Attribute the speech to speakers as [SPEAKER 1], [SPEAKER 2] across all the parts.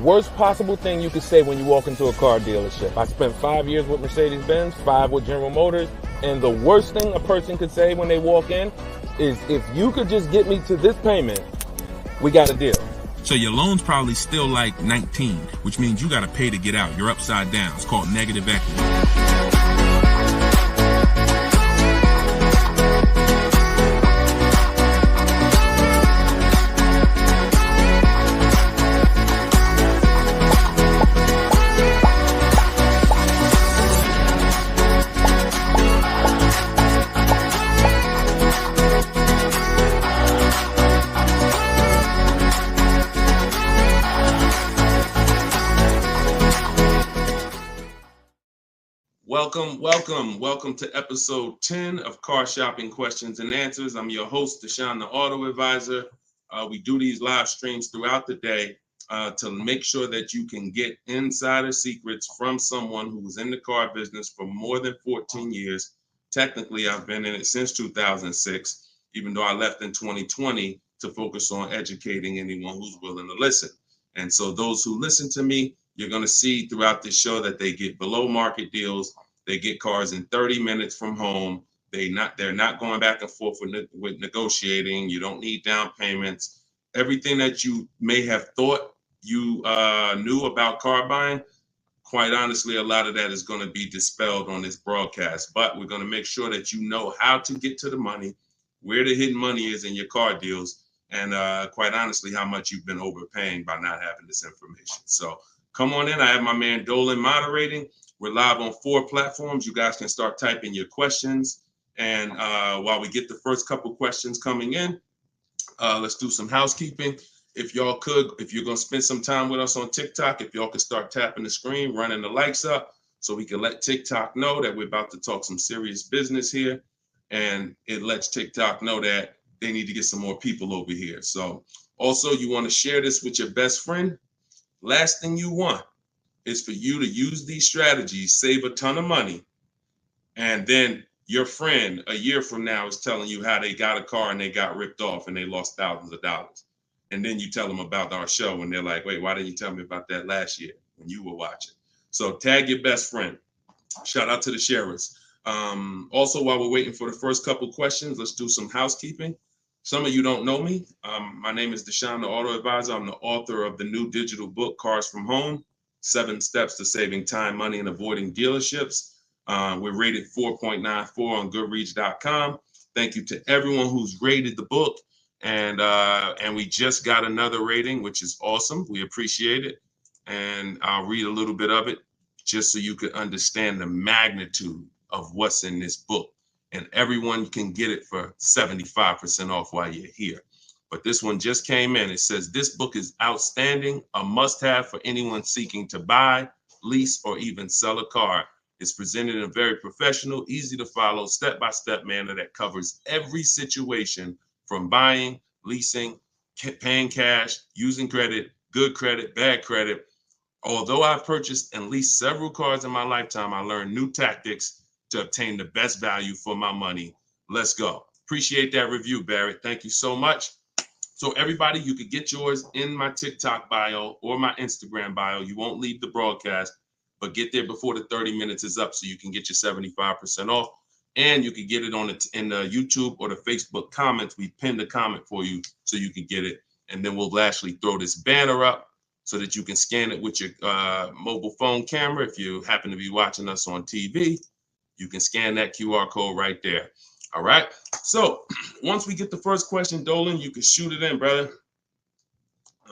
[SPEAKER 1] worst possible thing you could say when you walk into a car dealership. I spent 5 years with Mercedes-Benz, 5 with General Motors, and the worst thing a person could say when they walk in is, if you could just get me to this payment, we got a deal.
[SPEAKER 2] So your loan's probably still like 19, which means you got to pay to get out. You're upside down. It's called negative equity. Welcome to episode 10 of Car Shopping Questions and Answers. I'm your host, Deshone the Auto Advisor. We do these live streams throughout the day to make sure that you can get insider secrets from someone who was in the car business for more than 14 years. Technically, I've been in it since 2006, even though I left in 2020 to focus on educating anyone who's willing to listen. And so those who listen to me, you're going to see throughout this show that they get below market deals. They get cars in 30 minutes from home. They're not going back and forth with negotiating. You don't need down payments. Everything that you may have thought you knew about car buying, quite honestly, a lot of that is going to be dispelled on this broadcast. But we're going to make sure that you know how to get to the money, where the hidden money is in your car deals, and quite honestly, how much you've been overpaying by not having this information. So come on in. I have my man Dolan moderating. We're live on 4 platforms. You guys can start typing your questions. And while we get the first couple questions coming in, let's do some housekeeping. If you're going to spend some time with us on TikTok, if y'all could start tapping the screen, running the likes up so we can let TikTok know that we're about to talk some serious business here. And it lets TikTok know that they need to get some more people over here. So also, you want to share this with your best friend. Last thing you want is for you to use these strategies, save a ton of money, and then your friend a year from now is telling you how they got a car and they got ripped off and they lost thousands of dollars. And then you tell them about our show and they're like, wait, why didn't you tell me about that last year when you were watching? So tag your best friend. Shout out to the sharers. Also, while we're waiting for the first couple questions, let's do some housekeeping. Some of you don't know me. My name is Deshone the Auto Advisor. I'm the author of the new digital book, Cars from Home, 7 Steps to Saving Time, Money, and Avoiding Dealerships. We're rated 4.94 on Goodreads.com. Thank you to everyone who's rated the book. And we just got another rating, which is awesome. We appreciate it. And I'll read a little bit of it just so you could understand the magnitude of what's in this book. And everyone can get it for 75% off while you're here. But this one just came in. It says, this book is outstanding, a must-have for anyone seeking to buy, lease, or even sell a car. It's presented in a very professional, easy to follow, step-by-step manner that covers every situation from buying, leasing, paying cash, using credit, good credit, bad credit. Although I've purchased and leased several cars in my lifetime, I learned new tactics to obtain the best value for my money. Let's go. Appreciate that review, Barrett. Thank you so much. So everybody, you could get yours in my TikTok bio or my Instagram bio. You won't leave the broadcast, but get there before the 30 minutes is up so you can get your 75% off. And you can get it in the YouTube or the Facebook comments. We pinned a comment for you so you can get it. And then we'll actually throw this banner up so that you can scan it with your mobile phone camera. If you happen to be watching us on TV, you can scan that QR code right there. All right. So once we get the first question, Dolan, you can shoot it in, brother.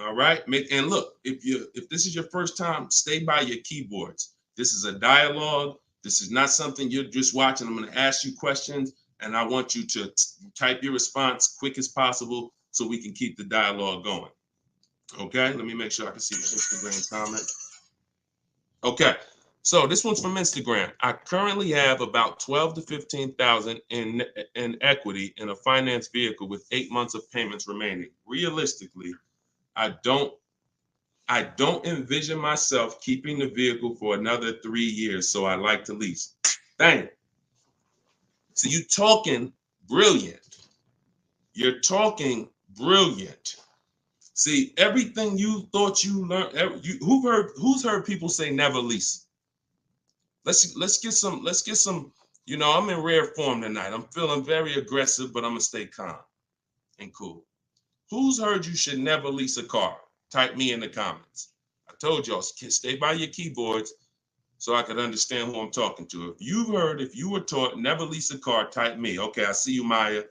[SPEAKER 2] All right. And look, if this is your first time, stay by your keyboards. This is a dialogue. This is not something you're just watching. I'm going to ask you questions, and I want you to type your response quick as possible so we can keep the dialogue going. Okay. Let me make sure I can see the Instagram comment. Okay. So this one's from Instagram. I currently have about 12 to 15,000 in equity in a finance vehicle with 8 months of payments remaining. Realistically, I don't envision myself keeping the vehicle for another 3 years, so I like to lease. Dang. So you're talking brilliant. You're talking brilliant. See, everything you thought you learned, who's heard people say never lease? Let's get some, I'm in rare form tonight. I'm feeling very aggressive, but I'm gonna stay calm and cool. Who's heard you should never lease a car? Type me in the comments. I told y'all, stay by your keyboards so I could understand who I'm talking to. If you were taught never lease a car, type me. Okay, I see you, Maya.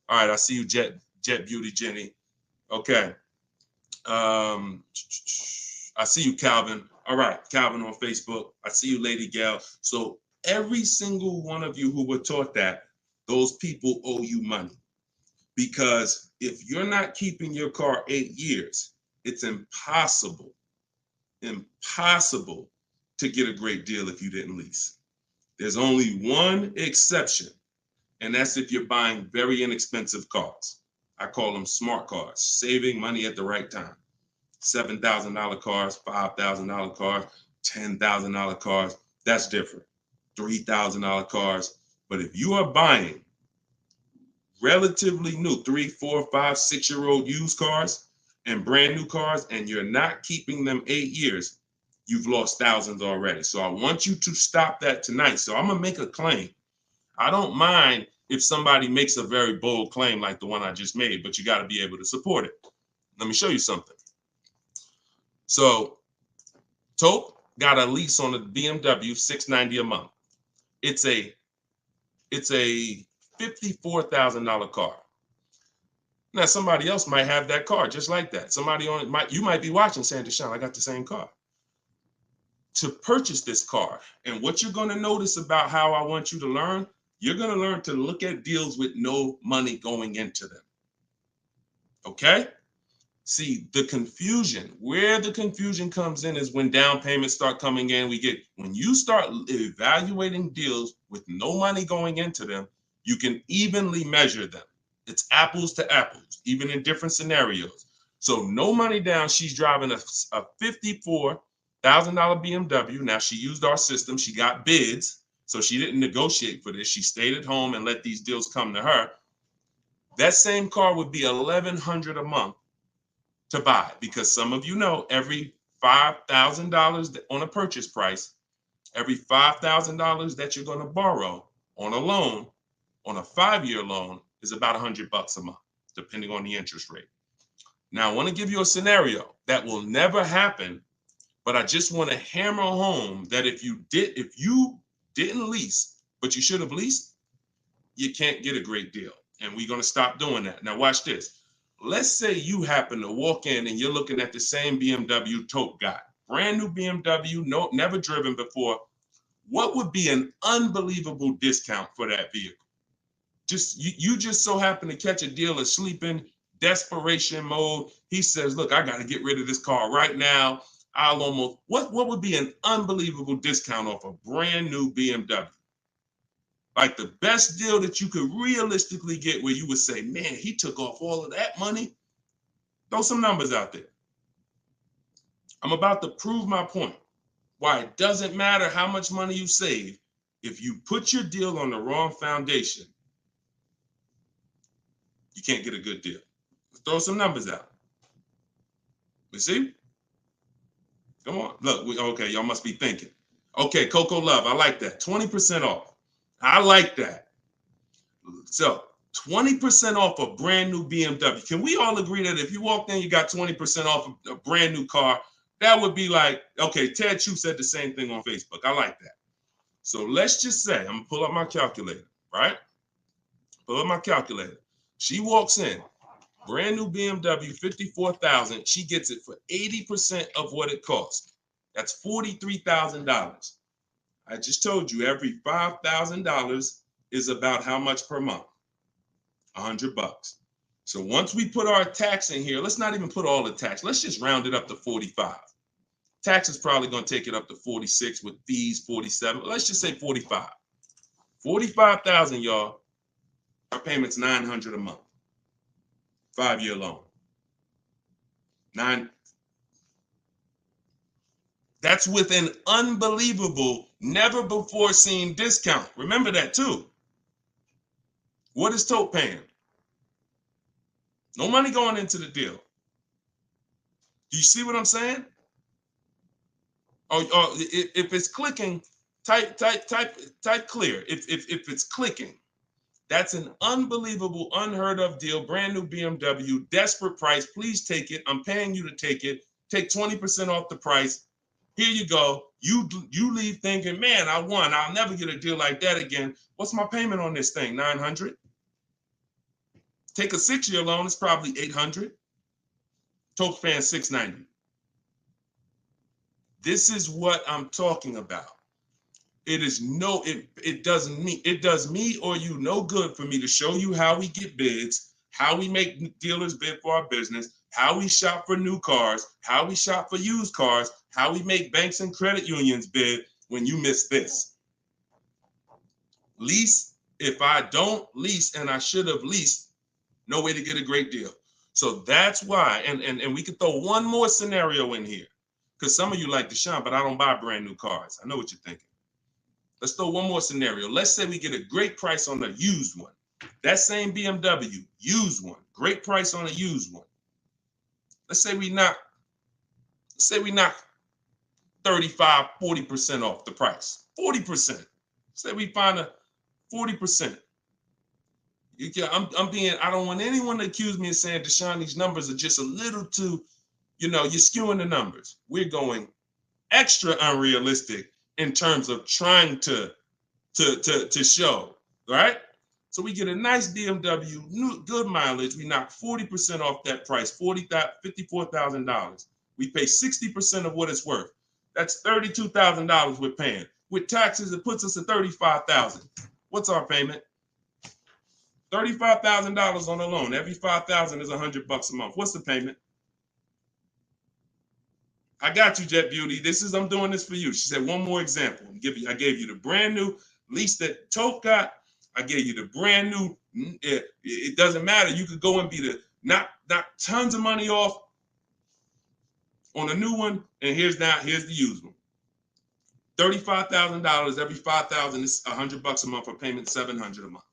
[SPEAKER 2] All right, I see you, Jet Beauty Jenny. Okay. I see you, Calvin. All right, Calvin on Facebook. I see you, Lady Gal. So every single one of you who were taught that, those people owe you money. Because if you're not keeping your car 8 years, it's impossible to get a great deal if you didn't lease. There's only one exception, and that's if you're buying very inexpensive cars. I call them smart cars, saving money at the right time. $7,000 cars, $5,000 cars, $10,000 cars, that's different. $3,000 cars. But if you are buying relatively new 3, 4, 5, 6-year-old used cars and brand new cars, and you're not keeping them 8 years, you've lost thousands already. So I want you to stop that tonight. So I'm gonna make a claim. I don't mind if somebody makes a very bold claim like the one I just made, but you got to be able to support it. Let me show you something. So Tope got a lease on a BMW $690 a month. It's a $54,000 car. Now somebody else might have that car just like that. Somebody on it you might be watching saying, Deshone, I got the same car. To purchase this car, and what you're going to notice about how I want you to learn, you're going to learn to look at deals with no money going into them. Okay? See, where the confusion comes in is when down payments start coming in. When you start evaluating deals with no money going into them, you can evenly measure them. It's apples to apples, even in different scenarios. So no money down, she's driving a $54,000 BMW. Now she used our system, she got bids, so she didn't negotiate for this. She stayed at home and let these deals come to her. That same car would be $1,100 a month to buy, because some of you know every $5,000 on a purchase price, every $5,000 that you're going to borrow on a loan, on a 5-year loan, is about $100 a month, depending on the interest rate. Now, I want to give you a scenario that will never happen, but I just want to hammer home that if you didn't lease, but you should have leased, you can't get a great deal. And we're going to stop doing that. Now, watch this. Let's say you happen to walk in and you're looking at the same BMW Tope got. Brand new BMW, never driven before. What would be an unbelievable discount for that vehicle? You just so happen to catch a deal asleep in desperation mode. He says, look, I got to get rid of this car right now. What would be an unbelievable discount off a brand new BMW? Like the best deal that you could realistically get, where you would say, man, he took off all of that money. Throw some numbers out there. I'm about to prove my point. Why it doesn't matter how much money you save. If you put your deal on the wrong foundation, you can't get a good deal. Let's throw some numbers out. You see? Come on. Look, okay, y'all must be thinking. Okay, Coco Love, I like that. 20% off. I like that. So 20% off a brand new BMW. Can we all agree that if you walked in, you got 20% off a brand new car? That would be like, okay, Ted Chu said the same thing on Facebook. I like that. So let's just say, I'm gonna pull up my calculator, right? Pull up my calculator. She walks in, brand new BMW, $54,000. She gets it for 80% of what it costs. That's $43,000. I just told you every $5,000 is about how much per month? $100. So once we put our tax in here, let's not even put all the tax. Let's just round it up to 45. Tax is probably going to take it up to 46 with fees, 47. Let's just say 45. 45,000, y'all. Our payment's $900 a month. 5-year loan. That's with an unbelievable, never before seen discount. Remember that too. What is Tope paying? No money going into the deal. Do you see what I'm saying? Or if it's clicking, type clear. If it's clicking, that's an unbelievable, unheard of deal. Brand new BMW, desperate price. Please take it. I'm paying you to take it. Take 20% off the price. Here you go. You leave thinking, man, I won. I'll never get a deal like that again. What's my payment on this thing? $900. Take a 6-year loan. It's probably $800. Toke fan $690. This is what I'm talking about. It does me or you no good for me to show you how we get bids, how we make dealers bid for our business, how we shop for new cars, how we shop for used cars, how we make banks and credit unions bid when you miss this. Lease, if I don't lease and I should have leased, no way to get a great deal. So that's why, and we could throw one more scenario in here, because some of you like Deshone, but I don't buy brand new cars. I know what you're thinking. Let's throw one more scenario. Let's say we get a great price on a used one. That same BMW, used one, great price on a used one. Let's say we knock 35, 40% off the price. 40%. Say we find a 40%. I don't want anyone to accuse me of saying, Deshone, these numbers are just a little too, you're skewing the numbers. We're going extra unrealistic in terms of trying to show, right? So we get a nice BMW, good mileage. We knock 40% off that price, $54,000. We pay 60% of what it's worth. That's $32,000 we're paying. With taxes, it puts us at $35,000. What's our payment? $35,000 on a loan. Every $5,000 is $100 a month. What's the payment? I got you, Jet Beauty. I'm doing this for you. She said, one more example. I gave you the brand new lease that Toke got. I gave you the brand new. It doesn't matter. You could go and be not tons of money off on a new one. And here's the used one. $35,000. Every $5,000 is $100 a month. For payment $700 a month.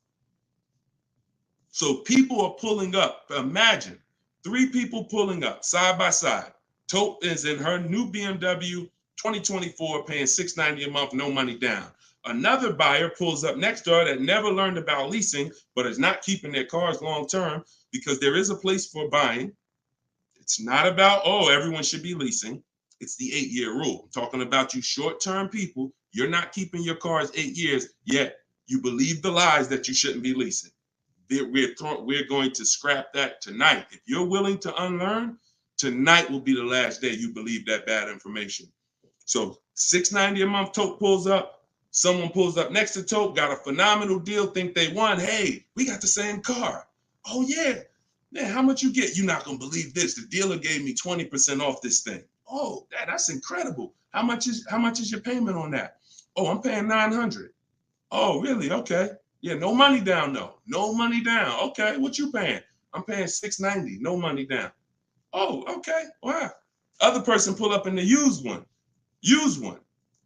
[SPEAKER 2] So people are pulling up. Imagine 3 people pulling up side by side. Tope is in her new BMW 2024, paying $690 a month, no money down. Another buyer pulls up next door that never learned about leasing, but is not keeping their cars long term, because there is a place for buying. It's not about, everyone should be leasing. It's the 8-year rule. I'm talking about you short-term people. You're not keeping your cars 8 years, yet you believe the lies that you shouldn't be leasing. We're going to scrap that tonight. If you're willing to unlearn, tonight will be the last day you believe that bad information. So $690 a month, Toke pulls up. Someone pulls up next to Toke, got a phenomenal deal, think they won. Hey, we got the same car. Oh, yeah. Man, how much you get? You're not going to believe this. The dealer gave me 20% off this thing. Oh, that's incredible. How much is your payment on that? Oh, I'm paying $900. Oh, really? Okay. Yeah, no money down, though. No money down. Okay, what you paying? I'm paying $690, no money down. Oh, okay. Wow. Other person pull up in the used one.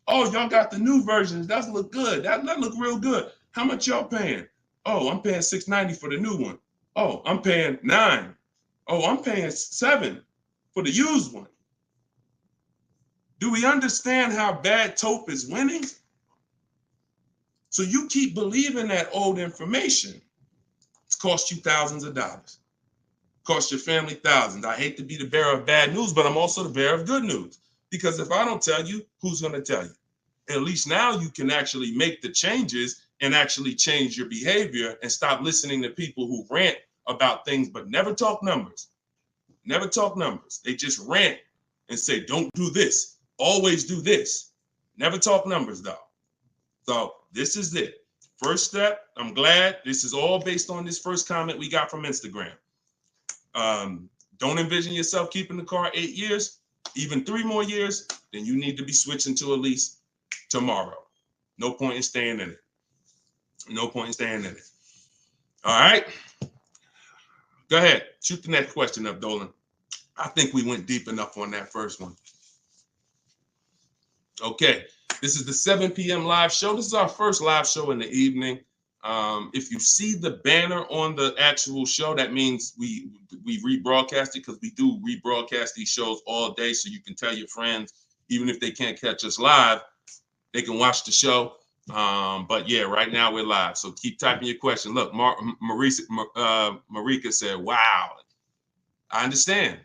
[SPEAKER 2] Oh, y'all got the new versions. That look good. That look real good. How much y'all paying? Oh, I'm paying $690 for the new one. Oh, I'm paying $9. Oh, I'm paying $7 for the used one. Do we understand how bad Tope is winning? So you keep believing that old information. It's cost you thousands of dollars. Cost your family thousands. I hate to be the bearer of bad news, but I'm also the bearer of good news. Because if I don't tell you, who's going to tell you? At least now you can actually make the changes and actually change your behavior and stop listening to people who rant about things but never talk numbers. Never talk numbers. They just rant and say, don't do this. Always do this. Never talk numbers, though. So this is it. First step, I'm glad this is all based on this first comment we got from Instagram. Don't envision yourself keeping the car 8 years, even 3 more years, then you need to be switching to a lease tomorrow. No point in staying in it. No point in staying in it. All right. Go ahead. Shoot the next question up, Dolan. I think we went deep enough on that first one. Okay. This is the 7 p.m. live show. This is our first live show in the evening. If you see the banner on the actual show, that means we rebroadcast it, because we do rebroadcast these shows all day, so you can tell your friends, even if they can't catch us live, they can watch the show. But yeah, right now we're live, so keep typing your question. Look, Marika said, "Wow, I understand.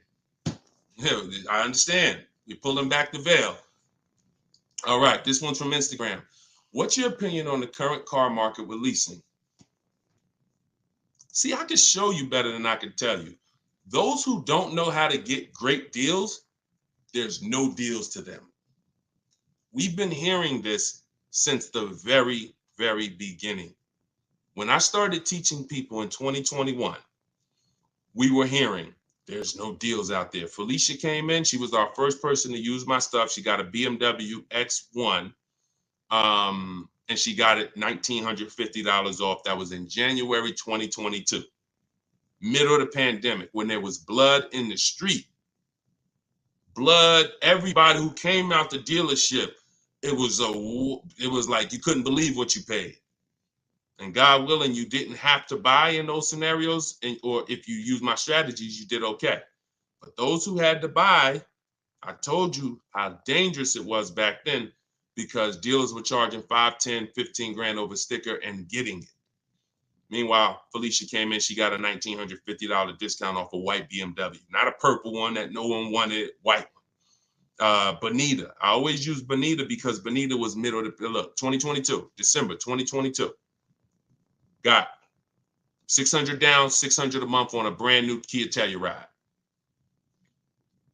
[SPEAKER 2] I understand. You're pulling back the veil." All right, this one's from Instagram. What's your opinion on the current car market with leasing? See, I can show you better than I can tell you. Those who don't know how to get great deals, there's no deals to them. We've been hearing this since the very, very beginning. When I started teaching people in 2021, we were hearing there's no deals out there. Felicia came in. She was our first person to use my stuff. She got a BMW X1. And she got it $1,950 off. That was in January 2022, middle of the pandemic, when there was blood in the street. Blood, everybody who came out the dealership, it was like you couldn't believe what you paid. And God willing, you didn't have to buy in those scenarios, or if you use my strategies, you did okay. But those who had to buy, I told you how dangerous it was back then, because dealers were charging 5, 10, 15 grand over sticker and getting it. Meanwhile, Felicia came in, she got a $1,950 discount off a white BMW, not a purple one that no one wanted, white one. Bonita, I always use Bonita because Bonita was middle of the, look, 2022, December 2022. Got 600 down, 600 a month on a brand new Kia Telluride.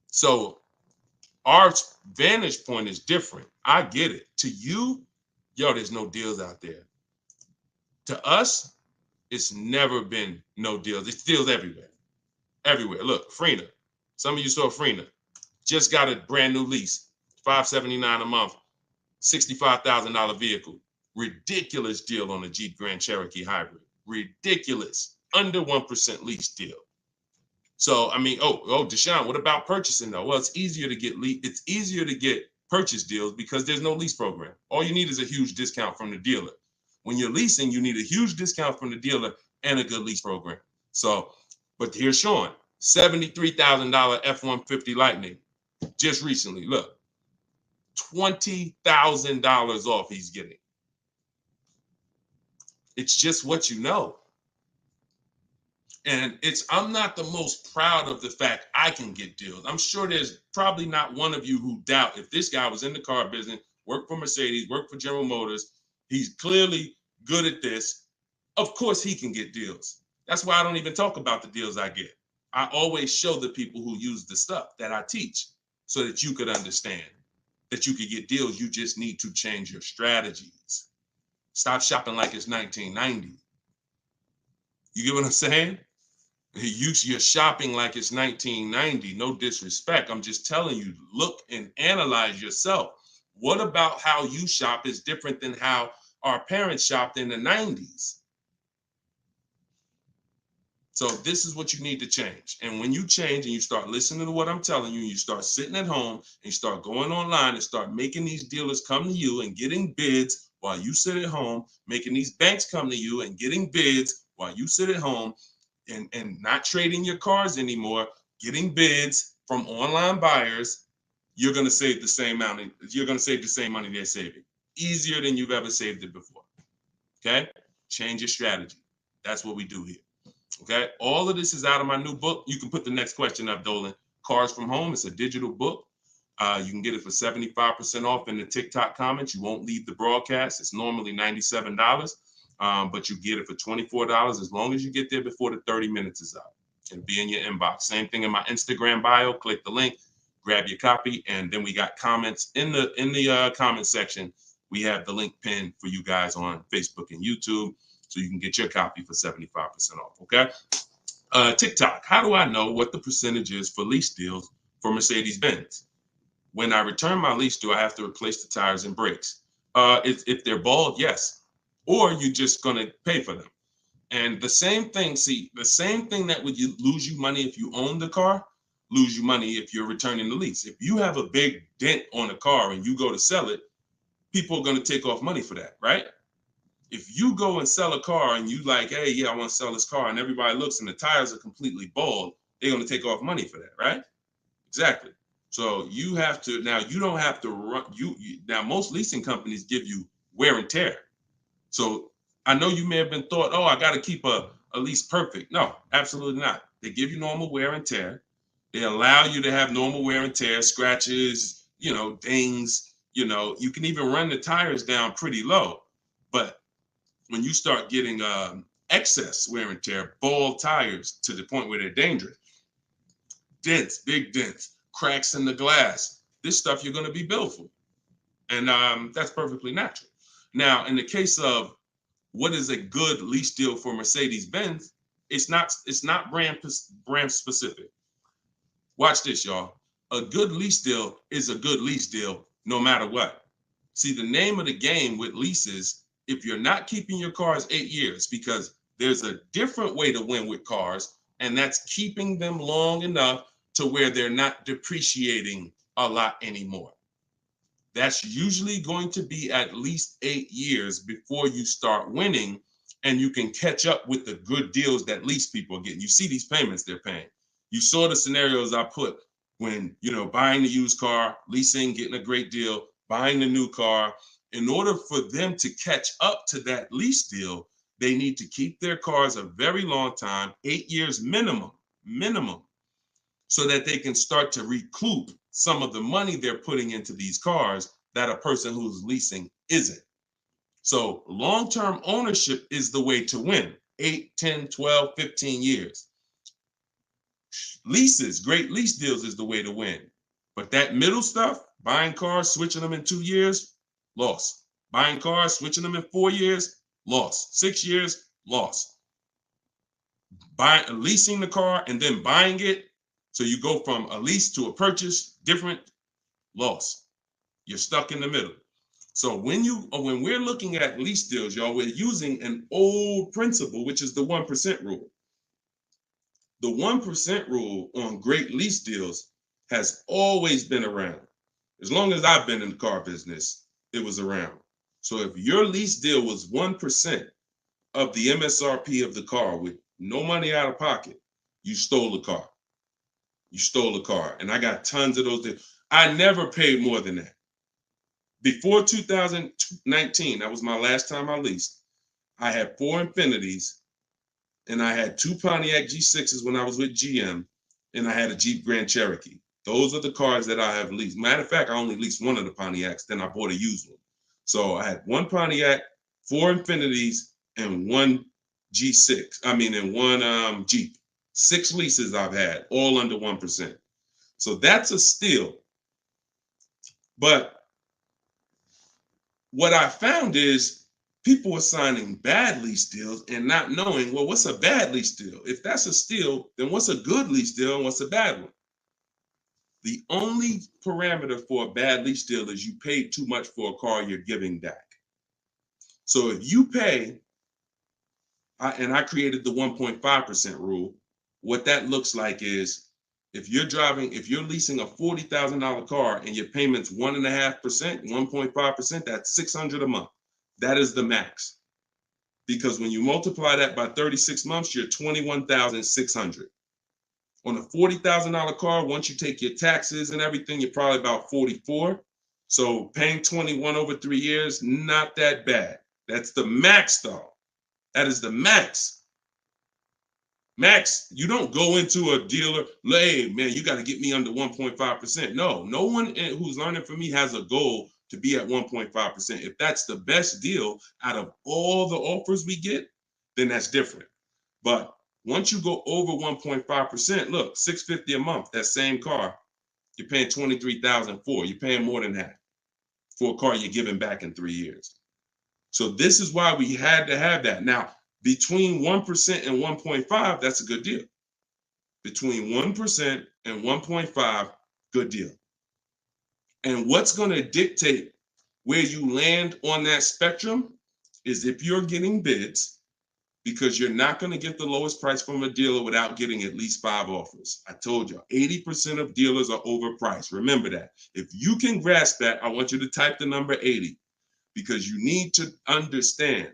[SPEAKER 2] So our vantage point is different. I get it. To you, yo, there's no deals out there. To us, it's never been no deals. It's deals everywhere. Everywhere. Look, Frena. Some of you saw Frena. Just got a brand new lease. $579 a month. $65,000 vehicle. Ridiculous deal on a Jeep Grand Cherokee Hybrid. Ridiculous. Under 1% lease deal. So, I mean, Deshone, what about purchasing though? Well, it's easier to get purchase deals because there's no lease program. All you need is a huge discount from the dealer. When you're leasing, you need a huge discount from the dealer and a good lease program. So, but here's Sean, $73,000 F-150 Lightning just recently. Look, $20,000 off he's getting. It's just what you know. And I'm not the most proud of the fact I can get deals. I'm sure there's probably not one of you who doubt if this guy was in the car business, worked for Mercedes, worked for General Motors, he's clearly good at this. Of course he can get deals. That's why I don't even talk about the deals I get. I always show the people who use the stuff that I teach so that you could understand that you could get deals. You just need to change your strategies. Stop shopping like it's 1990. You get what I'm saying? You're shopping like it's 1990. No disrespect. I'm just telling you, look and analyze yourself. What about how you shop is different than how our parents shopped in the 90s? So this is what you need to change. And when you change and you start listening to what I'm telling you, you start sitting at home and you start going online and start making these dealers come to you and getting bids while you sit at home, making these banks come to you and getting bids while you sit at home, and not trading your cars anymore, getting bids from online buyers, you're going to save the same money. You're going to save the same money they're saving. Easier than you've ever saved it before. Okay? Change your strategy. That's what we do here. Okay? All of this is out of my new book. You can put the next question up, Dolan. Cars from Home. It's a digital book. You can get it for 75% off in the TikTok comments. You won't leave the broadcast. It's normally $97. But you get it for $24 as long as you get there before the 30 minutes is up. It'll be in your inbox. Same thing in my Instagram bio. Click the link, grab your copy, and then we got comments in the comment section. We have the link pinned for you guys on Facebook and YouTube, so you can get your copy for 75% off. Okay. TikTok. How do I know what the percentage is for lease deals for Mercedes-Benz? When I return my lease, do I have to replace the tires and brakes? If they're bald, yes. Or you're just going to pay for them. And the same thing that would lose you money if you own the car, lose you money if you're returning the lease. If you have a big dent on a car and you go to sell it, people are going to take off money for that, right? If you go and sell a car and you like, hey, yeah, I want to sell this car, and everybody looks and the tires are completely bald, they're going to take off money for that, right? Exactly. So you have to, now you don't have to run, now most leasing companies give you wear and tear. So I know you may have been thought, oh, I got to keep a lease perfect. No, absolutely not. They give you normal wear and tear. They allow you to have normal wear and tear, scratches, dings, you can even run the tires down pretty low. But when you start getting excess wear and tear, bald tires to the point where they're dangerous, dents, big dents, cracks in the glass, this stuff you're going to be billed for. And that's perfectly natural. Now, in the case of what is a good lease deal for Mercedes-Benz, it's not brand specific. Watch this, y'all. A good lease deal is a good lease deal no matter what. See, the name of the game with leases, if you're not keeping your cars 8 years, because there's a different way to win with cars, and that's keeping them long enough to where they're not depreciating a lot anymore. That's usually going to be at least 8 years before you start winning, and you can catch up with the good deals that lease people are getting. You see these payments they're paying. You saw the scenarios I put when, buying the used car, leasing, getting a great deal, buying the new car. In order for them to catch up to that lease deal, they need to keep their cars a very long time, 8 years minimum, so that they can start to recoup some of the money they're putting into these cars that a person who's leasing isn't. So long-term ownership is the way to win. 8, 10, 12, 15 years. Leases, great lease deals is the way to win. But that middle stuff, buying cars, switching them in 2 years, loss. Buying cars, switching them in 4 years, loss. 6 years, loss. Leasing the car and then buying it, so you go from a lease to a purchase, different, loss. You're stuck in the middle. So when we're looking at lease deals, y'all, we're using an old principle, which is the 1% rule. The 1% rule on great lease deals has always been around. As long as I've been in the car business, it was around. So if your lease deal was 1% of the MSRP of the car with no money out of pocket, you stole the car. You stole a car. And I got tons of those deals. I never paid more than that. Before 2019, that was my last time I leased, I had 4 Infinities, and I had 2 Pontiac G6s when I was with GM, and I had a Jeep Grand Cherokee. Those are the cars that I have leased. Matter of fact, I only leased one of the Pontiacs, then I bought a used one. So I had 1 Pontiac, 4 Infinities, and 1 and 1 Jeep. 6 leases I've had, all under 1%. So that's a steal. But what I found is people are signing bad lease deals and not knowing, well, what's a bad lease deal? If that's a steal, then what's a good lease deal and what's a bad one? The only parameter for a bad lease deal is you paid too much for a car you're giving back. So if you pay, and I created the 1.5% rule, what that looks like is if you're leasing a $40,000 car and your payment's 1.5%, 1.5%, that's $600 a month. That is the max. Because when you multiply that by 36 months, you're $21,600. On a $40,000 car, once you take your taxes and everything, you're probably about $44,000. So paying $21,000 over 3 years, not that bad. That's the max though. That is the max. Max, you don't go into a dealer, hey, man, you got to get me under 1.5%. No one who's learning from me has a goal to be at 1.5%. If that's the best deal out of all the offers we get, then that's different. But once you go over 1.5%, look, $650 a month, that same car, you're paying $23,000 for. You're paying more than that for a car you're giving back in 3 years. So this is why we had to have that. Now, between 1% and 1.5, that's a good deal. Between 1% and 1.5, good deal. And what's going to dictate where you land on that spectrum is if you're getting bids, because you're not going to get the lowest price from a dealer without getting at least 5 offers. I told you, 80% of dealers are overpriced. Remember that. If you can grasp that, I want you to type the number 80, because you need to understand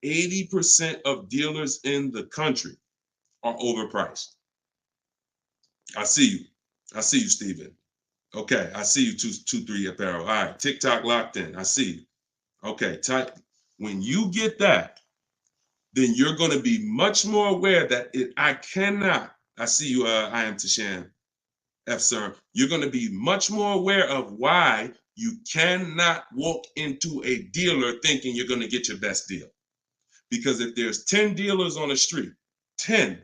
[SPEAKER 2] 80% of dealers in the country are overpriced. I see you. I see you, Steven. Okay, I see you, 223 Apparel. All right, TikTok locked in. I see you. Okay, type. When you get that, then you're going to be much more aware that I cannot. I see you. I am Tashan F. Sir. You're going to be much more aware of why you cannot walk into a dealer thinking you're going to get your best deal. Because if there's 10 dealers on the street, 10,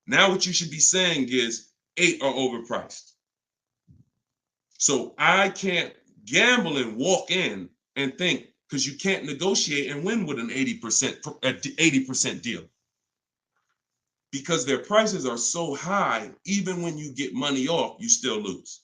[SPEAKER 2] now what you should be saying is 8 are overpriced. So I can't gamble and walk in and think, because you can't negotiate and win with an 80% deal. Because their prices are so high, even when you get money off, you still lose.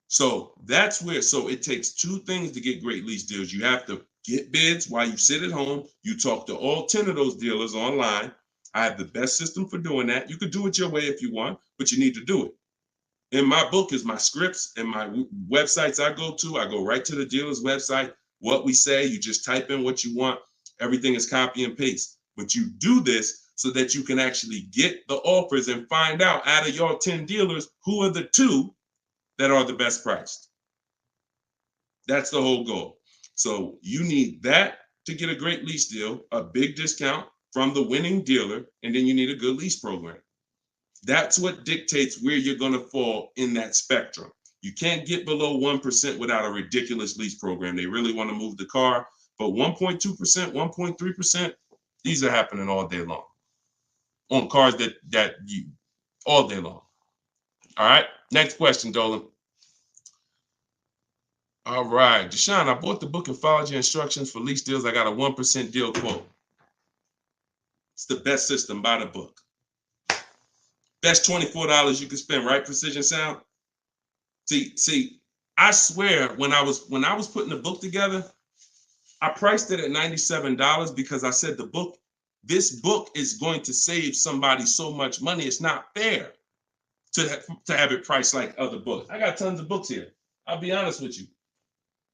[SPEAKER 2] So that's where, so it takes two things to get great lease deals. You have to get bids while you sit at home. You talk to all 10 of those dealers online. I have the best system for doing that. You could do it your way if you want, but you need to do it. In my book is my scripts and my websites I go right to the dealer's website. What we say, you just type in what you want. Everything is copy and paste. But you do this so that you can actually get the offers and find out of your 10 dealers, who are the 2 that are the best priced. That's the whole goal. So you need that to get a great lease deal, a big discount from the winning dealer, and then you need a good lease program. That's what dictates where you're going to fall in that spectrum. You can't get below 1% without a ridiculous lease program. They really want to move the car, but 1.2%, 1.3%, these are happening all day long on cars that you all day long. All right, next question, Dolan. All right, Deshone, I bought the book and followed your instructions for lease deals. I got a 1% deal quote. It's the best system. Buy the book. Best $24 you can spend, right? Precision Sound. See, I swear when I was putting the book together, I priced it at $97 because I said this book is going to save somebody so much money. It's not fair to have it priced like other books. I got tons of books here. I'll be honest with you.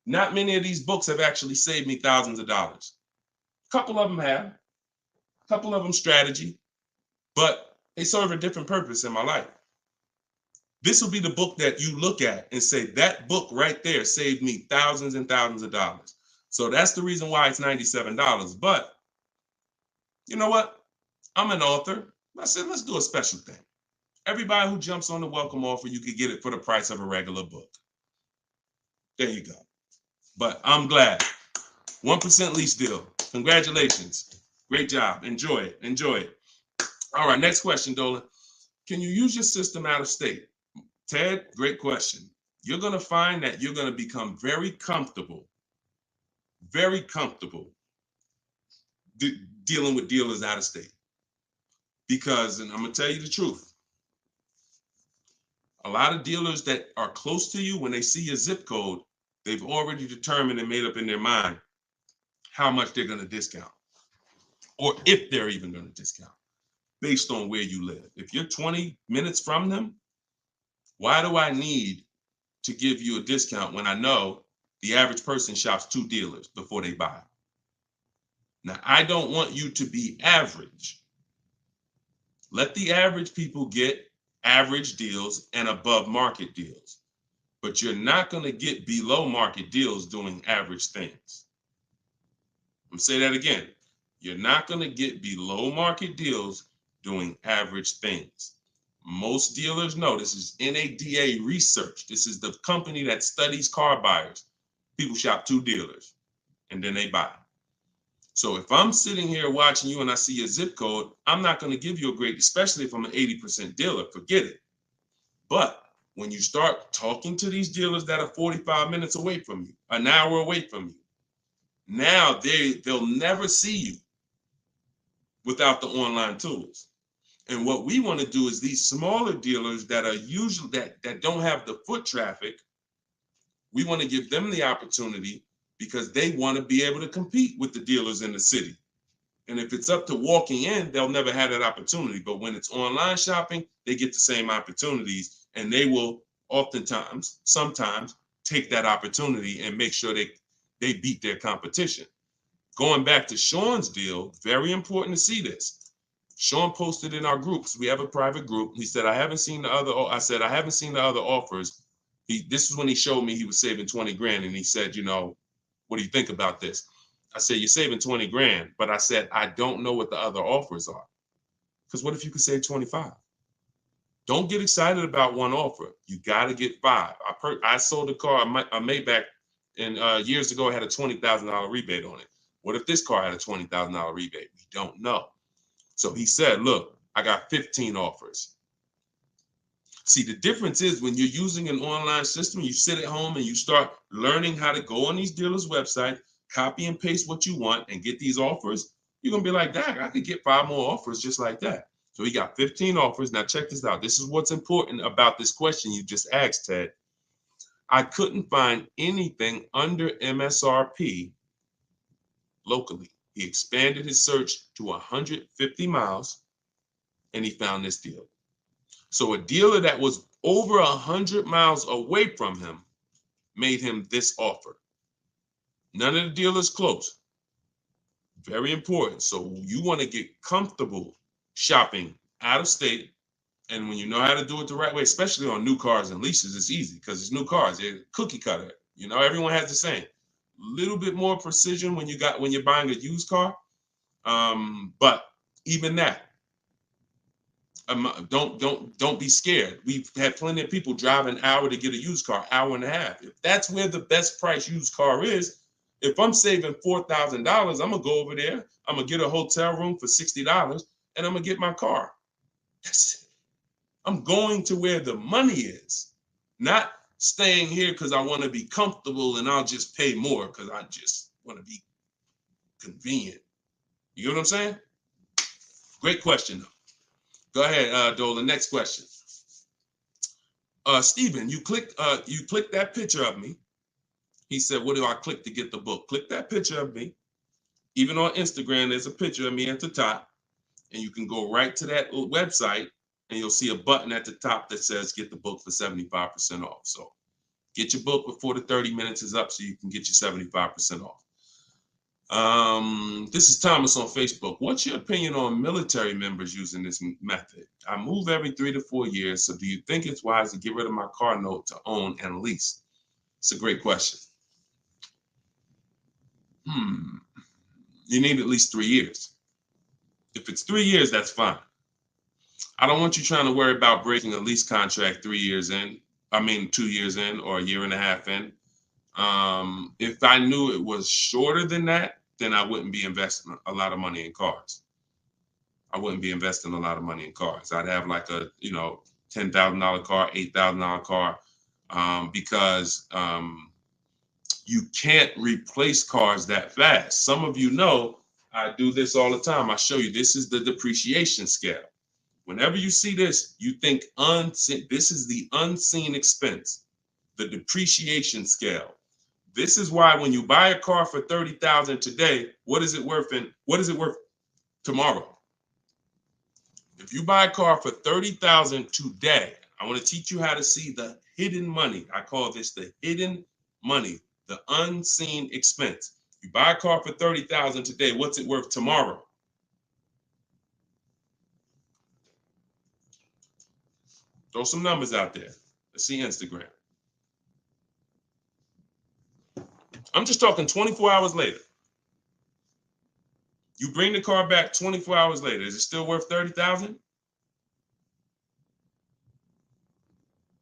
[SPEAKER 2] Not many of these books have actually saved me thousands of dollars. A couple of them have. A couple of them strategy, but they serve a different purpose in my life. This will be the book that you look at and say, that book right there saved me thousands and thousands of dollars. So that's the reason why it's $97. But you know what? I'm an author. I said, let's do a special thing. Everybody who jumps on the welcome offer, you could get it for the price of a regular book. There you go. But I'm glad. 1% lease deal. Congratulations. Great job. Enjoy it. Enjoy it. All right, next question, Dolan. Can you use your system out of state? Ted, great question. You're going to find that you're going to become very comfortable dealing with dealers out of state. Because, and I'm going to tell you the truth, a lot of dealers that are close to you, when they see your zip code, they've already determined and made up in their mind how much they're going to discount, or if they're even going to discount, based on where you live. If you're 20 minutes from them, why do I need to give you a discount when I know the average person shops 2 dealers before they buy? Now, I don't want you to be average. Let the average people get average deals and above market deals, but you're not going to get below market deals doing average things. I'm going to say that again. You're not going to get below market deals doing average things. Most dealers know, this is NADA research. This is the company that studies car buyers. People shop 2 dealers and then they buy. So if I'm sitting here watching you and I see a zip code, I'm not going to give you a great, especially if I'm an 80% dealer, forget it. But when you start talking to these dealers that are 45 minutes away from you, an hour away from you, now they'll never see you without the online tools. And what we want to do is these smaller dealers that are usually that don't have the foot traffic, we want to give them the opportunity because they want to be able to compete with the dealers in the city. And if it's up to walking in, they'll never have that opportunity. But when it's online shopping, they get the same opportunities, and they will sometimes take that opportunity and make sure they beat their competition. Going back to Sean's deal, very important to see this. Sean posted in our groups. We have a private group. He said, I haven't seen the other. I said, I haven't seen the other offers. This is when he showed me he was saving 20 grand. And he said, you know, what do you think about this? I said, you're saving 20 grand. But I said, I don't know what the other offers are. Because what if you could save 25? Don't get excited about one offer. You got to get 5. I sold a car, a Maybach, and years ago, it had a $20,000 rebate on it. What if this car had a $20,000 rebate? We don't know. So he said, look, I got 15 offers. See, the difference is when you're using an online system, you sit at home and you start learning how to go on these dealers' websites, copy and paste what you want and get these offers. You're going to be like, dang, I could get 5 more offers just like that. So he got 15 offers. Now check this out. This is what's important about this question you just asked, Ted. I couldn't find anything under MSRP locally. He expanded his search to 150 miles and he found this deal. So a dealer that was over 100 miles away from him made him this offer. None of the dealers close. Very important. So you want to get comfortable shopping out of state. And when you know how to do it the right way, especially on new cars and leases, it's easy because it's new cars. They're cookie cutter. You know, everyone has the same. Little bit more precision when you're buying a used car. But even that, don't be scared. We've had plenty of people drive an hour to get a used car, hour and a half. If that's where the best price used car is, if I'm saving $4,000, I'm gonna go over there. I'm gonna get a hotel room for $60, and I'm gonna get my car. That's it. I'm going to where the money is, not staying here because I want to be comfortable and I'll just pay more because I just want to be convenient. You know what I'm saying? Great question, though. Go ahead, Dolan. Next question. Stephen, you clicked that picture of me. He said, what do I click to get the book? Click that picture of me. Even on Instagram, there's a picture of me at the top. And you can go right to that website and you'll see a button at the top that says get the book for 75% off. So get your book before the 30 minutes is up so you can get your 75% off. This is Thomas on Facebook. What's your opinion on military members using this method? I move every 3 to 4 years. So do you think it's wise to get rid of my car note to own and lease? It's a great question. You need at least 3 years. If it's 3 years, that's fine. I don't want you trying to worry about breaking a lease contract 2 years in, or a year and a half in. If I knew it was shorter than that, then I wouldn't be investing a lot of money in cars. I'd have like a, $10,000 car, $8,000 car, because you can't replace cars that fast. Some of you know I do this all the time. I show you, this is the depreciation scale. Whenever you see this, you think unseen. This is the unseen expense, the depreciation scale. This is why when you buy a car for $30,000 today, what is it worth tomorrow? If you buy a car for $30,000 today, I want to teach you how to see the hidden money. I call this the hidden money, the unseen expense. You buy a car for $30,000 today, what's it worth tomorrow? Throw some numbers out there. Let's see Instagram. I'm just talking 24 hours later. You bring the car back 24 hours later. Is it still worth $30,000?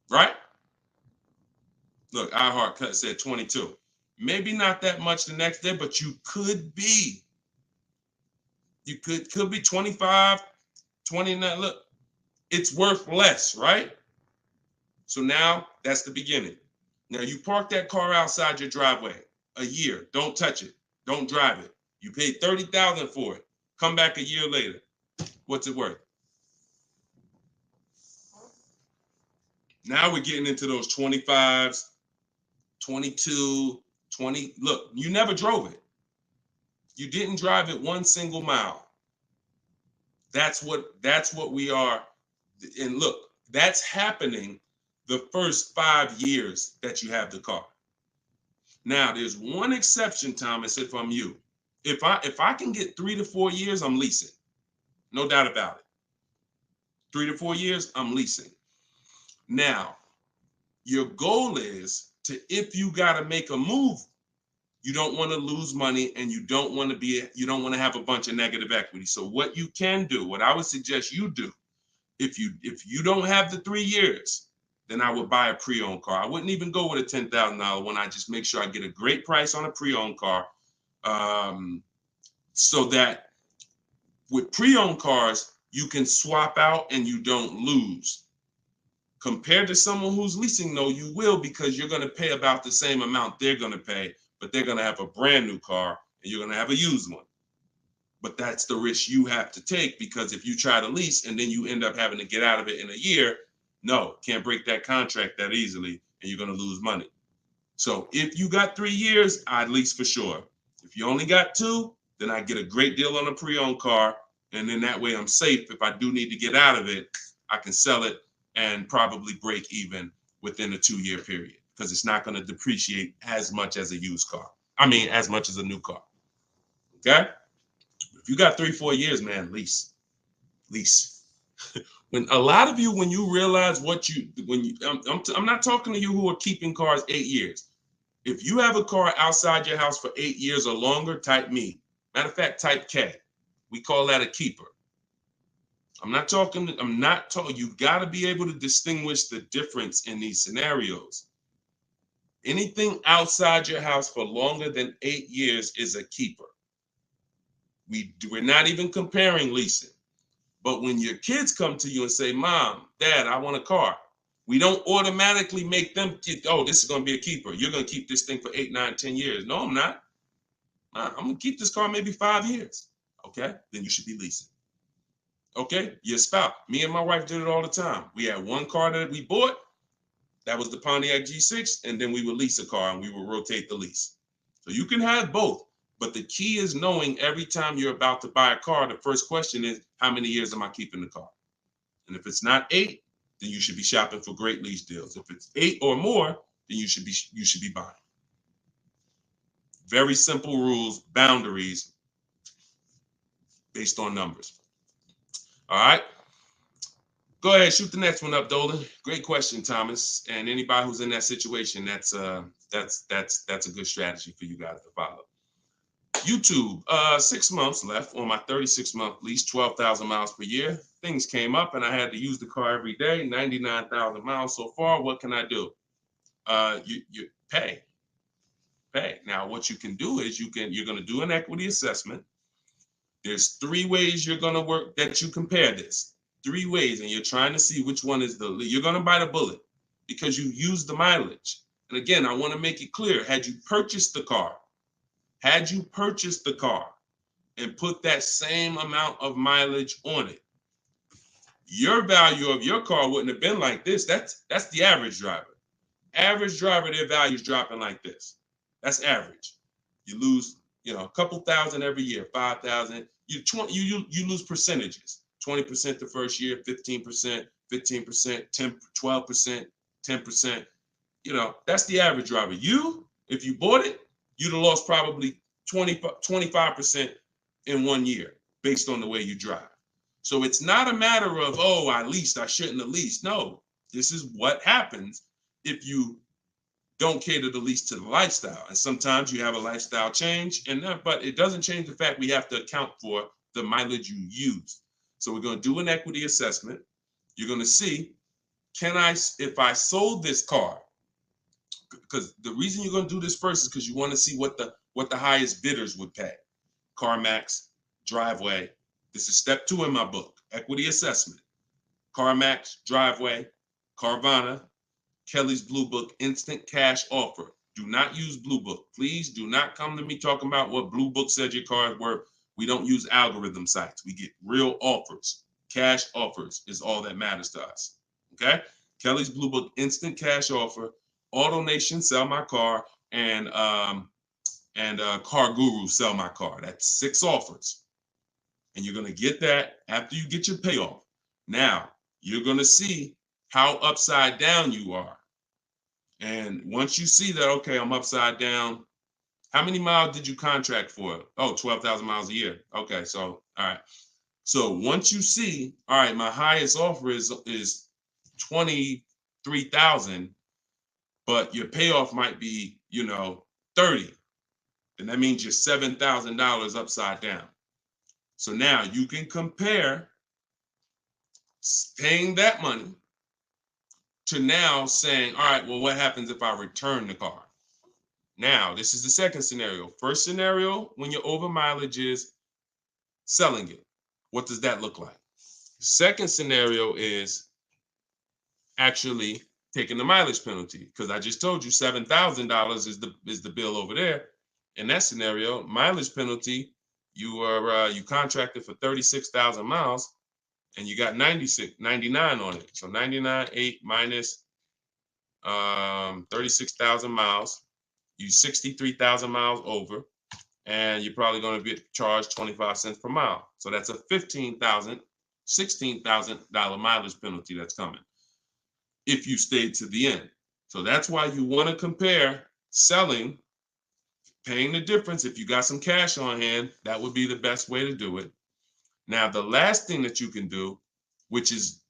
[SPEAKER 2] Right? Look, iHeart said 22. Maybe not that much the next day, but you could be. You could be 25, 29. Look, it's worth less, right? So now that's the beginning. Now you park that car outside your driveway a year. Don't touch it. Don't drive it. You paid $30,000 for it. Come back a year later. What's it worth? Now we're getting into those 25s, 22, 20. Look, you never drove it. You didn't drive it one single mile. That's what we are. And look, that's happening the first 5 years that you have the car. Now, there's one exception, Thomas, if I'm you. If I can get 3 to 4 years, I'm leasing. No doubt about it. 3 to 4 years, I'm leasing. Now, your goal is to, if you got to make a move, you don't want to lose money and you don't want to have a bunch of negative equity. So what you can do, what I would suggest you do, if you don't have the 3 years, then I would buy a pre-owned car. I wouldn't even go with a $10,000 one. I just make sure I get a great price on a pre-owned car, so that with pre-owned cars, you can swap out and you don't lose. Compared to someone who's leasing, though, you will, because you're going to pay about the same amount they're going to pay, but they're going to have a brand new car and you're going to have a used one. But that's the risk you have to take, because if you try to lease and then you end up having to get out of it in a year, no, can't break that contract that easily and you're going to lose money. So if you got 3 years, I'd lease for sure. If you only got 2, then I get a great deal on a pre-owned car. And then that way I'm safe. If I do need to get out of it, I can sell it and probably break even within a 2-year period, because it's not going to depreciate as much as a used car. I mean, as much as a new car. Okay? If you got 3-4 years, man, lease. When a lot of you, when you realize I'm not talking to you who are keeping cars 8 years. If you have a car outside your house for 8 years or longer, type me. Matter of fact, type K. We call that a keeper. You've got to be able to distinguish the difference in these scenarios. Anything outside your house for longer than 8 years is a keeper. We're not even comparing leasing. But when your kids come to you and say, Mom, Dad, I want a car, we don't automatically make them this is going to be a keeper. You're going to keep this thing for 8, 9, 10 years. No, I'm not. I'm going to keep this car maybe 5 years. Okay, then you should be leasing. Okay, your spouse. Me and my wife did it all the time. We had one car that we bought. That was the Pontiac G6. And then we would lease a car and we would rotate the lease. So you can have both. But the key is knowing every time you're about to buy a car, the first question is, how many years am I keeping the car? And if it's not 8, then you should be shopping for great lease deals. If it's 8 or more, then you should be buying. Very simple rules, boundaries based on numbers. All right. Go ahead, shoot the next one up, Dolan. Great question, Thomas. And anybody who's in that situation, that's a good strategy for you guys to follow. YouTube, 6 months left on my 36-month lease, 12,000 miles per year. Things came up and I had to use the car every day, 99,000 miles so far. What can I do? You pay. Now, what you can do is you're going to do an equity assessment. There's 3 ways you're going to work that you compare this. 3 ways, and you're trying to see which one is you're going to bite a bullet because you use the mileage. And again, I want to make it clear, had you purchased the car and put that same amount of mileage on it, your value of your car wouldn't have been like this. That's the average driver. Average driver, their value is dropping like this. That's average. You lose, a couple thousand every year, 5,000. You lose percentages. 20% the first year, 15%, 10%, 12%, 10%. That's the average driver. If you bought it, you'd have lost probably 25% in 1 year based on the way you drive. So it's not a matter of, I leased, I shouldn't have leased. No, this is what happens if you don't cater the lease to the lifestyle. And sometimes you have a lifestyle change, but it doesn't change the fact we have to account for the mileage you use. So we're going to do an equity assessment. You're going to see, if I sold this car, because the reason you're going to do this first is because you want to see what the highest bidders would pay. CarMax, Driveway. This is step 2 in my book, equity assessment. CarMax, Driveway, Carvana, Kelly's Blue Book, instant cash offer. Do not use Blue Book. Please do not come to me talking about what Blue Book said your car is worth. We don't use algorithm sites. We get real offers. Cash offers is all that matters to us. Okay? Kelly's Blue Book, instant cash offer. AutoNation, sell my car, and Car Guru, sell my car. That's 6 offers. And you're going to get that after you get your payoff. Now, you're going to see how upside down you are. And once you see that, okay, I'm upside down, How many miles did you contract for? Oh, 12,000 miles a year. Okay, so all right. So once you see, all right, my highest offer is 23,000, but your payoff might be, 30. Then that means you're $7,000 upside down. So now you can compare paying that money to now saying, all right, well, what happens if I return the car? Now, this is the second scenario. First scenario, when your over mileage is selling it. What does that look like? Second scenario is actually taking the mileage penalty, because I just told you $7,000 is the bill over there. In that scenario, mileage penalty, you contracted for 36,000 miles and you got 99 on it. So 99.8 minus 36,000 miles, you 63,000 miles over, and you're probably going to be charged 25 cents per mile. So that's a $16,000 mileage penalty that's coming if you stayed to the end. So that's why you want to compare selling, paying the difference. If you got some cash on hand, that would be the best way to do it. Now, the last thing that you can do, which is,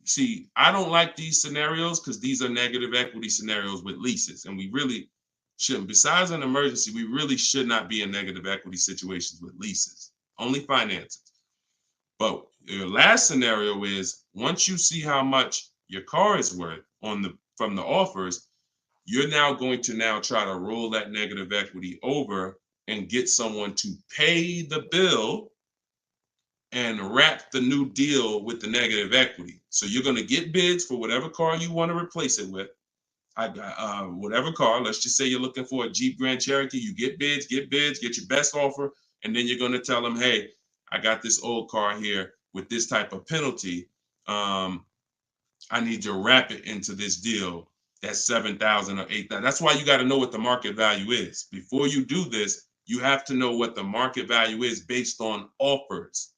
[SPEAKER 2] see, I don't like these scenarios because these are negative equity scenarios with leases, and we really shouldn't. Besides an emergency, we really should not be in negative equity situations with leases, only finances. But your last scenario is, once you see how much your car is worth from the offers, you're now going to try to roll that negative equity over and get someone to pay the bill and wrap the new deal with the negative equity. So you're going to get bids for whatever car you want to replace it with. I got whatever car. Let's just say you're looking for a Jeep Grand Cherokee. You get bids, get your best offer, and then you're going to tell them, hey, I got this old car here with this type of penalty. I need to wrap it into this deal. That's 7,000 or 8,000. That's why you got to know what the market value is. Before you do this, you have to know what the market value is based on offers,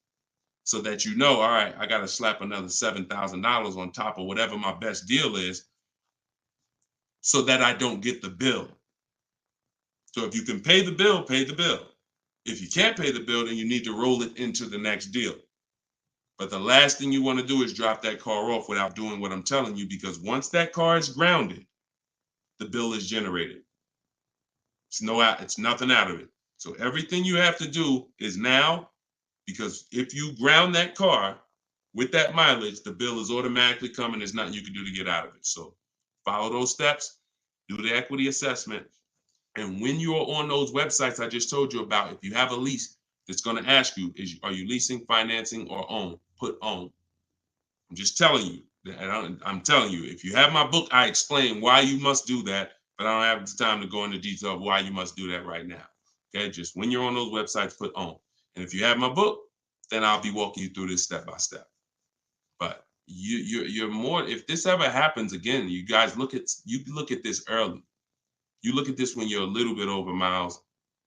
[SPEAKER 2] so that you know, all right, I got to slap another $7,000 on top of whatever my best deal is, so that I don't get the bill. So if you can pay the bill, pay the bill. If you can't pay the bill, then you need to roll it into the next deal. But the last thing you want to do is drop that car off without doing what I'm telling you, because once that car is grounded, the bill is generated. It's nothing out of it. So everything you have to do is now, because if you ground that car with that mileage, the bill is automatically coming. There's nothing you can do to get out of it. So follow those steps, do the equity assessment. And when you're on those websites I just told you about, if you have a lease, it's going to ask you, are you leasing, financing, or own? Put own. I'm just telling you. And I'm telling you, if you have my book, I explain why you must do that, but I don't have the time to go into detail of why you must do that right now. Okay, just when you're on those websites, put own. And if you have my book, then I'll be walking you through this step by step. But you're more, if this ever happens again, you guys look at this early. You look at this when you're a little bit over miles,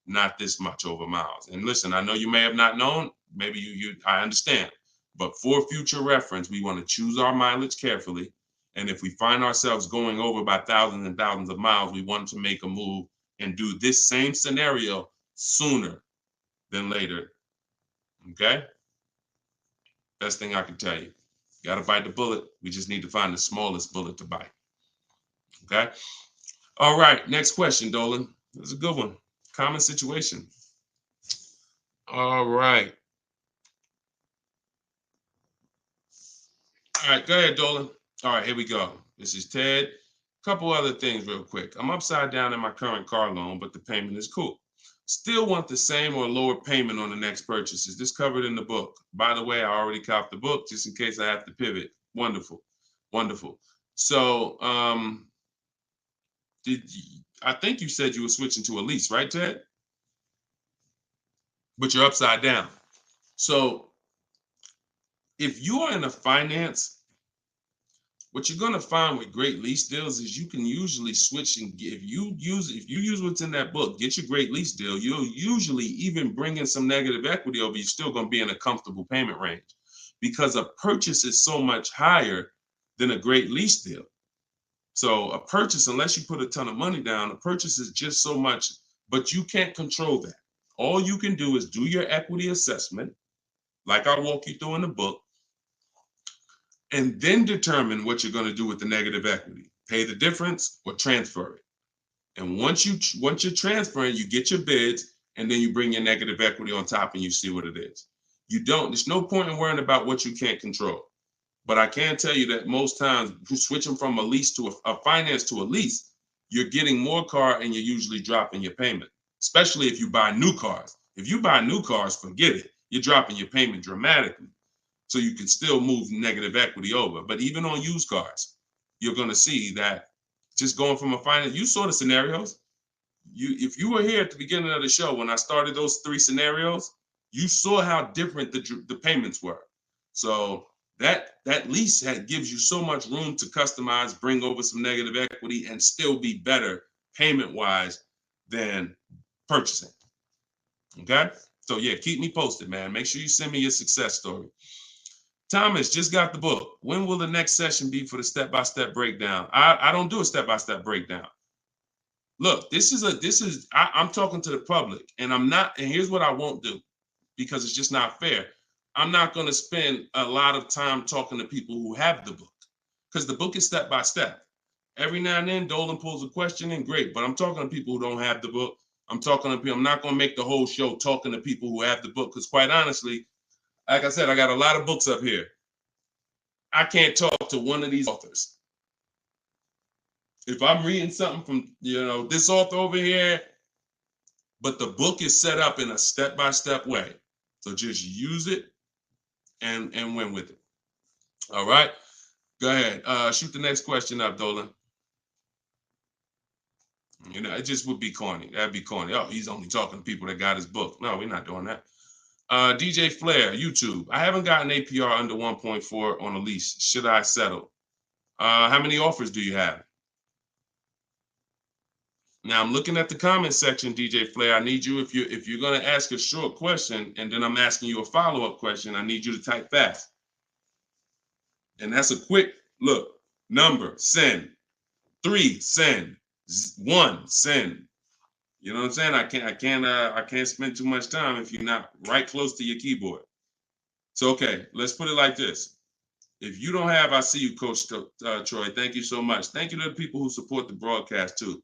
[SPEAKER 2] not this much over miles. And listen, I know you may have not known, maybe I understand, but for future reference, we want to choose our mileage carefully. And if we find ourselves going over by thousands and thousands of miles, we want to make a move and do this same scenario sooner than later. Okay? Best thing I can tell you. You got to bite the bullet. We just need to find the smallest bullet to bite. Okay? All right, next question, Dolan. That's a good one. Common situation. All right. All right, go ahead, Dolan. All right, here we go. This is Ted. A couple other things real quick. I'm upside down in my current car loan, but the payment is cool. Still want the same or lower payment on the next purchase. Is this covered in the book? By the way, I already copied the book just in case I have to pivot. Wonderful. Wonderful. So, I think you said you were switching to a lease, right, Ted? But you're upside down. So if you are in a finance, what you're going to find with great lease deals is you can usually switch, and if you use what's in that book, get your great lease deal, you'll usually even bring in some negative equity over, you're still going to be in a comfortable payment range, because a purchase is so much higher than a great lease deal. So a purchase, unless you put a ton of money down, a purchase is just so much but you can't control that. All you can do is do your equity assessment, like I'll walk you through in the book, and then determine what you're going to do with the negative equity. Pay the difference or transfer it. And once you're transferring, you get your bids, and then you bring your negative equity on top and you see what it is. There's no point in worrying about what you can't control. But I can tell you that most times, switching from a lease to a finance to a lease, you're getting more car and you're usually dropping your payment, especially if you buy new cars. If you buy new cars, forget it. You're dropping your payment dramatically. So you can still move negative equity over. But even on used cars, you're going to see that just going from a finance, you saw the scenarios. If you were here at the beginning of the show when I started those 3 scenarios, you saw how different the payments were. So that lease gives you so much room to customize, bring over some negative equity, and still be better payment-wise than purchasing. Okay? So yeah, keep me posted, man. Make sure you send me your success story. Thomas just got the book. When will the next session be for the step-by-step breakdown? I don't do a step-by-step breakdown. Look, I'm talking to the public, and here's what I won't do, because it's just not fair. I'm not going to spend a lot of time talking to people who have the book, because the book is step by step. Every now and then, Dolan pulls a question in, great, but I'm talking to people who don't have the book. I'm not going to make the whole show talking to people who have the book, because quite honestly, like I said, I got a lot of books up here. I can't talk to one of these authors. If I'm reading something from, this author over here, but the book is set up in a step-by-step way. So just use it and win with it. All right. Go ahead. Shoot the next question up, Dolan. It just would be corny. That'd be corny. Oh, he's only talking to people that got his book. No, we're not doing that. DJ Flair, YouTube. I haven't gotten APR under 1.4 on a lease. Should I settle? How many offers do you have? Now I'm looking at the comment section, DJ Flair. I need you, if you're going to ask a short question and then I'm asking you a follow-up question, I need you to type fast. And that's a quick look. Number, send. 3, send. 1, send. You know what I'm saying? I can't spend too much time if you're not right close to your keyboard. So okay, let's put it like this. If you don't have, I see you, Coach Troy. Thank you so much. Thank you to the people who support the broadcast too.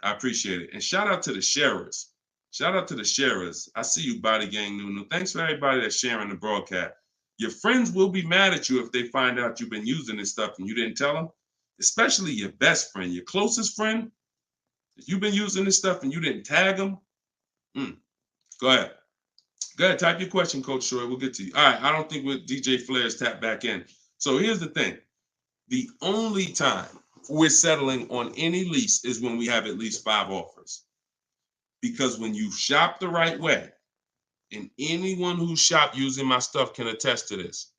[SPEAKER 2] I appreciate it. And shout out to the sharers. Shout out to the sharers. I see you, Body Gang Nunu. Thanks for everybody that's sharing the broadcast. Your friends will be mad at you if they find out you've been using this stuff and you didn't tell them, especially your best friend, your closest friend. If you've been using this stuff and you didn't tag them, go ahead. Go ahead, type your question, Coach Troy. We'll get to you. All right, I don't think with DJ Flair's tap back in. So here's the thing. The only time we're settling on any lease is when we have at least 5 offers. Because when you shop the right way, and anyone who shopped using my stuff can attest to this,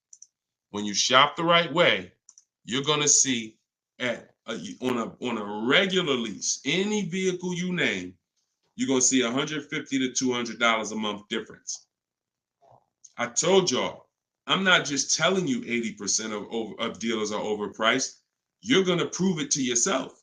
[SPEAKER 2] when you shop the right way, you're going to see on a regular lease, any vehicle you name, you're going to see $150 to $200 a month difference. I told y'all, I'm not just telling you 80% of dealers are overpriced. You're going to prove it to yourself.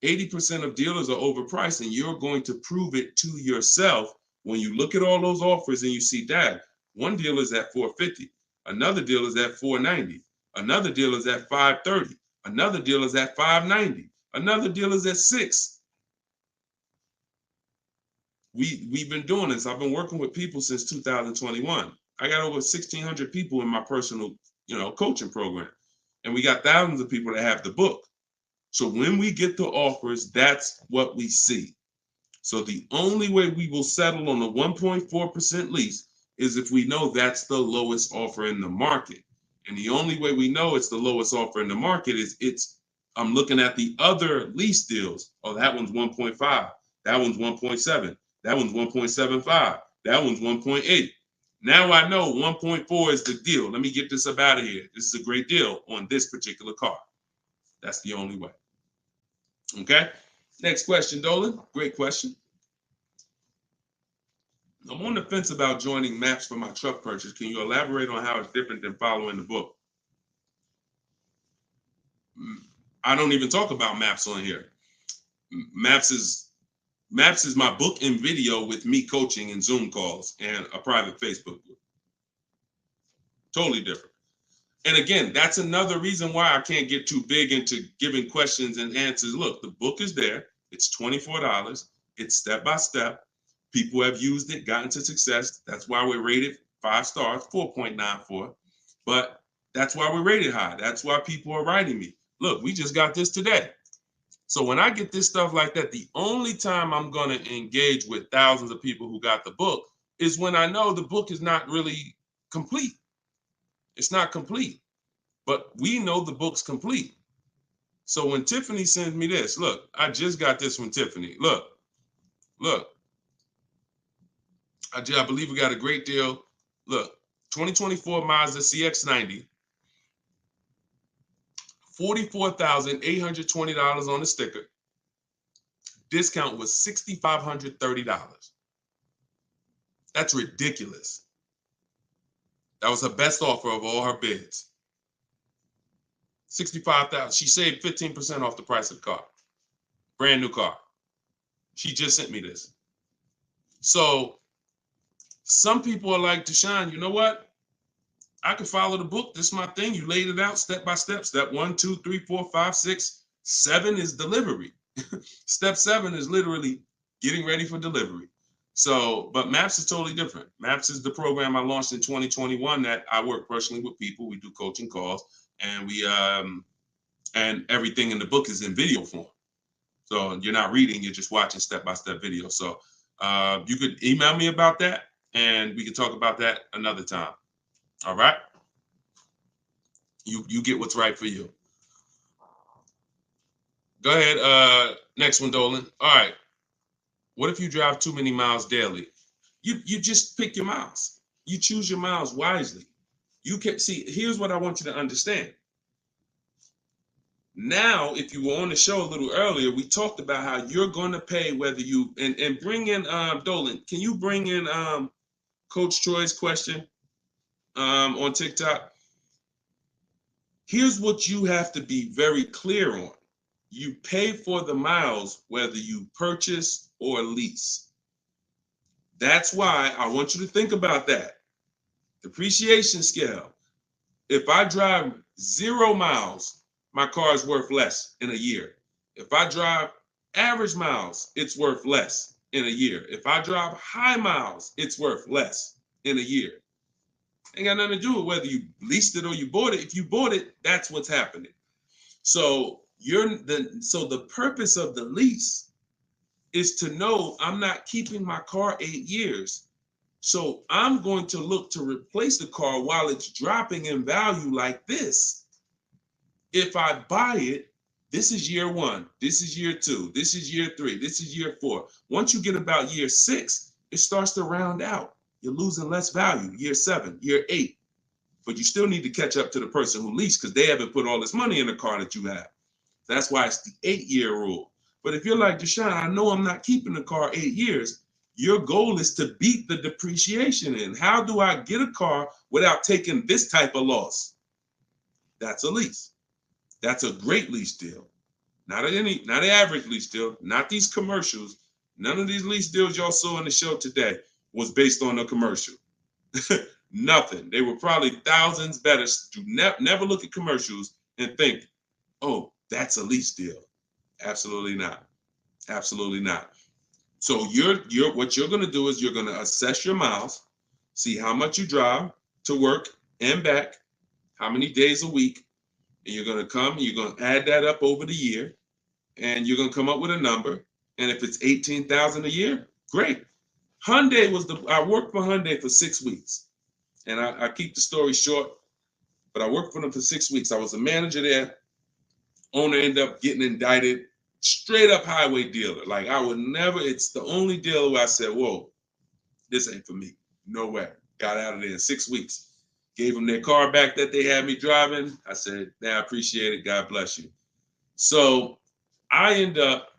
[SPEAKER 2] 80% of dealers are overpriced, and you're going to prove it to yourself when you look at all those offers and you see that one dealer is at $450, another dealer is at $490, another dealer is at $530, another dealer is at $590, another dealer is at $6. We've been doing this. I've been working with people since 2021. I got over 1,600 people in my personal, coaching program, and we got thousands of people that have the book. So when we get the offers, that's what we see. So the only way we will settle on a 1.4% lease is if we know that's the lowest offer in the market. And the only way we know it's the lowest offer in the market is I'm looking at the other lease deals. Oh, that one's 1.5. That one's 1.7. That one's 1.75. That one's 1.8. Now I know 1.4 is the deal. Let me get this up out of here. This is a great deal on this particular car. That's the only way. Okay. Next question, Dolan. Great question. I'm on the fence about joining maps for my truck purchase. Can you elaborate on how it's different than following the book? I don't even talk about maps on here. Maps is Maps is my book and video with me coaching and Zoom calls and a private Facebook group. Totally different. And again, that's another reason why I can't get too big into giving questions and answers. Look, the book is there. It's $24. It's step by step. People have used it, gotten to success. That's why we're rated 5 stars, 4.94. But that's why we're rated high. That's why people are writing me. Look, we just got this today. So when I get this stuff like that, the only time I'm going to engage with thousands of people who got the book is when I know the book is not really complete. It's not complete, but we know the book's complete. So when Tiffany sends me this, look, I just got this from Tiffany. Look, I believe we got a great deal. Look, 2024 Mazda CX-90, $44,820 on the sticker. Discount was $6,530. That's ridiculous. That was her best offer of all her bids. $65,000. She saved 15% off the price of the car. Brand new car. She just sent me this. So some people are like, Deshone, you know what? I can follow the book. This is my thing. You laid it out step by step. Step 1, 2, 3, 4, 5, 6, 7 is delivery. Step 7 is literally getting ready for delivery. So, but Maps is totally different. Maps is the program I launched in 2021 that I work personally with people. We do coaching calls, and we and everything in the book is in video form. So you're not reading, you're just watching step-by-step video. So you could email me about that, and we can talk about that another time. All right? You get what's right for you. Go ahead. Next one, Dolan. All right. What if you drive too many miles daily? You just pick your miles. You choose your miles wisely. You can see, here's what I want you to understand. Now, if you were on the show a little earlier, we talked about how you're going to pay whether you, and bring in, Dolan, can you bring in Coach Troy's question on TikTok? Here's what you have to be very clear on. You pay for the miles whether you purchase or lease. That's why I want you to think about that. Depreciation scale. If I drive 0 miles, my car is worth less in a year. If I drive average miles, it's worth less in a year. If I drive high miles, it's worth less in a year. Ain't got nothing to do with whether you leased it or you bought it. If you bought it, that's what's happening. So the purpose of the lease is to know I'm not keeping my car 8 years. So I'm going to look to replace the car while it's dropping in value like this. If I buy it, this is year 1, this is year 2, this is year 3, this is year 4. Once you get about year 6, it starts to round out. You're losing less value, year 7, year 8. But you still need to catch up to the person who leased because they haven't put all this money in the car that you have. That's why it's the 8-year rule. But if you're like, Deshone, I know I'm not keeping the car 8 years. Your goal is to beat the depreciation in. How do I get a car without taking this type of loss? That's a lease. That's a great lease deal. Not an average lease deal, not these commercials. None of these lease deals y'all saw in the show today was based on a commercial. Nothing. They were probably thousands better. Do never look at commercials and think, oh, that's a lease deal. Absolutely not. Absolutely not. So what you're going to do is you're going to assess your miles, see how much you drive to work and back, how many days a week, and you're going to add that up over the year, and you're going to come up with a number. And if it's $18,000 a year, great. Hyundai I worked for Hyundai for 6 weeks, and I keep the story short, but I worked for them for 6 weeks. I was a manager there. Owner ended up getting indicted. Straight up highway dealer. Like I would never, it's the only dealer where I said, whoa, this ain't for me. No way. Got out of there in 6 weeks. Gave them their car back that they had me driving. I said, I appreciate it. God bless you. So I end up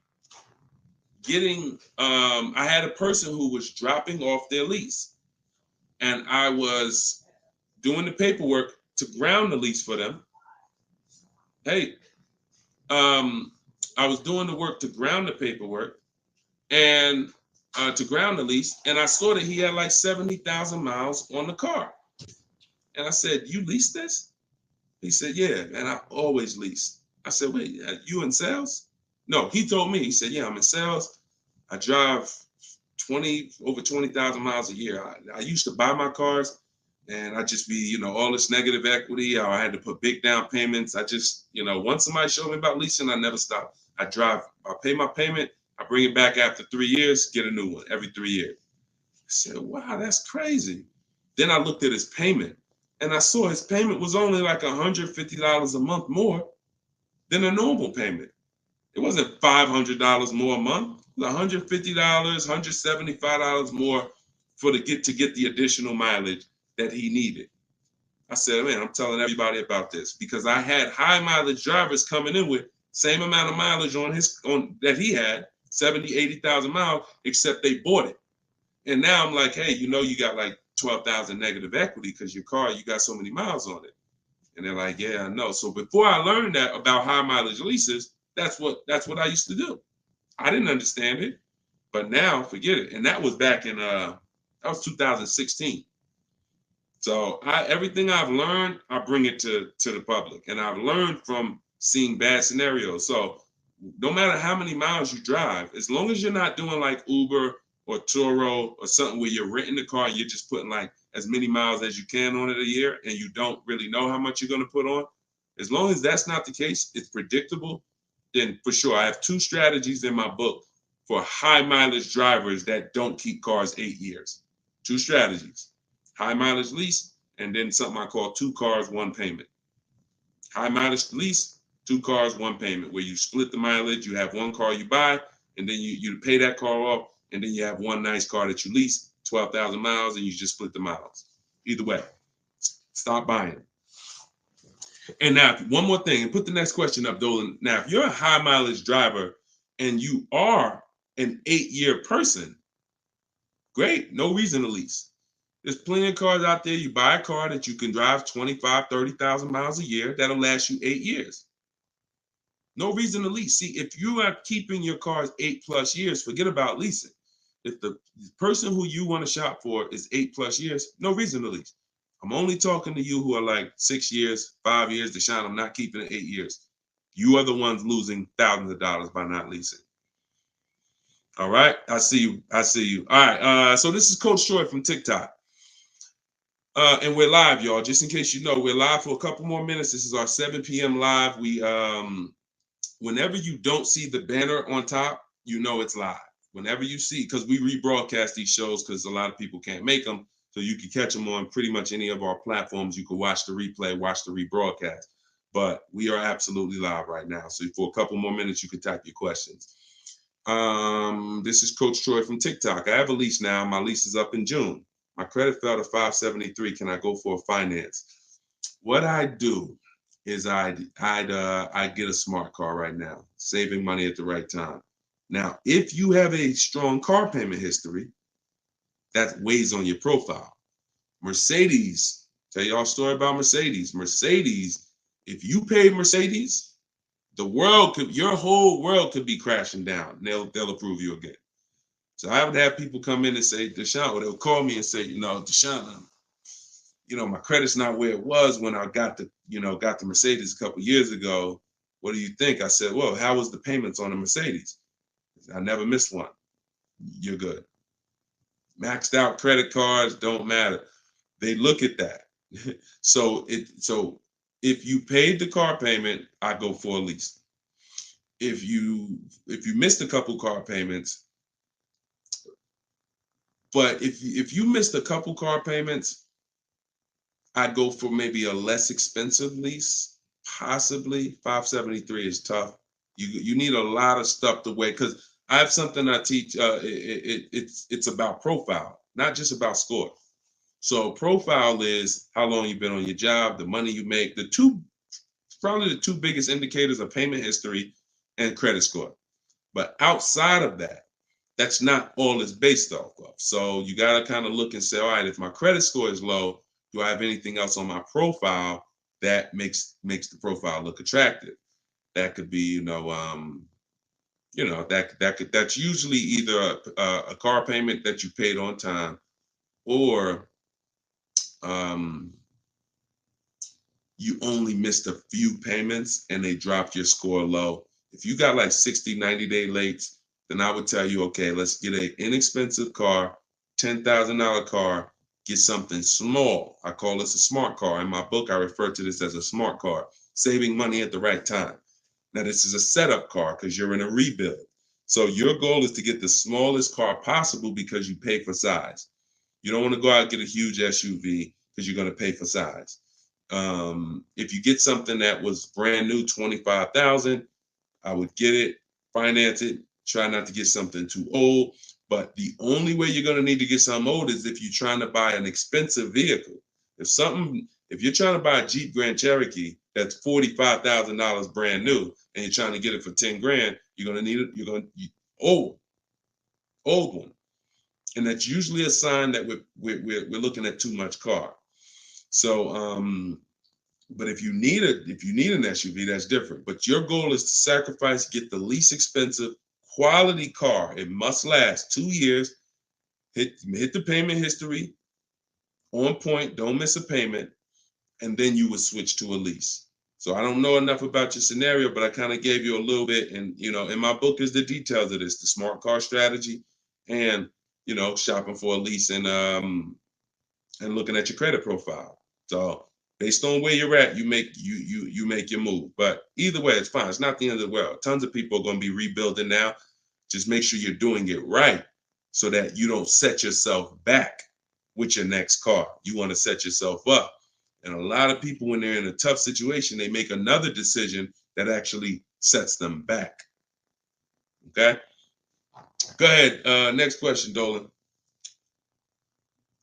[SPEAKER 2] getting, I had a person who was dropping off their lease. And I was doing the paperwork to ground the lease for them. Hey, I was doing the work to ground the paperwork, and to ground the lease, and I saw that he had like 70,000 miles on the car. And I said, "You lease this?" He said, "Yeah, and I always lease." I said, "Wait, you in sales?" No, he told me. He said, "Yeah, I'm in sales. I drive over 20,000 miles a year. I used to buy my cars, and I just be, all this negative equity. I had to put big down payments. I just, once somebody showed me about leasing, I never stop. I pay my payment, I bring it back after 3 years, get a new one every 3 years." I said, "Wow, that's crazy." Then I looked at his payment, and I saw his payment was only like $150 a month more than a normal payment. It wasn't $500 more a month. It was $150, $175 more to get the additional mileage that he needed. I said, "Man, I'm telling everybody about this," because I had high mileage drivers coming in with same amount of mileage on that he had, 70, 80,000 miles, except they bought it. And now I'm like, "Hey, you got like 12,000 negative equity because your car, you got so many miles on it." And they're like, "Yeah, I know." So before I learned that about high mileage leases, that's what I used to do. I didn't understand it, but now forget it. And that was back in that was 2016. So everything I've learned, I bring it to the public, and I've learned from seeing bad scenarios. So no matter how many miles you drive, as long as you're not doing like Uber or Turo or something where you're renting the car, you're just putting like as many miles as you can on it a year, and you don't really know how much you're going to put on. As long as that's not the case, it's predictable, then for sure. I have 2 strategies in my book for high mileage drivers that don't keep cars 8 years. 2 strategies: high mileage lease, and then something I call 2 cars, 1 payment. High mileage lease, 2 cars, 1 payment, where you split the mileage. You have 1 car you buy, and then you pay that car off, and then you have 1 nice car that you lease, 12,000 miles, and you just split the miles. Either way, stop buying. And now, one more thing, and put the next question up, Dolan. Now, if you're a high mileage driver and you are an 8-year person, great, no reason to lease. There's plenty of cars out there. You buy a car that you can drive 25, 30,000 miles a year. That'll last you 8 years. No reason to lease. See, if you are keeping your cars 8+ years, forget about leasing. If the person who you want to shop for is 8+ years, no reason to lease. I'm only talking to you who are like 6 years, 5 years. Deshaun, I'm not keeping it 8 years. You are the ones losing thousands of dollars by not leasing. All right, I see you. I see you. All right, so this is Coach Troy from TikTok. And we're live, y'all. Just in case you know, we're live for a couple more minutes. This is our 7 p.m. live. We whenever you don't see the banner on top, you know it's live. Whenever you see, because we rebroadcast these shows because a lot of people can't make them, so you can catch them on pretty much any of our platforms. You can watch the replay, watch the rebroadcast. But we are absolutely live right now. So for a couple more minutes, you can type your questions. This is Coach Troy from TikTok. I have a lease now. My lease is up in June. My credit fell to 573. Can I go for a finance? What I do is I get a smart car right now, saving money at the right time. Now, if you have a strong car payment history, that weighs on your profile. Mercedes, tell y'all a story about Mercedes. Mercedes, if you pay Mercedes, your whole world could be crashing down. They'll approve you again. So I would have people come in and say, Deshaun, or they'll call me and say, Deshaun, my credit's not where it was when I got the Mercedes a couple years ago. What do you think? I said, well, how was the payments on the Mercedes? I never missed one. You're good. Maxed out credit cards don't matter. They look at that. So if you paid the car payment, I go for a lease. If you missed a couple car payments, but if you missed a couple car payments, I'd go for maybe a less expensive lease. Possibly 573 is tough. You need a lot of stuff to weigh, because I have something I teach. It's about profile, not just about score. So profile is how long you've been on your job, the money you make. Probably the 2 biggest indicators are payment history and credit score. But outside of that, that's not all it's based off of. So you got to kind of look and say, all right, if my credit score is low, do I have anything else on my profile that makes the profile look attractive? That could be, you know, that's usually either a car payment that you paid on time, or um, you only missed a few payments and they dropped your score low. If you got like 60, 90-day lates, then I would tell you, okay, let's get an inexpensive car, $10,000 car, get something small. I call this a smart car. In my book, I refer to this as a smart car, saving money at the right time. Now, this is a setup car because you're in a rebuild. So your goal is to get the smallest car possible because you pay for size. You don't want to go out and get a huge SUV because you're going to pay for size. If you get something that was brand new, 25,000, I would get it, finance it, try not to get something too old. But the only way you're going to need to get something old is if you're trying to buy an expensive vehicle. If you're trying to buy a Jeep Grand Cherokee that's $45,000 brand new and you're trying to get it for 10 grand, you're going to need it. Old one. And that's usually a sign that we're looking at too much car. So, but if you need an SUV, that's different. But your goal is to sacrifice, get the least expensive quality car. It must last 2 years. Hit the payment history on point. Don't miss a payment, and then you would switch to a lease. So I don't know enough about your scenario, but I kind of gave you a little bit. And in my book is the details of this, the smart car strategy, and shopping for a lease and looking at your credit profile. So based on where you're at, you make your move. But either way, it's fine. It's not the end of the world. Tons of people are going to be rebuilding now. Just make sure you're doing it right so that you don't set yourself back with your next car. You want to set yourself up. And a lot of people, when they're in a tough situation, they make another decision that actually sets them back. Okay? Go ahead. Next question, Dolan.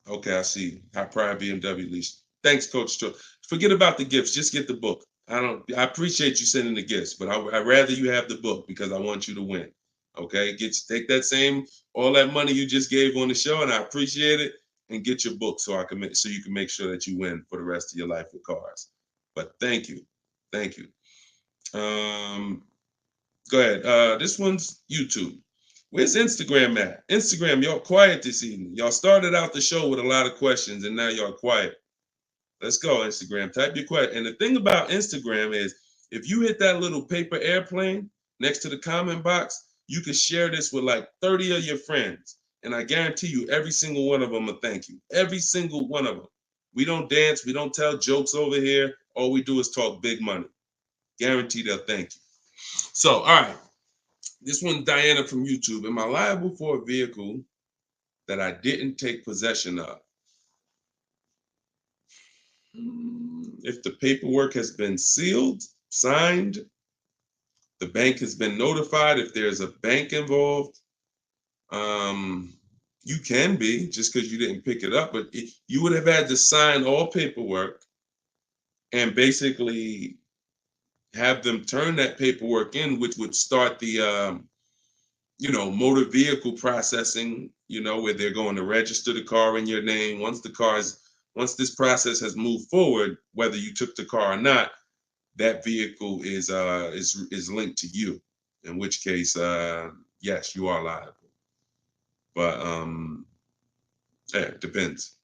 [SPEAKER 2] Okay, I see. High prime BMW lease. Thanks, Coach. Forget about the gifts. Just get the book. I appreciate you sending the gifts, but I'd rather you have the book because I want you to win. Okay, take that all that money you just gave on the show, and I appreciate it, and get your book so you can make sure that you win for the rest of your life with cars. But thank you. Go ahead. This one's YouTube. Where's Instagram at? Instagram, y'all quiet this evening. Y'all started out the show with a lot of questions, and now y'all quiet. Let's go, Instagram. Type your question. And the thing about Instagram is, if you hit that little paper airplane next to the comment box, you can share this with like 30 of your friends. And I guarantee you, every single one of them will thank you. Every single one of them. We don't dance. We don't tell jokes over here. All we do is talk big money. Guarantee they'll thank you. So, all right. This one, Diana from YouTube. Am I liable for a vehicle that I didn't take possession of? If the paperwork has been sealed, signed, the bank has been notified, if there's a bank involved, you can be, just because you didn't pick it up, but you would have had to sign all paperwork and basically have them turn that paperwork in, which would start the motor vehicle processing, where they're going to register the car in your name. Once this process has moved forward, whether you took the car or not, that vehicle is linked to you. In which case, yes, you are liable. But it depends.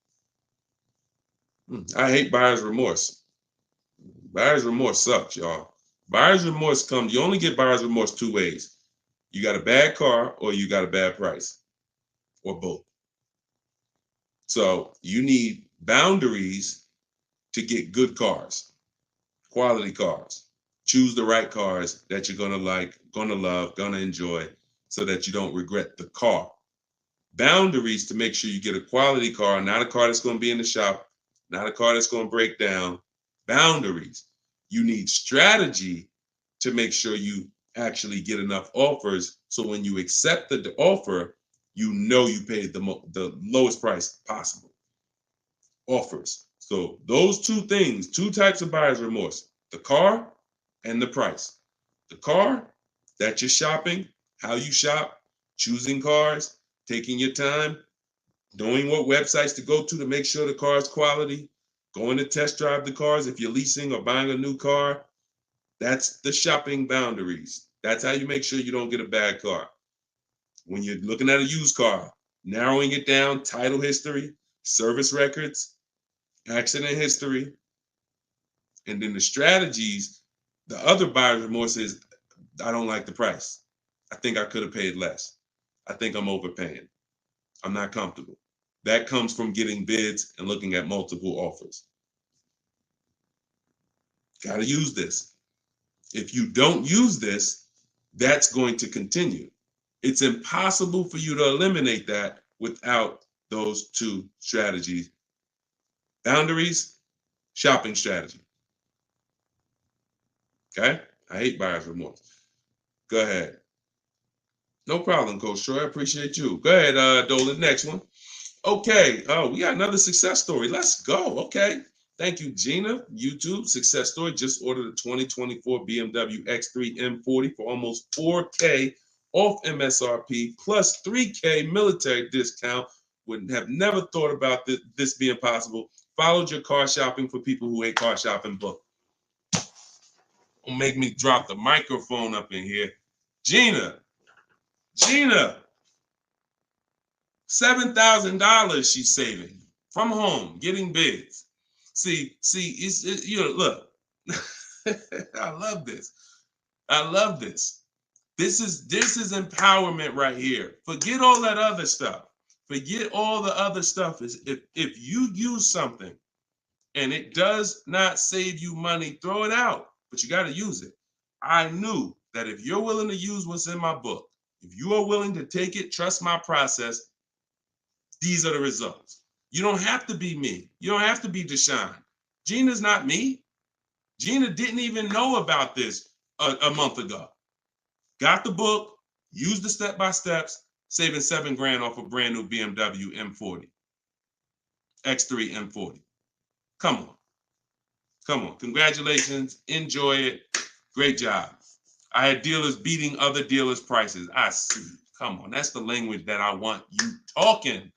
[SPEAKER 2] I hate buyer's remorse. Buyer's remorse sucks, y'all. Buyer's remorse you only get buyer's remorse two ways. You got a bad car or you got a bad price, or both. So you need boundaries to get good cars, quality cars. Choose the right cars that you're gonna like, gonna love, gonna enjoy, so that you don't regret the car. Boundaries to make sure you get a quality car, not a car that's gonna be in the shop, not a car that's gonna break down. Boundaries. You need strategy to make sure you actually get enough offers, so when you accept the offer, you paid the lowest price possible. Offers. So those two things, two types of buyer's remorse: the car and the price. The car, that you're shopping, how you shop, choosing cars, taking your time, knowing what websites to go to make sure the car is quality, going to test drive the cars if you're leasing or buying a new car. That's the shopping boundaries. That's how you make sure you don't get a bad car. When you're looking at a used car, narrowing it down, title history, service records, accident history, and then the strategies. The other buyer's remorse is, I don't like the price. I think I could have paid less. I think I'm overpaying. I'm not comfortable. That comes from getting bids and looking at multiple offers. Got to use this. If you don't use this, that's going to continue. It's impossible for you to eliminate that without those two strategies. Boundaries, shopping strategy. Okay? I hate buyer's remorse. Go ahead. No problem, Coach Troy. I appreciate you. Go ahead, Dolan. Next one. Okay. Oh, we got another success story. Let's go. Okay. Thank you, Gina. YouTube success story. Just ordered a 2024 BMW X3 M40 for almost $4K off MSRP plus $3K military discount. Would have never thought about this being possible. Followed your car shopping for people who hate car shopping book. Don't make me drop the microphone up in here. Gina, $7,000 she's saving from home, getting bids. See, look, I love this. I love this. This is empowerment right here. Forget all that other stuff. Forget all the other stuff. Is if you use something and it does not save you money, throw it out. But you got to use it. I knew that if you're willing to use what's in my book, if you are willing to take it, trust my process, these are the results. You don't have to be me. You don't have to be Deshone. Gina's not me. Gina didn't even know about this a month ago. Got the book, used the step-by-steps, saving $7,000 off a brand new BMW M40. X3 M40. Come on. Come on. Congratulations. Enjoy it. Great job. I had dealers beating other dealers' prices. I see. Come on. That's the language that I want you talking.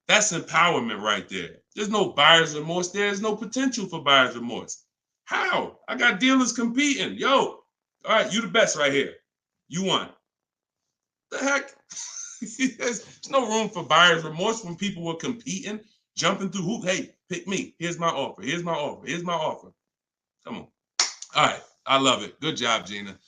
[SPEAKER 2] That's empowerment right there. There's no buyer's remorse. There's no potential for buyer's remorse. How? I got dealers competing. Yo, all right, you the best right here. You won. The heck? There's no room for buyer's remorse when people were competing, jumping through hoops. Hey, pick me. Here's my offer. Here's my offer. Here's my offer. Come on. All right. I love it. Good job, Gina.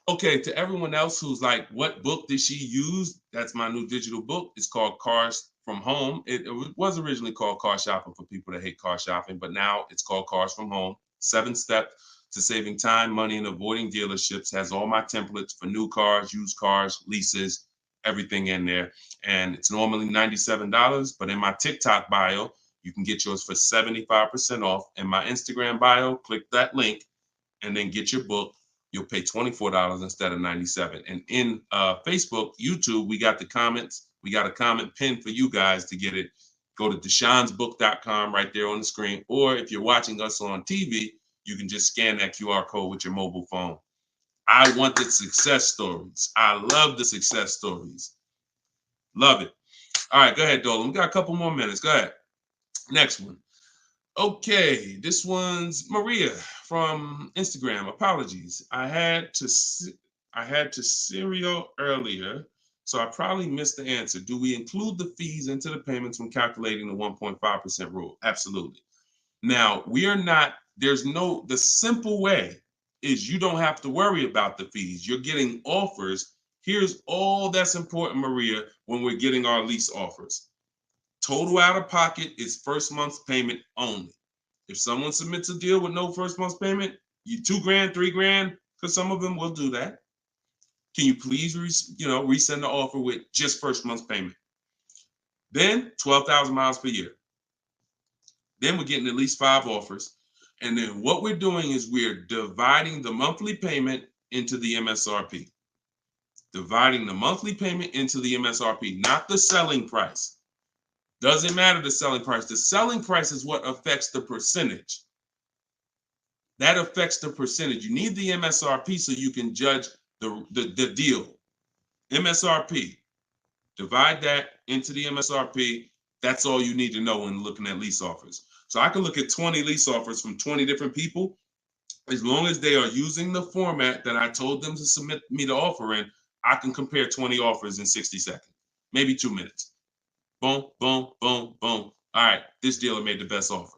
[SPEAKER 2] Okay, to everyone else who's like, what book did she use? That's my new digital book. It's called Cars from Home. It was originally called Car Shopping for people that hate car shopping, but now it's called Cars from Home. 7 steps to saving time, money, and avoiding dealerships. Has all my templates for new cars, used cars, leases, everything in there. And it's normally $97, but in my TikTok bio, you can get yours for 75% off. In my Instagram bio, click that link and then get your book. You'll pay $24 instead of $97. And in Facebook, YouTube, we got the comments. We got a comment pinned for you guys to get it. Go to deshonesbook.com right there on the screen. Or if you're watching us on TV, you can just scan that QR code with your mobile phone. I want the success stories. I love the success stories. Love it. All right, go ahead, Dolan. We got a couple more minutes. Go ahead. Next one. Okay, this one's Maria from Instagram. Apologies. I had to serial earlier, so I probably missed the answer. Do we include the fees into the payments when calculating the 1.5% rule? Absolutely. Now, the simple way is you don't have to worry about the fees. You're getting offers. Here's all that's important, Maria, when we're getting our lease offers. Total out of pocket is first month's payment only. If someone submits a deal with no first month's payment, you $2,000, $3,000, because some of them will do that. Can you please, resend the offer with just first month's payment? Then 12,000 miles per year. Then we're getting at least 5 offers. And then what we're doing is we're dividing the monthly payment into the MSRP. Dividing the monthly payment into the MSRP, not the selling price. Doesn't matter the selling price. The selling price is what affects the percentage. That affects the percentage. You need the MSRP so you can judge the deal. MSRP. Divide that into the MSRP. That's all you need to know when looking at lease offers. So I can look at 20 lease offers from 20 different people, As long as they are using the format that I told them to submit me the offer in, I can compare 20 offers in 60 seconds, maybe 2 minutes. Boom, boom, boom, boom. All right, this dealer made the best offer.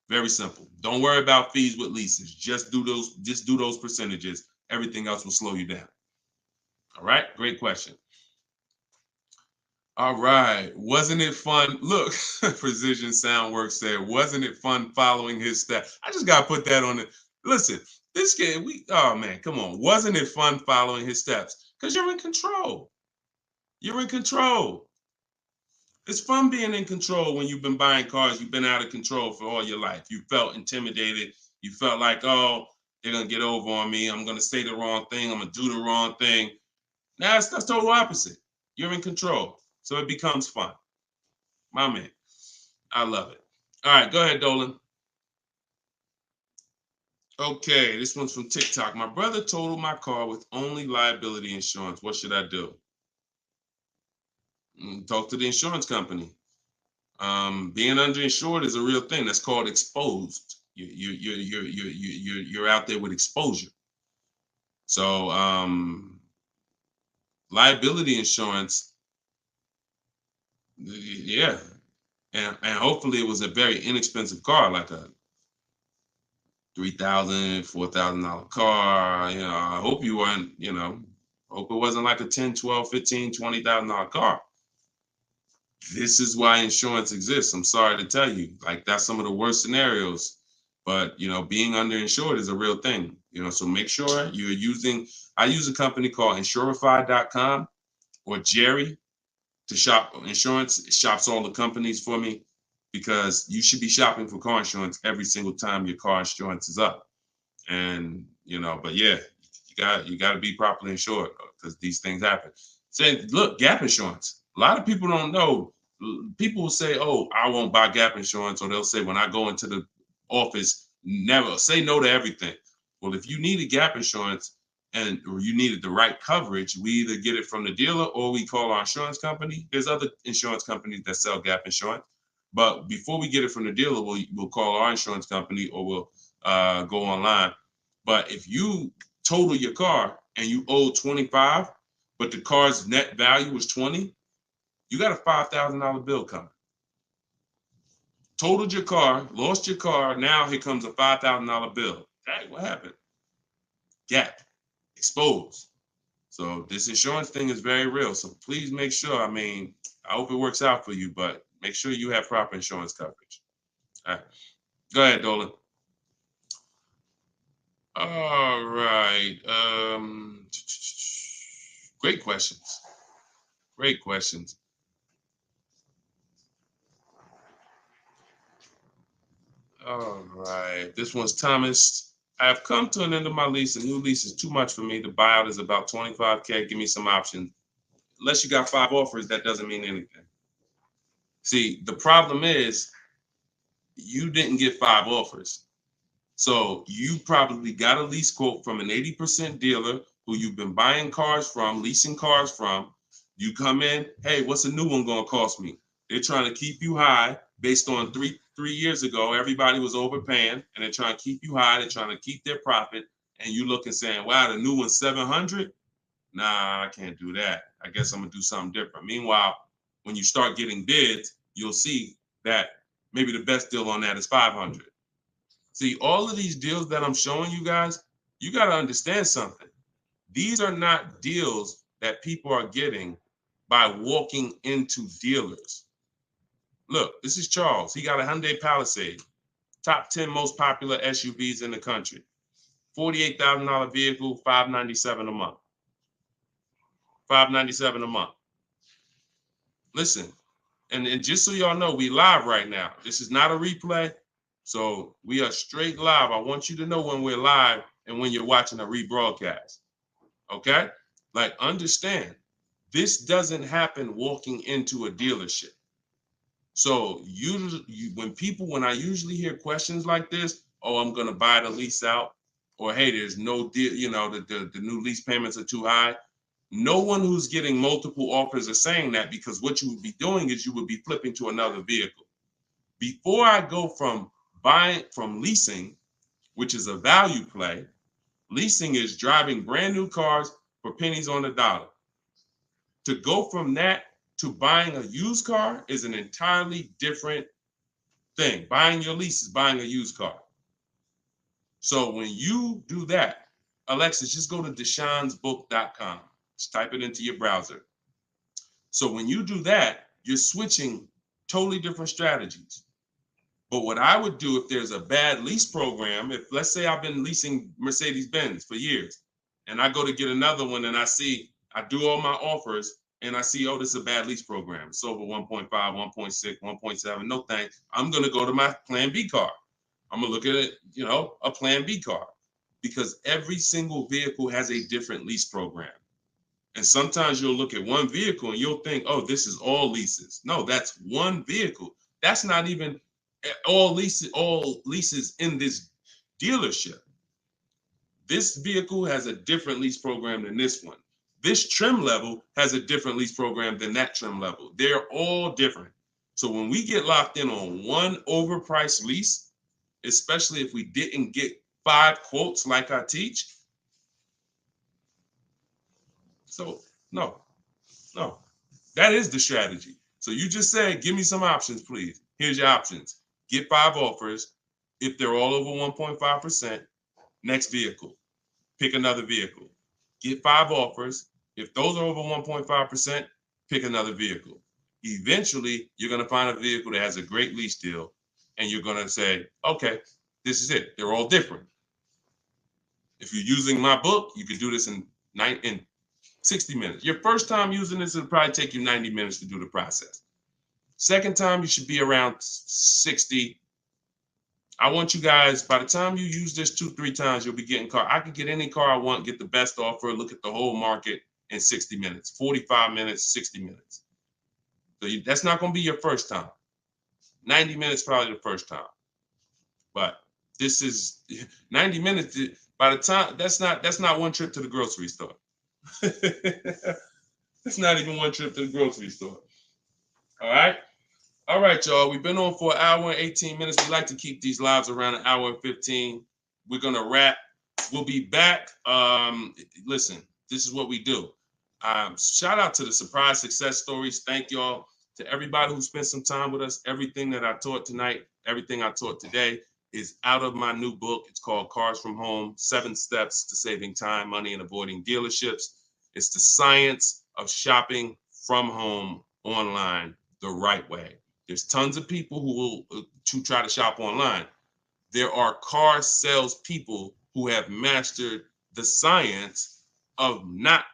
[SPEAKER 2] Very simple. Don't worry about fees with leases. Just do those percentages. Everything else will slow you down. All right, great question. All right, wasn't it fun? Look, Precision Soundworks said, wasn't it fun following his steps? I just gotta put that on it. Listen, this kid, oh man, come on. Wasn't it fun following his steps? Because you're in control. You're in control. It's fun being in control when you've been buying cars. You've been out of control for all your life. You felt intimidated. You felt like, oh, they're going to get over on me. I'm going to say the wrong thing. I'm going to do the wrong thing. Now it's the total opposite. You're in control. So it becomes fun. My man. I love it. All right, go ahead, Dolan. Okay, this one's from TikTok. My brother totaled my car with only liability insurance. What should I do? Talk to the insurance company. Being underinsured is a real thing. That's called exposed. You're out there with exposure. So liability insurance, yeah, and hopefully it was a very inexpensive car, like a $3,000, $4,000 car. You know, I hope you weren't. You know, hope it wasn't like a $10,000, $12,000, $15,000, $20,000 car. This is why insurance exists. I'm sorry to tell you, like that's some of the worst scenarios. But you know, being underinsured is a real thing. You know, so make sure you're using. I use a company called Insurify.com or Jerry to shop insurance. It shops all the companies for me because you should be shopping for car insurance every single time your car insurance is up. And you know, but yeah, you got to be properly insured because these things happen. Say, look, gap insurance. A lot of people don't know. People will say, "Oh, I won't buy gap insurance," or they'll say, "When I go into the office, never say no to everything." Well, if you needed gap insurance or you needed the right coverage, we either get it from the dealer or we call our insurance company. There's other insurance companies that sell gap insurance, but before we get it from the dealer, we'll call our insurance company or we'll go online. But if you total your car and you owe 25, but the car's net value was 20, you got a $5,000 bill coming. Totaled your car, lost your car. Now here comes a $5,000 bill. Hey, what happened? Gap, exposed. So this insurance thing is very real. So please make sure. I mean, I hope it works out for you, but make sure you have proper insurance coverage. All right, go ahead, Dolan. All right. Great questions. Great questions. All right. This one's Thomas. I have come to an end of my lease. A new lease is too much for me. The buyout is about $25K. Give me some options. Unless you got 5 offers, that doesn't mean anything. See, the problem is you didn't get 5 offers. So you probably got a lease quote from an 80% dealer who you've been buying cars from, leasing cars from. You come in, hey, what's a new one going to cost me? They're trying to keep you high based on three years ago. Everybody was overpaying and they're trying to keep you high. They're trying to keep their profit. And you look and saying, wow, the new one's 700. Nah, I can't do that. I guess I'm going to do something different. Meanwhile, when you start getting bids, you'll see that maybe the best deal on that is 500. See, all of these deals that I'm showing you guys, you got to understand something. These are not deals that people are getting by walking into dealers. Look, this is Charles. He got a Hyundai Palisade, top 10 most popular SUVs in the country. $48,000 vehicle, $597 a month. $597 a month. Listen, and just so y'all know, we live right now. This is not a replay. So we are straight live. I want you to know when we're live and when you're watching a rebroadcast. Okay? Like, understand, this doesn't happen walking into a dealership. So when I usually hear questions like this, oh, I'm gonna buy the lease out, or hey, there's no deal, you know, the new lease payments are too high. No one who's getting multiple offers are saying that, because what you would be doing is you would be flipping to another vehicle. Before I go from leasing which is a value play. Leasing is driving brand new cars for pennies on the dollar. To go from that to buying a used car is an entirely different thing. Buying your lease is buying a used car. So when you do that, Alexis, just go to deshonesbook.com. Just type it into your browser. So when you do that, you're switching totally different strategies. But what I would do if there's a bad lease program, if let's say I've been leasing Mercedes-Benz for years and I go to get another one and I do all my offers and I see, oh, this is a bad lease program. It's over 1.5, 1.6, 1.7. No thanks. I'm going to go to my plan B car. I'm going to look at it, a plan B car, because every single vehicle has a different lease program. And sometimes you'll look at one vehicle and you'll think, oh, this is all leases. No, that's one vehicle. That's not even all leases in this dealership. This vehicle has a different lease program than this one. This trim level has a different lease program than that trim level. They're all different. So when we get locked in on one overpriced lease, especially if we didn't get 5 quotes like I teach. So no, that is the strategy. So you just said, give me some options, please. Here's your options. Get 5 offers. If they're all over 1.5%, next vehicle, pick another vehicle. Get 5 offers. If those are over 1.5%, pick another vehicle. Eventually, you're going to find a vehicle that has a great lease deal, and you're going to say, okay, this is it. They're all different. If you're using my book, you can do this in 60 minutes. Your first time using this, it'll probably take you 90 minutes to do the process. Second time, you should be around 60. I want you guys, by the time you use this 2-3 times, you'll be getting car. I can get any car I want, get the best offer, look at the whole market in 60 minutes, 45 minutes, 60 minutes. So that's not going to be your first time. 90 minutes probably the first time. But this is 90 minutes. By the time, that's not one trip to the grocery store. It's not even one trip to the grocery store. All right, y'all. We've been on for an hour and 18 minutes. We like to keep these lives around an hour and 15. We're going to wrap. We'll be back. Listen, this is what we do. Shout out to the surprise success stories. Thank y'all to everybody who spent some time with us. Everything that I taught tonight, everything I taught today is out of my new book. It's called Cars from Home, 7 Steps to Saving Time, Money, and Avoiding Dealerships. It's the science of shopping from home online the right way. There's tons of people who will try to shop online. There are car sales people who have mastered the science of not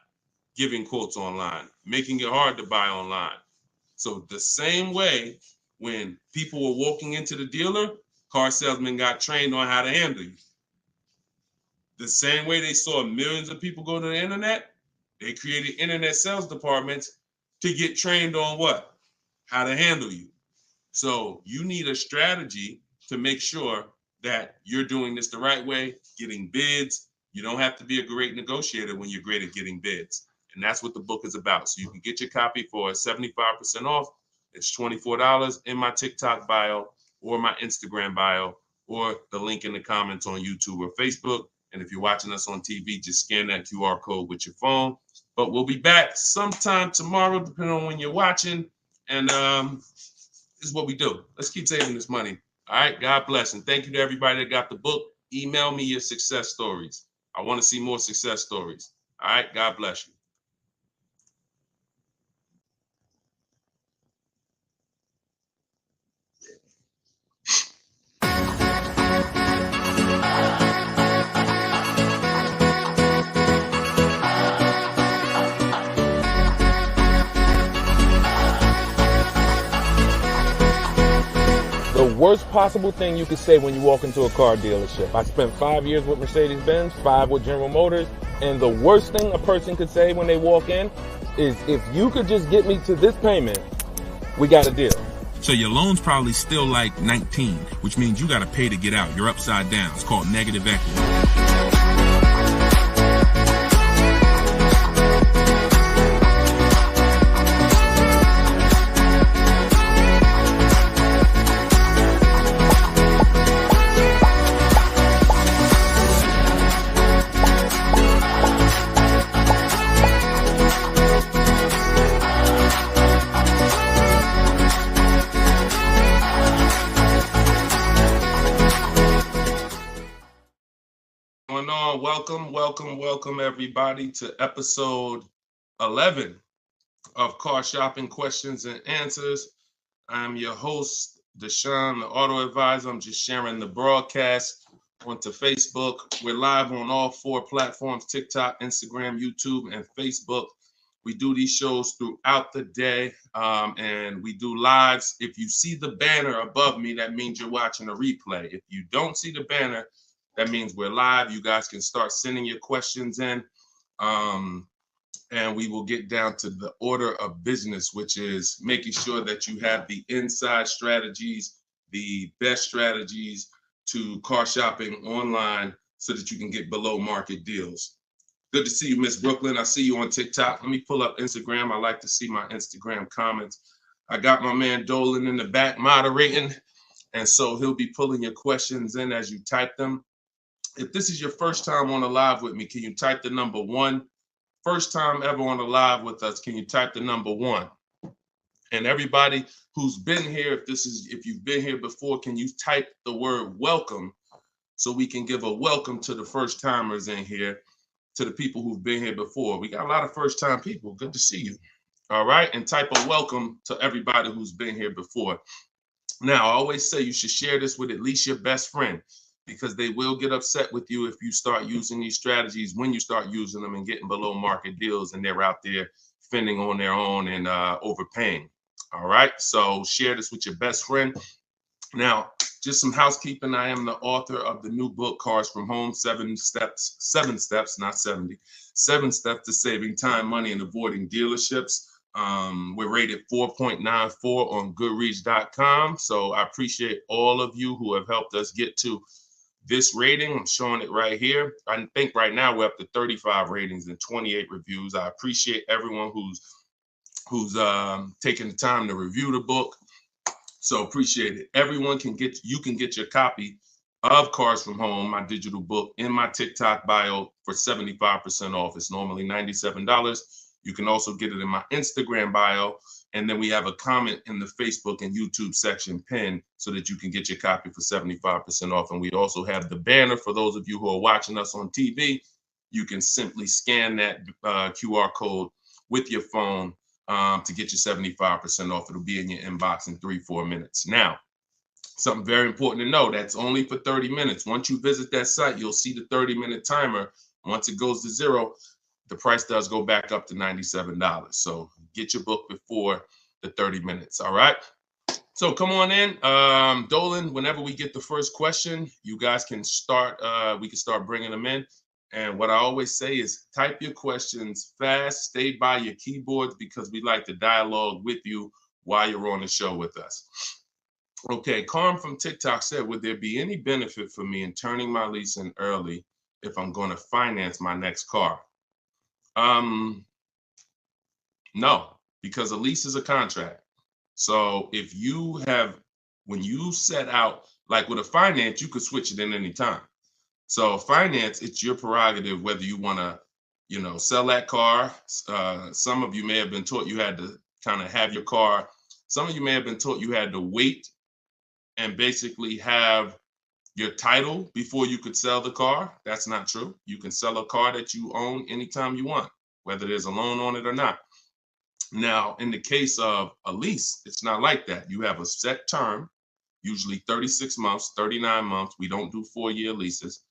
[SPEAKER 2] giving quotes online, making it hard to buy online. So the same way when people were walking into the dealer, car salesmen got trained on how to handle you. The same way they saw millions of people go to the internet, they created internet sales departments to get trained on what? How to handle you. So you need a strategy to make sure that you're doing this the right way, getting bids. You don't have to be a great negotiator when you're great at getting bids. And that's what the book is about. So you can get your copy for 75% off. It's $24 in my TikTok bio or my Instagram bio or the link in the comments on YouTube or Facebook. And if you're watching us on TV, just scan that QR code with your phone. But we'll be back sometime tomorrow, depending on when you're watching. And this is what we do. Let's keep saving this money. All right. God bless. And thank you to everybody that got the book. Email me your success stories. I want to see more success stories. All right. God bless you.
[SPEAKER 1] The worst possible thing you could say when you walk into a car dealership. I spent 5 years with Mercedes-Benz, 5 with General Motors, and the worst thing a person could say when they walk in is, if you could just get me to this payment, we got a deal.
[SPEAKER 3] So your loan's probably still like 19, which means you got to pay to get out. You're upside down. It's called negative equity.
[SPEAKER 2] Welcome everybody to episode 11 of Car Shopping Questions and Answers. I'm your host, Deshone the Auto Advisor. I'm just sharing the broadcast onto Facebook. We're live on all 4 platforms: TikTok, Instagram, YouTube, and Facebook. We do these shows throughout the day, and we do lives. If you see the banner above me, that means you're watching a replay. If you don't see the banner, that means we're live. You guys can start sending your questions in, and we will get down to the order of business, which is making sure that you have the inside strategies, the best strategies to car shopping online so that you can get below market deals. Good to see you, Miss Brooklyn. I see you on TikTok. Let me pull up Instagram. I like to see my Instagram comments. I got my man Dolan in the back moderating, and so he'll be pulling your questions in as you type them. If this is your first time on a live with me, can you type the number 1? First time ever on a live with us, can you type the number 1? And everybody who's been here, if you've been here before, can you type the word welcome so we can give a welcome to the first timers in here, to the people who've been here before. We got a lot of first time people. Good to see you. All right. And type a welcome to everybody who's been here before. Now, I always say you should share this with at least your best friend, because they will get upset with you if you start using these strategies, when you start using them and getting below market deals and they're out there fending on their own and overpaying. All right. So share this with your best friend. Now, just some housekeeping. I am the author of the new book, Cars from Home, 7 steps, not 70, 7 steps to saving time, money, and avoiding dealerships. We're rated 4.94 on Goodreads.com. So I appreciate all of you who have helped us get to this rating. I'm showing it right here. I think right now we're up to 35 ratings and 28 reviews. I appreciate everyone who's taking the time to review the book. So appreciate it. Everyone can get your copy of Cars from Home, my digital book, in my TikTok bio for 75% off. It's normally $97. You can also get it in my Instagram bio. And then we have a comment in the Facebook and YouTube section pinned so that you can get your copy for 75% off. And we also have the banner for those of you who are watching us on TV. You can simply scan that QR code with your phone to get your 75% off. It'll be in your inbox in 3-4 minutes. Now, something very important to know, that's only for 30 minutes. Once you visit that site, you'll see the 30-minute timer. Once it goes to 0, the price does go back up to $97. So get your book before the 30 minutes. All right. So come on in. Dolan, whenever we get the first question, you guys can start. We can start bringing them in. And what I always say is type your questions fast. Stay by your keyboards because we like to dialogue with you while you're on the show with us. Okay. Carm from TikTok said, would there be any benefit for me in turning my lease in early if I'm going to finance my next car? No, because a lease is a contract. So if when you set out, like with a finance, you could switch it in any time. So finance, it's your prerogative whether you want to, sell that car. Some of you may have been taught you had to kind of have your car. Some of you may have been taught you had to wait and basically have your title before you could sell the car. That's not true. You can sell a car that you own anytime you want, whether there's a loan on it or not. Now, in the case of a lease, it's not like that. You have a set term, usually 36 months, 39 months. We don't do 4-year leases.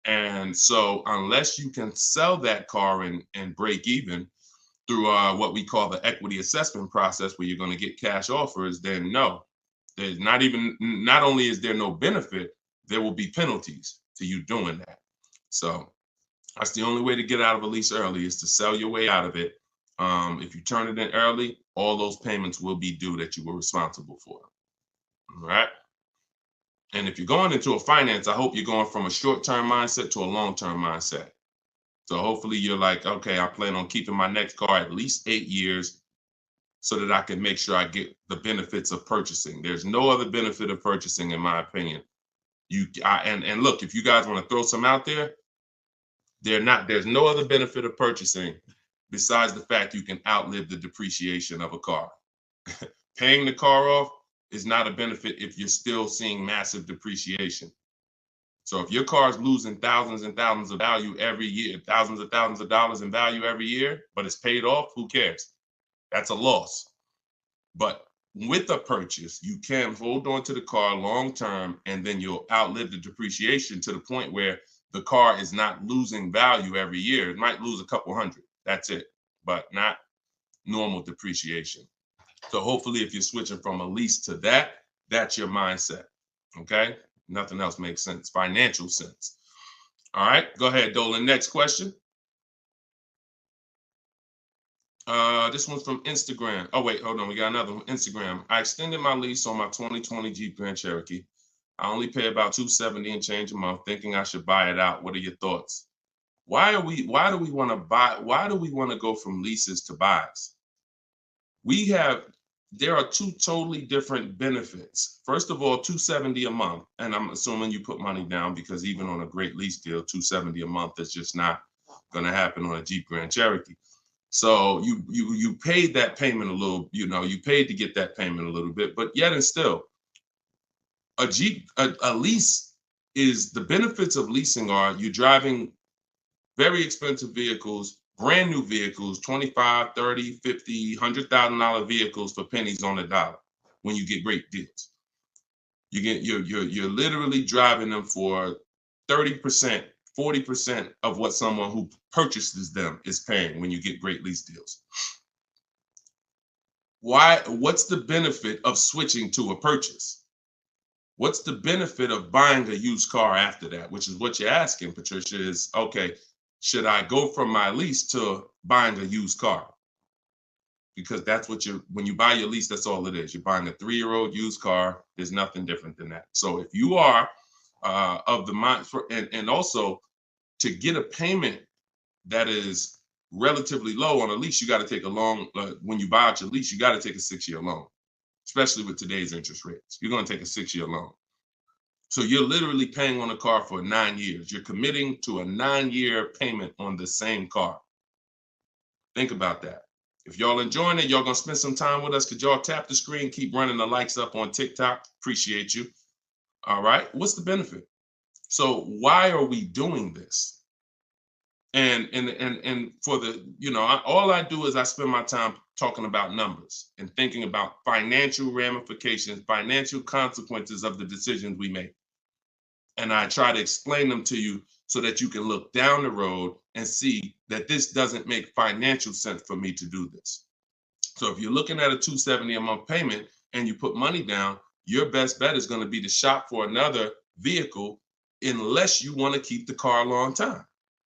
[SPEAKER 2] And so unless you can sell that car and break even through what we call the equity assessment process, where you're going to get cash offers, then no, there's not only is there no benefit, there will be penalties to you doing that. So that's the only way to get out of a lease early, is to sell your way out of it. If you turn it in early, all those payments will be due that you were responsible for. All right. And if you're going into a finance, I hope you're going from a short-term mindset to a long-term mindset. So hopefully you're like, okay, I plan on keeping my next car at least 8 years so that I can make sure I get the benefits of purchasing. There's no other benefit of purchasing, in my opinion. And look, if you guys want to throw some out there, there's no other benefit of purchasing besides the fact you can outlive the depreciation of a car. Paying the car off is not a benefit if you're still seeing massive depreciation. So if your car is losing thousands and thousands of value every year, thousands of dollars in value every year, but it's paid off, who cares? That's a loss. But with a purchase, you can hold on to the car long term, and then you'll outlive the depreciation to the point where the car is not losing value every year. It might lose a couple hundred. That's it, but not normal depreciation. So hopefully if you're switching from a lease to that, that's your mindset, okay? Nothing else makes sense, financial sense. All right, go ahead, Dolan. Next question. This one's from Instagram. Oh, wait, hold on. We got another one. Instagram. I extended my lease on my 2020 Jeep Grand Cherokee. I only pay about $270 and change a month, thinking I should buy it out. What are your thoughts? Why do we want to go from leases to buys? There are two totally different benefits. First of all, $270 a month, and I'm assuming you put money down, because even on a great lease deal, $270 a month is just not going to happen on a Jeep Grand Cherokee. So you paid that payment a little, you paid to get that payment a little bit, but yet and still, a lease is, the benefits of leasing are you're driving very expensive vehicles, brand new vehicles, $25,000, $30,000, $50,000, $100,000 vehicles for pennies on the dollar when you get great deals. You're literally driving them for 30%, 40% of what someone who purchases them is paying when you get great lease deals. What's the benefit of switching to a purchase? What's the benefit of buying a used car after that? Which is what you're asking, Patricia, is, okay, should I go from my lease to buying a used car? Because that's what when you buy your lease, that's all it is. You're buying a 3-year-old used car. There's nothing different than that. So if you are of the mind, and also to get a payment that is relatively low on a lease, you got to take a long, when you buy out your lease, you got to take a 6-year loan, especially with today's interest rates. You're going to take a 6-year loan. So you're literally paying on a car for 9 years. You're committing to a 9-year payment on the same car. Think about that. If y'all enjoying it, y'all going to spend some time with us. Could y'all tap the screen, keep running the likes up on TikTok? Appreciate you. All right. What's the benefit? So why are we doing this? And for the, all I do is I spend my time talking about numbers and thinking about financial ramifications, financial consequences of the decisions we make. And I try to explain them to you so that you can look down the road and see that this doesn't make financial sense for me to do this. So if you're looking at a $270 a month payment and you put money down, your best bet is going to be to shop for another vehicle, unless you want to keep the car a long time.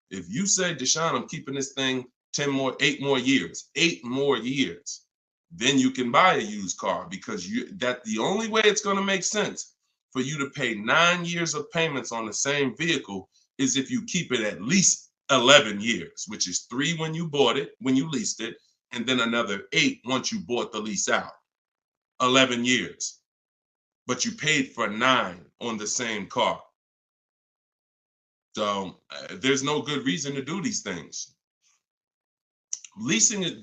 [SPEAKER 2] If you say, Deshone, I'm keeping this thing 8 more years, then you can buy a used car, because that's the only way it's going to make sense for you to pay 9 years of payments on the same vehicle is if you keep it at least 11 years, which is 3 when you bought it, when you leased it, and then another 8 once you bought the lease out. 11 years. But you paid for 9 on the same car. So there's no good reason to do these things.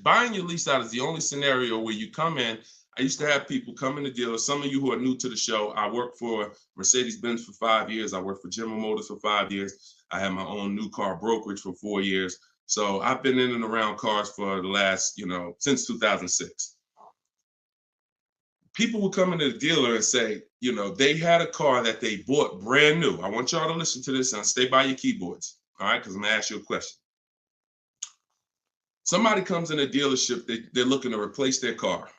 [SPEAKER 2] Buying your lease out is the only scenario where you come in. I used to have people come in the dealer. Some of you who are new to the show, I worked for Mercedes-Benz for 5 years. I worked for General Motors for 5 years. I had my own new car brokerage for 4 years. So I've been in and around cars for the last, since 2006. People will come into the dealer and say, they had a car that they bought brand new. I want y'all to listen to this and stay by your keyboards, all right? Because I'm going to ask you a question. Somebody comes in a dealership, they're looking to replace their car.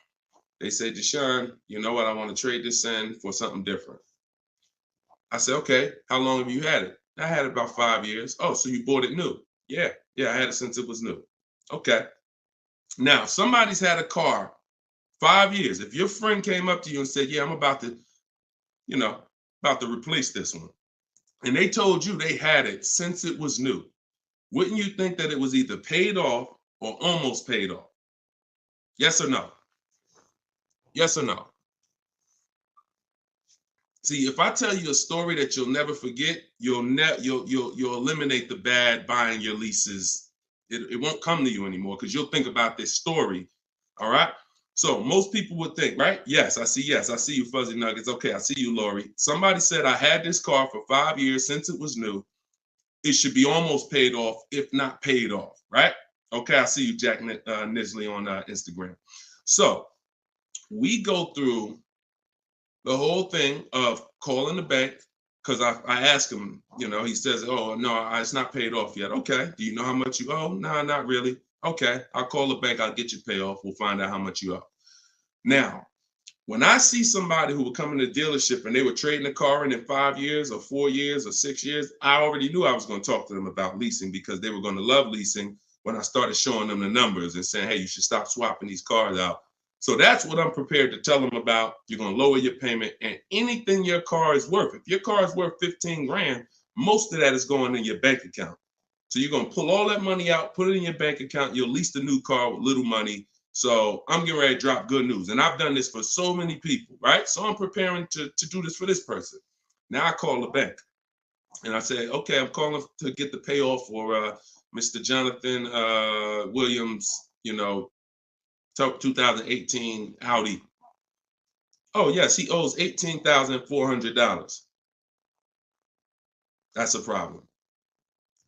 [SPEAKER 2] They say, Deshone, you know what? I want to trade this in for something different. I say, okay, how long have you had it? I had it about 5 years. Oh, so you bought it new? Yeah, I had it since it was new. Okay. Now, somebody's had a car 5 years. If your friend came up to you and said, yeah, I'm about to replace this one, and they told you they had it since it was new, wouldn't you think that it was either paid off or almost paid off? Yes or no? Yes or no? See, if I tell you a story that you'll never forget, you'll eliminate the bad buying your leases. It won't come to you anymore because you'll think about this story. All right. So most people would think, right? Yes, I see you, Fuzzy Nuggets. Okay, I see you, Lori. Somebody said I had this car for 5 years since it was new. It should be almost paid off, if not paid off, right? Okay, I see you, Jack Nisley on Instagram. So we go through the whole thing of calling the bank, because I ask him, he says, oh, no, it's not paid off yet. Okay, do you know how much you owe? No, not really. Okay, I'll call the bank, I'll get you paid off. We'll find out how much you owe. Now, when I see somebody who would come in the dealership and they were trading the car in 5 years or 4 years or 6 years, I already knew I was going to talk to them about leasing, because they were going to love leasing when I started showing them the numbers and saying, hey, you should stop swapping these cars out. So that's what I'm prepared to tell them about. You're going to lower your payment, and anything your car is worth. If your car is worth 15 grand, most of that is going in your bank account. So you're going to pull all that money out, put it in your bank account. You'll lease the new car with little money. So I'm getting ready to drop good news. And I've done this for so many people, right? So I'm preparing to do this for this person. Now I call the bank and I say, okay, I'm calling to get the payoff for Mr. Jonathan Williams, 2018 Audi. Oh, yes, he owes $18,400. That's a problem.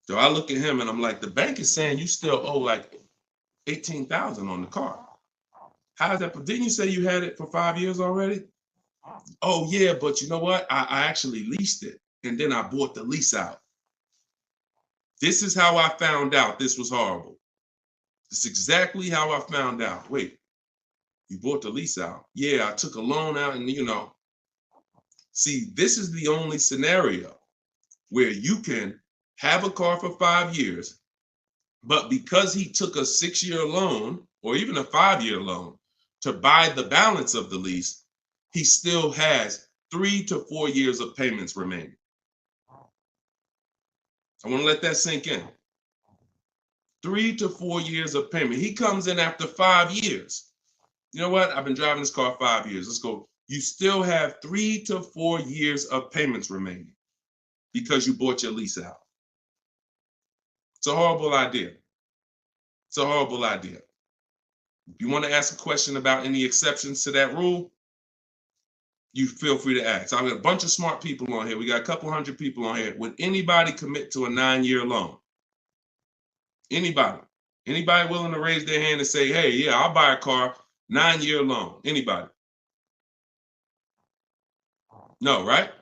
[SPEAKER 2] So I look at him and I'm like, the bank is saying you still owe like $18,000 on the car. How is that? Didn't you say you had it for 5 years already? Oh, yeah, but you know what? I actually leased it, and then I bought the lease out. This is how I found out this was horrible. It's exactly how I found out. Wait, you bought the lease out? Yeah, I took a loan out, and See, this is the only scenario where you can have a car for 5 years, but because he took a 6-year loan or even a 5-year loan to buy the balance of the lease, he still has 3 to 4 years of payments remaining. I want to let that sink in. 3 to 4 years of payment. He comes in after 5 years. You know what? I've been driving this car 5 years. Let's go. You still have 3 to 4 years of payments remaining because you bought your lease out. It's a horrible idea. It's a horrible idea. If you want to ask a question about any exceptions to that rule, you feel free to ask. I've got a bunch of smart people on here. We got a couple hundred people on here. Would anybody commit to a 9-year loan? Anybody? Anybody willing to raise their hand and say, hey, yeah, I'll buy a car, 9-year loan? Anybody? No, right?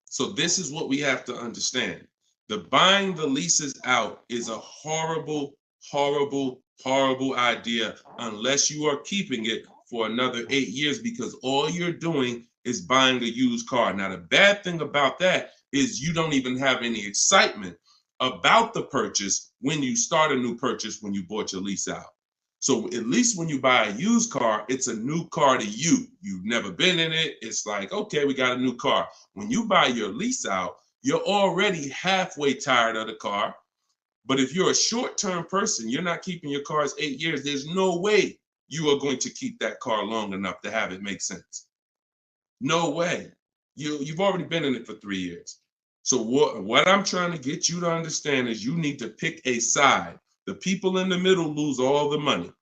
[SPEAKER 2] So this is what we have to understand. The buying the leases out is a horrible, horrible, horrible idea unless you are keeping it for another 8 years, because all you're doing is buying a used car. Now, the bad thing about that is you don't even have any excitement about the purchase when you start a new purchase, when you bought your lease out. So at least when you buy a used car, it's a new car to you. You've never been in it. It's like, okay, we got a new car. When you buy your lease out, you're already halfway tired of the car. But if you're a short-term person, you're not keeping your cars 8 years, there's no way you are going to keep that car long enough to have it make sense. No way. You've already been in it for 3 years. So what I'm trying to get you to understand is you need to pick a side. The people in the middle lose all the money.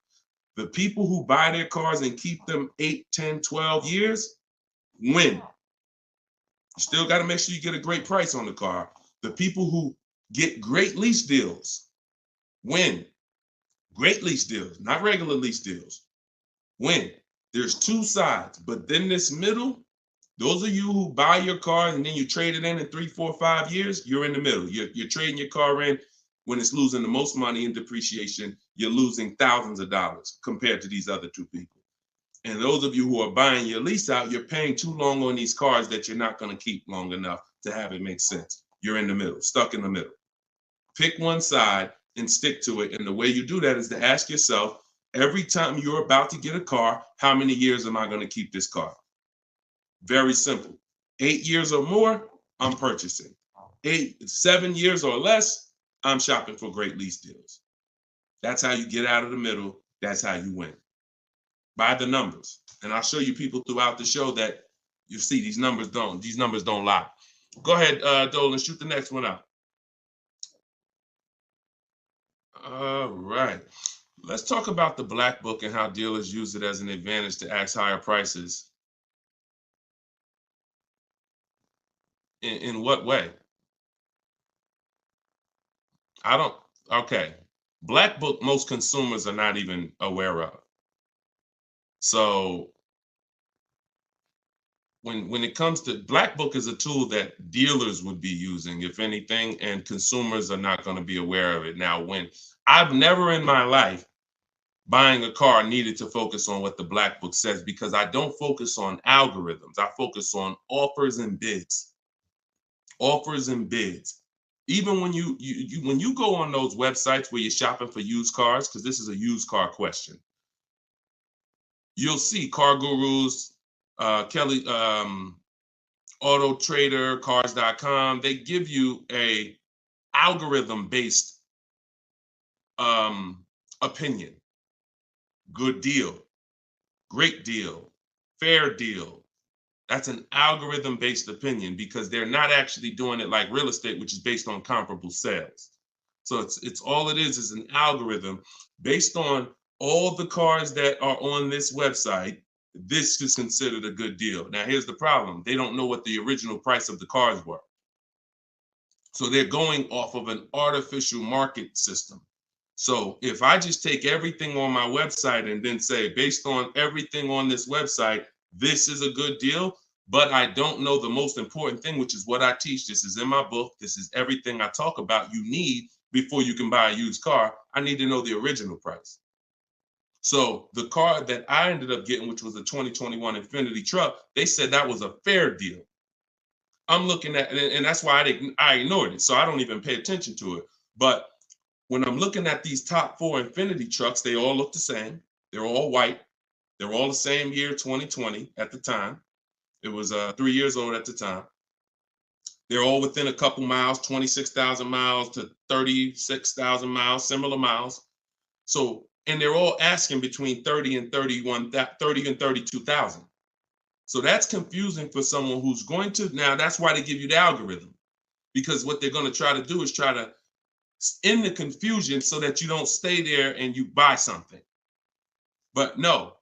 [SPEAKER 2] The people who buy their cars and keep them 8, 10, 12 years win. You still got to make sure you get a great price on the car. The people who get great lease deals win. Great lease deals, not regular lease deals. Win. There's two sides, but then this middle, those of you who buy your car and then you trade it in 3, 4, 5 years, you're in the middle. You're trading your car in when it's losing the most money in depreciation. You're losing thousands of dollars compared to these other two people. And those of you who are buying your lease out, you're paying too long on these cars that you're not going to keep long enough to have it make sense. You're in the middle, stuck in the middle. Pick one side and stick to it. And the way you do that is to ask yourself, every time you're about to get a car, how many years am I going to keep this car? Very simple. 8 years or more, I'm purchasing. 7 years or less, I'm shopping for great lease deals. That's how you get out of the middle. That's how you win. By the numbers. And I'll show you people throughout the show that you see these numbers don't lie. Go ahead, Dolan, shoot the next one out. All right. Let's talk about the black book and how dealers use it as an advantage to ask higher prices. In what way? Okay. Black book, most consumers are not even aware of. So when it comes to black book is a tool that dealers would be using, if anything, and consumers are not going to be aware of it. Now, when I've never in my life buying a car needed to focus on what the black book says, because I don't focus on algorithms. I focus on offers and bids. Offers and bids. Even when you go on those websites where you're shopping for used cars, because this is a used car question, you'll see Car Gurus, Kelly, Auto Trader, Cars.com. They give you a algorithm-based opinion. Good deal, great deal, fair deal. That's an algorithm-based opinion because they're not actually doing it like real estate, which is based on comparable sales. So it's all it is an algorithm based on all the cars that are on this website. This is considered a good deal. Now, here's the problem. They don't know what the original price of the cars were. So they're going off of an artificial market system. So if I just take everything on my website and then say, based on everything on this website, this is a good deal, but I don't know the most important thing, which is what I teach. This is in my book. This is everything I talk about you need before you can buy a used car. I need to know the original price. So the car that I ended up getting, which was a 2021 Infiniti truck, they said that was a fair deal. I'm looking at it, and that's why I ignored it. So I don't even pay attention to it. But when I'm looking at these top 4 Infiniti trucks, they all look the same. They're all white. They're all the same year, 2020 at the time. It was 3 years old at the time. They're all within a couple miles, 26,000 miles to 36,000 miles, similar miles. So, and they're all asking between 30 and 32,000. So that's confusing for someone who's going to, now that's why they give you the algorithm, because what they're going to try to do is try to end the confusion so that you don't stay there and you buy something. But no,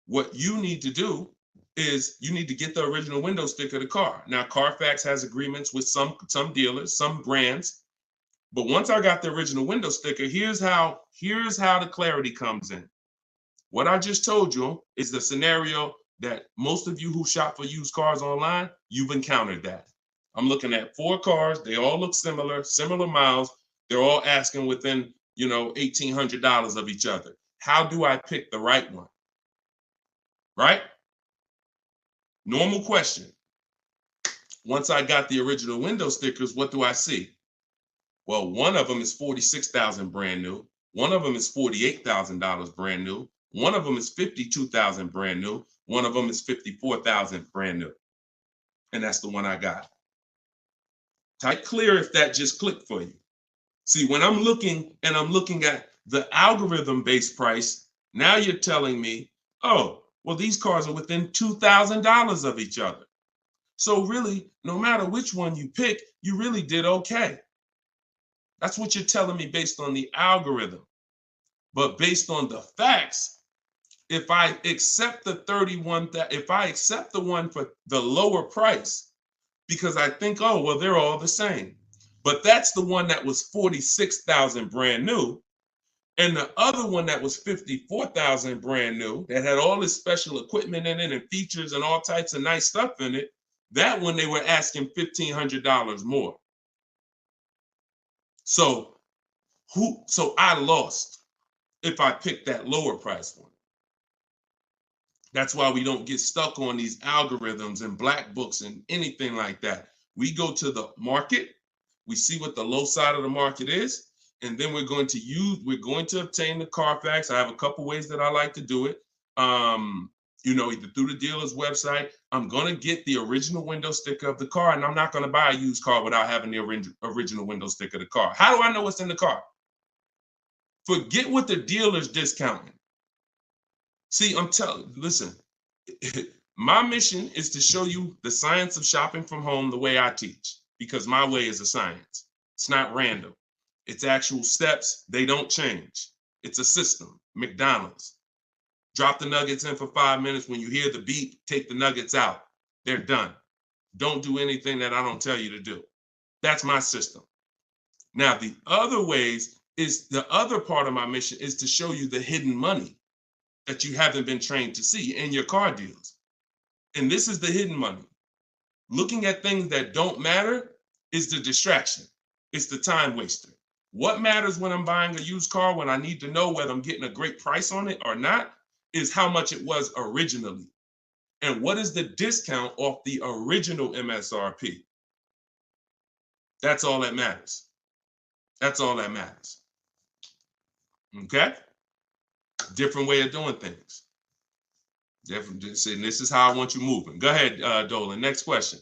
[SPEAKER 2] what you need to do is you need to get the original window sticker of the car. Now, Carfax has agreements with some dealers, some brands. But once I got the original window sticker, here's how the clarity comes in. What I just told you is the scenario that most of you who shop for used cars online, you've encountered that. I'm looking at 4 cars. They all look similar miles. They're all asking within, $1,800 of each other. How do I pick the right one? Right? Normal question. Once I got the original window stickers, what do I see? Well, one of them is $46,000 brand new. One of them is $48,000 brand new. One of them is $52,000 brand new. One of them is $54,000 brand new. And that's the one I got. Type clear if that just clicked for you. See, when I'm looking at the algorithm-based price, now you're telling me, oh, well, these cars are within $2,000 of each other. So really, no matter which one you pick, you really did okay. That's what you're telling me based on the algorithm. But based on the facts, if I accept the one for the lower price, because I think, oh, well, they're all the same. But that's the one that was $46,000 brand new. And the other one that was $54,000 brand new, that had all this special equipment in it and features and all types of nice stuff in it, that one they were asking $1,500 more. So I lost if I picked that lower price one. That's why we don't get stuck on these algorithms and black books and anything like that. We go to the market, we see what the low side of the market is, and then we're going to obtain the Carfax. I have a couple ways that I like to do it. Either through the dealer's website. I'm going to get the original window sticker of the car, and I'm not going to buy a used car without having the original window sticker of the car. How do I know what's in the car? Forget what the dealer's discounting. See, listen, my mission is to show you the science of shopping from home the way I teach, because my way is a science. It's not random. It's actual steps. They don't change. It's a system. McDonald's. Drop the nuggets in for 5 minutes. When you hear the beep, take the nuggets out. They're done. Don't do anything that I don't tell you to do. That's my system. Now, the other ways is the other part of my mission is to show you the hidden money that you haven't been trained to see in your car deals. And this is the hidden money. Looking at things that don't matter is the distraction. It's the time waster. What matters when I'm buying a used car, when I need to know whether I'm getting a great price on it or not, is how much it was originally. And what is the discount off the original MSRP? That's all that matters. That's all that matters. Okay? Different way of doing things. Different. And this is how I want you moving. Go ahead, Dolan. Next question.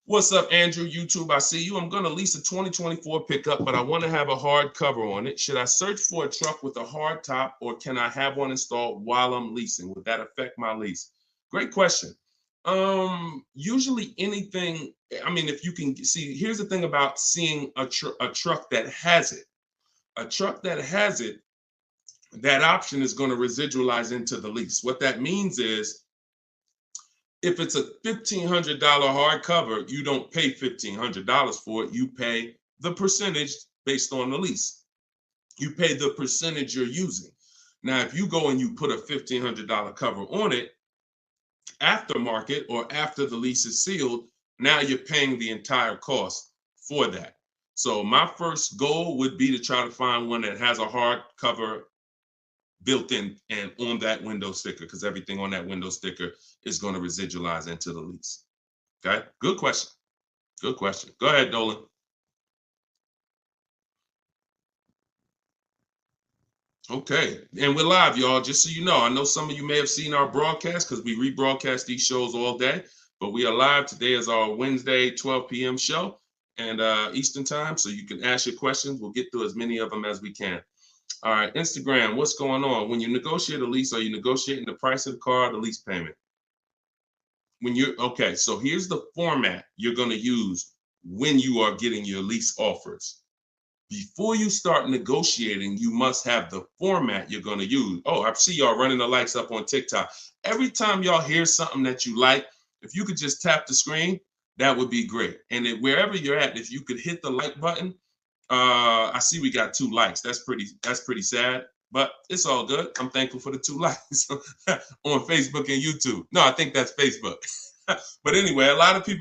[SPEAKER 2] What's up, Andrew? YouTube, I see you. I'm going to lease a 2024 pickup, but I want to have a hard cover on it. Should I search for a truck with a hard top, or can I have one installed while I'm leasing? Would that affect my lease? Great question. Usually anything, I mean, if you can see, here's the thing about seeing a truck that has it. A truck that has it, that option is going to residualize into the lease. What that means is, if it's a $1,500 hardcover, you don't pay $1,500 for it. You pay the percentage based on the lease. You pay the percentage you're using. Now, if you go and you put a $1,500 cover on it, aftermarket or after the lease is sealed, now you're paying the entire cost for that. So my first goal would be to try to find one that has a hard cover built in and on that window sticker, because everything on that window sticker is going to residualize into the lease. Okay, good question. Good question. Go ahead, Dolan. Okay, and we're live, y'all, just so you know. I know some of you may have seen our broadcast because we rebroadcast these shows all day, but we are live. Today is our Wednesday 12 p.m. show and Eastern time, so you can ask your questions. We'll get through as many of them as we can. All right, Instagram, what's going on? When you negotiate a lease, are you negotiating the price of the car or the lease payment? Okay, so here's the format you're going to use when you are getting your lease offers. Before you start negotiating, you must have the format you're going to use. Oh, I see y'all running the likes up on TikTok. Every time y'all hear something that you like, if you could just tap the screen, that would be great. And wherever you're at, if you could hit the like button, I see we got 2 likes. That's pretty sad, but it's all good. I'm thankful for the 2 likes on Facebook and YouTube. No, I think that's Facebook. But anyway, a lot of you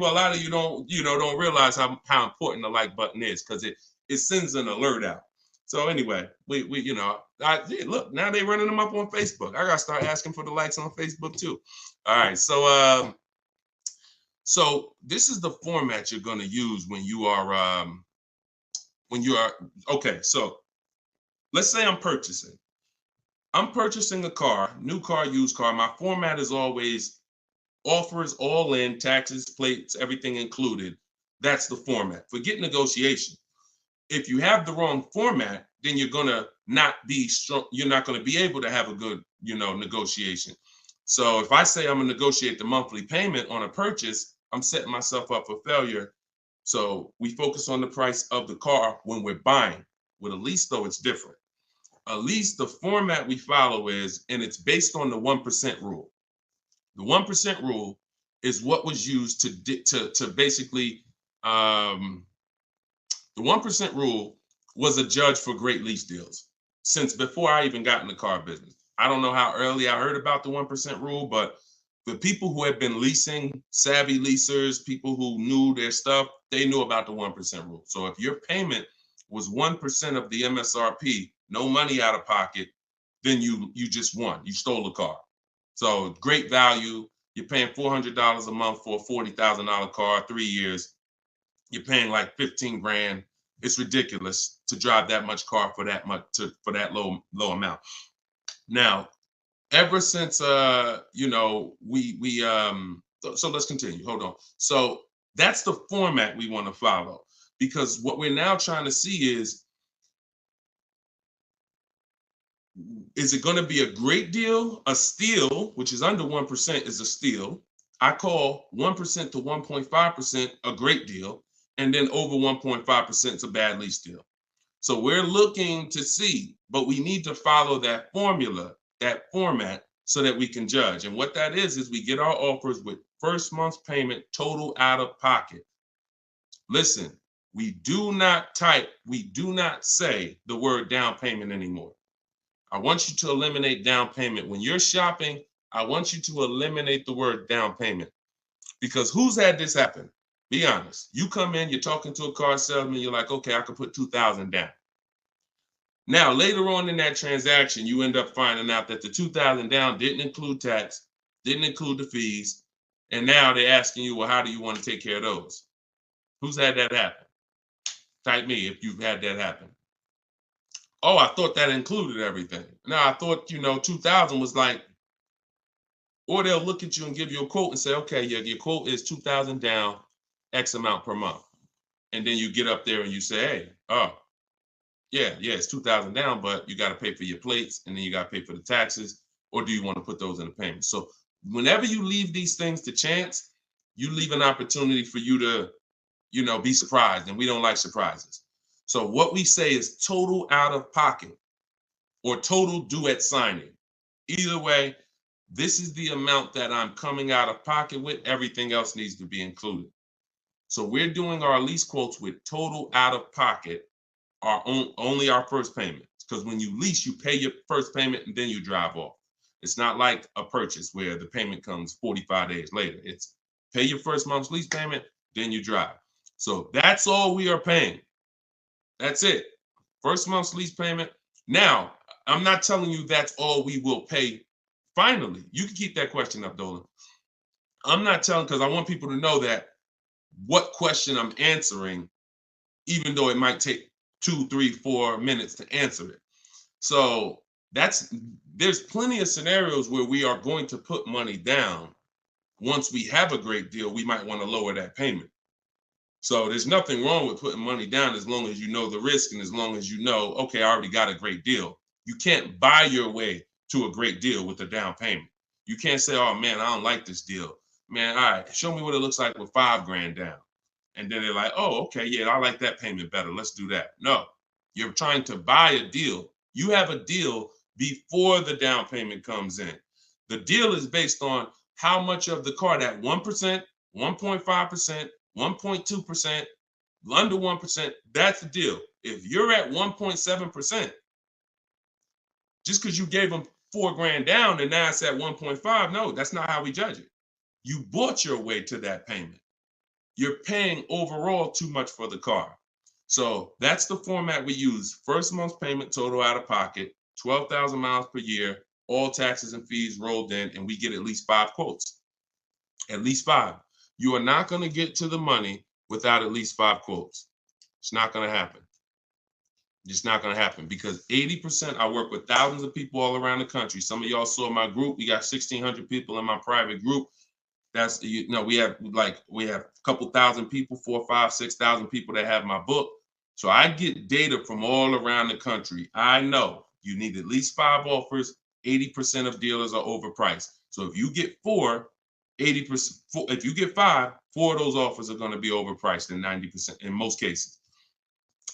[SPEAKER 2] don't realize how important the like button is, because it sends an alert out. So anyway, we look, now they're running them up on Facebook. I gotta start asking for the likes on Facebook too. All right, so this is the format you're gonna use when you are okay. So let's say I'm purchasing a car, new car, used car. My format is always offers, all in, taxes, plates, everything included. That's the format. Forget negotiation. If you have the wrong format, then you're gonna not be strong. You're not gonna be able to have a good, negotiation. So if I say I'm gonna negotiate the monthly payment on a purchase, I'm setting myself up for failure. So we focus on the price of the car when we're buying. With a lease, though, it's different. A lease, the format we follow is, and it's based on the 1% rule. The 1% rule is what was used to basically, the 1% rule was a judge for great lease deals since before I even got in the car business. I don't know how early I heard about the 1% rule, but the people who had been leasing, savvy leasers, people who knew their stuff, they knew about the 1% rule. So if your payment was 1% of the MSRP, no money out of pocket, then you just won. You stole the car. So great value. You're paying $400 a month for a $40,000 car, 3 years. You're paying like 15 grand. It's ridiculous to drive that much car for that low amount. Now, ever since so let's continue. Hold on. So that's the format we want to follow, because what we're now trying to see is it going to be a great deal? A steal, which is under 1%, is a steal. I call 1% to 1.5% a great deal, and then over 1.5% is a bad lease deal. So we're looking to see, but we need to follow that formula, that format, so that we can judge. And what that is we get our offers with first month's payment total out of pocket. Listen, we do not say the word down payment anymore. I want you to eliminate down payment. When you're shopping, I want you to eliminate the word down payment. Because who's had this happen? Be honest. You come in, you're talking to a car salesman, you're like, okay, I could put $2,000 down. Now, later on in that transaction, you end up finding out that the $2,000 down didn't include tax, didn't include the fees, and now they're asking you, well, how do you want to take care of those? Who's had that happen? Type me if you've had that happen. Oh, I thought that included everything. Now, I thought, 2,000 was like, or they'll look at you and give you a quote and say, okay, yeah, your quote is 2,000 down, X amount per month. And then you get up there and you say, hey, yeah, it's 2,000 down, but you got to pay for your plates and then you got to pay for the taxes, or do you want to put those in the payment? So whenever you leave these things to chance, you leave an opportunity for you to, be surprised, and we don't like surprises. So what we say is total out of pocket or total due at signing. Either way, this is the amount that I'm coming out of pocket with. Everything else needs to be included. So we're doing our lease quotes with total out of pocket, only our first payment. Because when you lease, you pay your first payment and then you drive off. It's not like a purchase where the payment comes 45 days later. It's pay your first month's lease payment, then you drive. So that's all we are paying. That's it. First month's lease payment. Now, I'm not telling you that's all we will pay finally. You can keep that question up, Dolan. I'm not telling, because I want people to know that what question I'm answering, even though it might take 2, 3, 4 minutes to answer it. So there's plenty of scenarios where we are going to put money down. Once we have a great deal, we might want to lower that payment. So there's nothing wrong with putting money down as long as you know the risk and as long as you know, okay, I already got a great deal. You can't buy your way to a great deal with a down payment. You can't say, oh man, I don't like this deal. Man, all right, show me what it looks like with $5,000 down. And then they're like, oh, okay, yeah, I like that payment better. Let's do that. No, you're trying to buy a deal. You have a deal before the down payment comes in. The deal is based on how much of the car, that 1%, 1.5%, 1.2%, under 1%, that's the deal. If you're at 1.7%, just because you gave them $4,000 down and now it's at 1.5, no, that's not how we judge it. You bought your way to that payment. You're paying overall too much for the car. So that's the format we use. First month's payment total out of pocket, 12,000 miles per year, all taxes and fees rolled in, and we get at least 5 quotes. At least 5. You are not going to get to the money without at least 5 quotes. It's not going to happen. It's not going to happen because 80%, I work with thousands of people all around the country. Some of y'all saw my group. We got 1,600 people in my private group. That's, we have a couple thousand people, 4,000, 5,000, 6,000 people that have my book. So I get data from all around the country. I know you need at least 5 offers. 80% of dealers are overpriced. So if you get 4, 80%, if you get 5, 4 of those offers are going to be overpriced in 90% in most cases.